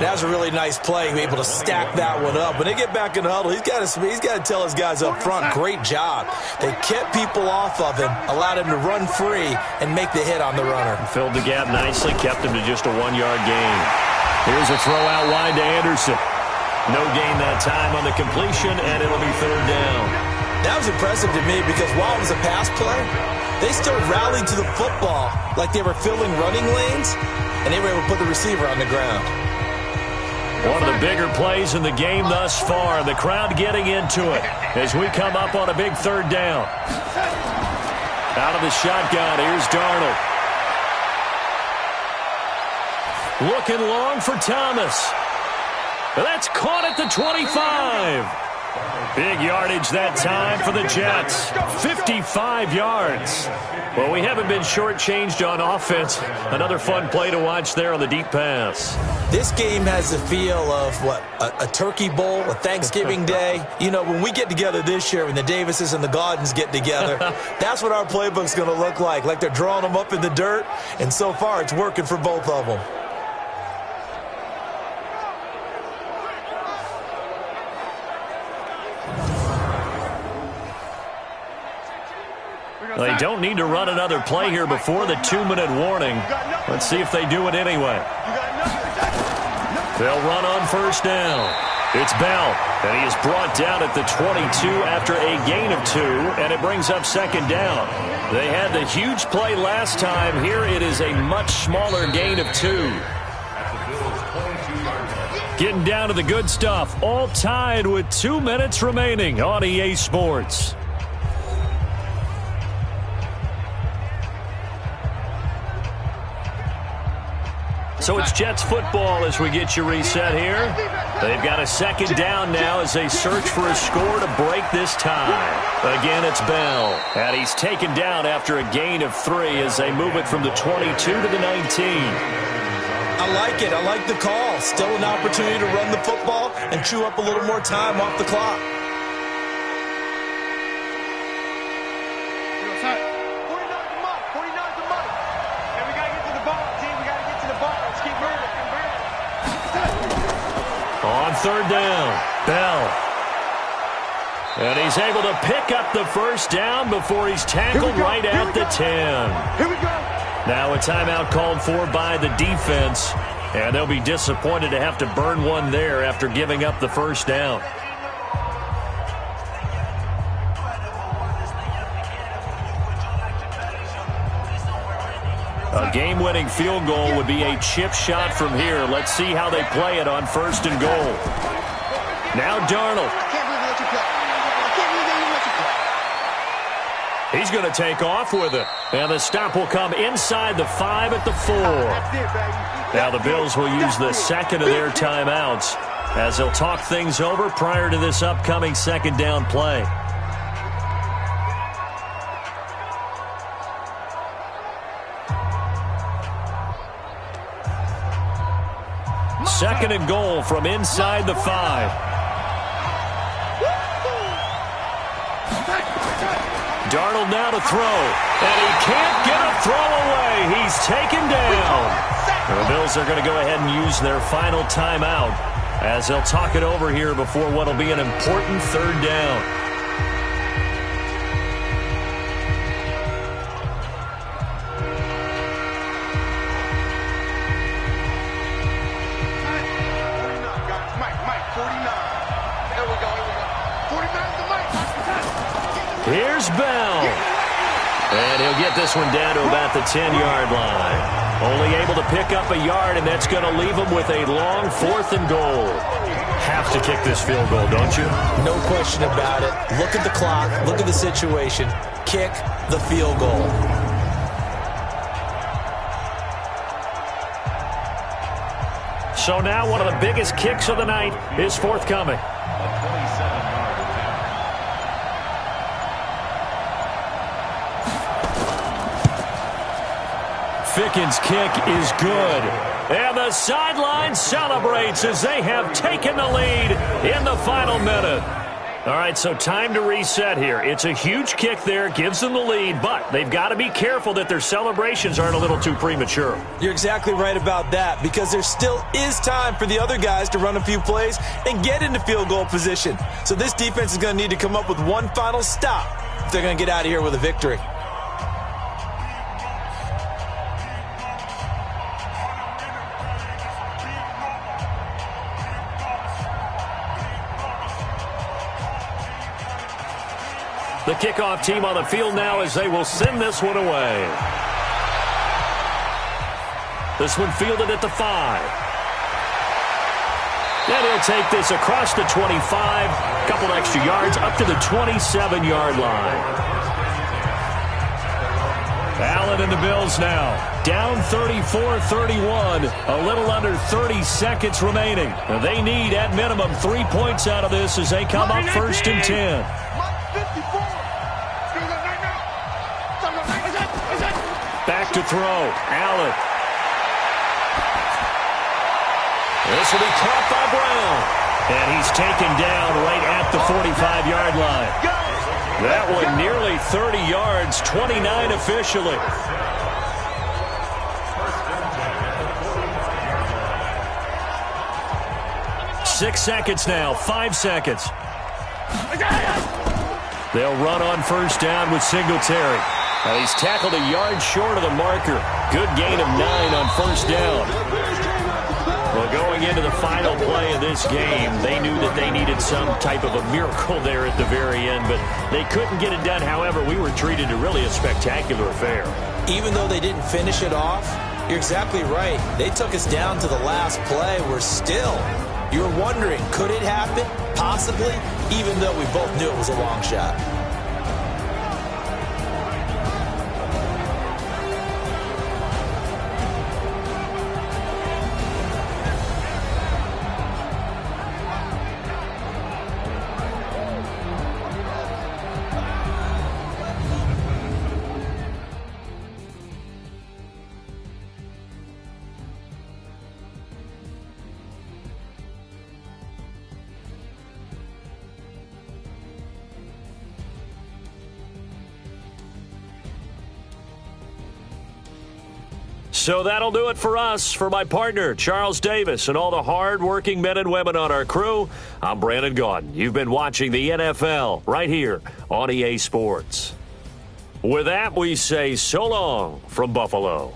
That was a really nice play, to be able to stack that one up. When they get back in the huddle, he's got to tell his guys up front, great job. They kept people off of him, allowed him to run free, and make the hit on the runner. Filled the gap nicely, kept him to just a 1-yard gain. Here's a throw out wide to Anderson. No gain that time on the completion, and it'll be 3rd down. That was impressive to me because while it was a pass play, they still rallied to the football like they were filling running lanes, and they were able to put the receiver on the ground. One of the bigger plays in the game thus far. The crowd getting into it as we come up on a big 3rd down. Out of the shotgun, here's Darnold. Looking long for Thomas. That's caught at the 25. Big yardage that time for the Jets. 55 yards. Well, we haven't been shortchanged on offense. Another fun play to watch there on the deep pass. This game has the feel of, a turkey bowl, a Thanksgiving day. You know, when we get together this year, when the Davises and the Gaudens get together, that's what our playbook's going to look like they're drawing them up in the dirt, and so far it's working for both of them. They don't need to run another play here before the 2-minute warning. Let's see if they do it anyway. They'll run on 1st down. It's Bell, and he is brought down at the 22 after a gain of 2, and it brings up 2nd down. They had the huge play last time. Here it is a much smaller gain of 2. Getting down to the good stuff, all tied with 2 minutes remaining on EA Sports. So it's Jets football as we get you reset here. They've got a 2nd down now as they search for a score to break this tie. Again, it's Bell. And he's taken down after a gain of 3 as they move it from the 22 to the 19. I like it. I like the call. Still an opportunity to run the football and chew up a little more time off the clock. On 3rd down, Bell. And he's able to pick up the 1st down before he's tackled right at the 10. Here we go. Now a timeout called for by the defense, and they'll be disappointed to have to burn one there after giving up the 1st down. A game-winning field goal would be a chip shot from here. Let's see how they play it on 1st and goal. Now Darnold. He's going to take off with it. And the stop will come inside the 5 at the 4. Now the Bills will use the 2nd of their timeouts as they'll talk things over prior to this upcoming second down play. Second and goal from inside the 5. Darnold now to throw, and he can't get a throw away. He's taken down. The Bills are going to go ahead and use their final timeout as they'll talk it over here before what will be an important third down. Here's Bell. And he'll get this one down to about the 10-yard line. Only able to pick up a yard, and that's going to leave him with a long 4th and goal. Have to kick this field goal, don't you? No question about it. Look at the clock. Look at the situation. Kick the field goal. So now one of the biggest kicks of the night is forthcoming. Fickens' kick is good. And the sideline celebrates as they have taken the lead in the final minute. All right, so time to reset here. It's a huge kick there, gives them the lead, but they've got to be careful that their celebrations aren't a little too premature. You're exactly right about that, because there still is time for the other guys to run a few plays and get into field goal position. So this defense is going to need to come up with one final stop if they're going to get out of here with a victory. The kickoff team on the field now as they will send this one away. This one fielded at the 5. And he'll take this across the 25, a couple extra yards up to the 27-yard line. Allen and the Bills now down 34-31, a little under 30 seconds remaining. And they need at minimum 3 points out of this as they come up 1st and 10. Back to throw. Allen. This will be caught by Brown. And he's taken down right at the 45-yard line. That one nearly 30 yards, 29 officially. Six seconds now, 5 seconds. They'll run on first down with Singletary. He's tackled a yard short of the marker. Good gain of 9 on first down. Well, going into the final play of this game, they knew that they needed some type of a miracle there at the very end, but they couldn't get it done. However, we were treated to really a spectacular affair. Even though they didn't finish it off, you're exactly right. They took us down to the last play. We're still, you're wondering, could it happen? Possibly, even though we both knew it was a long shot. So that'll do it for us. For my partner, Charles Davis, and all the hard-working men and women on our crew, I'm Brandon Gaudin. You've been watching the NFL right here on EA Sports. With that, we say so long from Buffalo.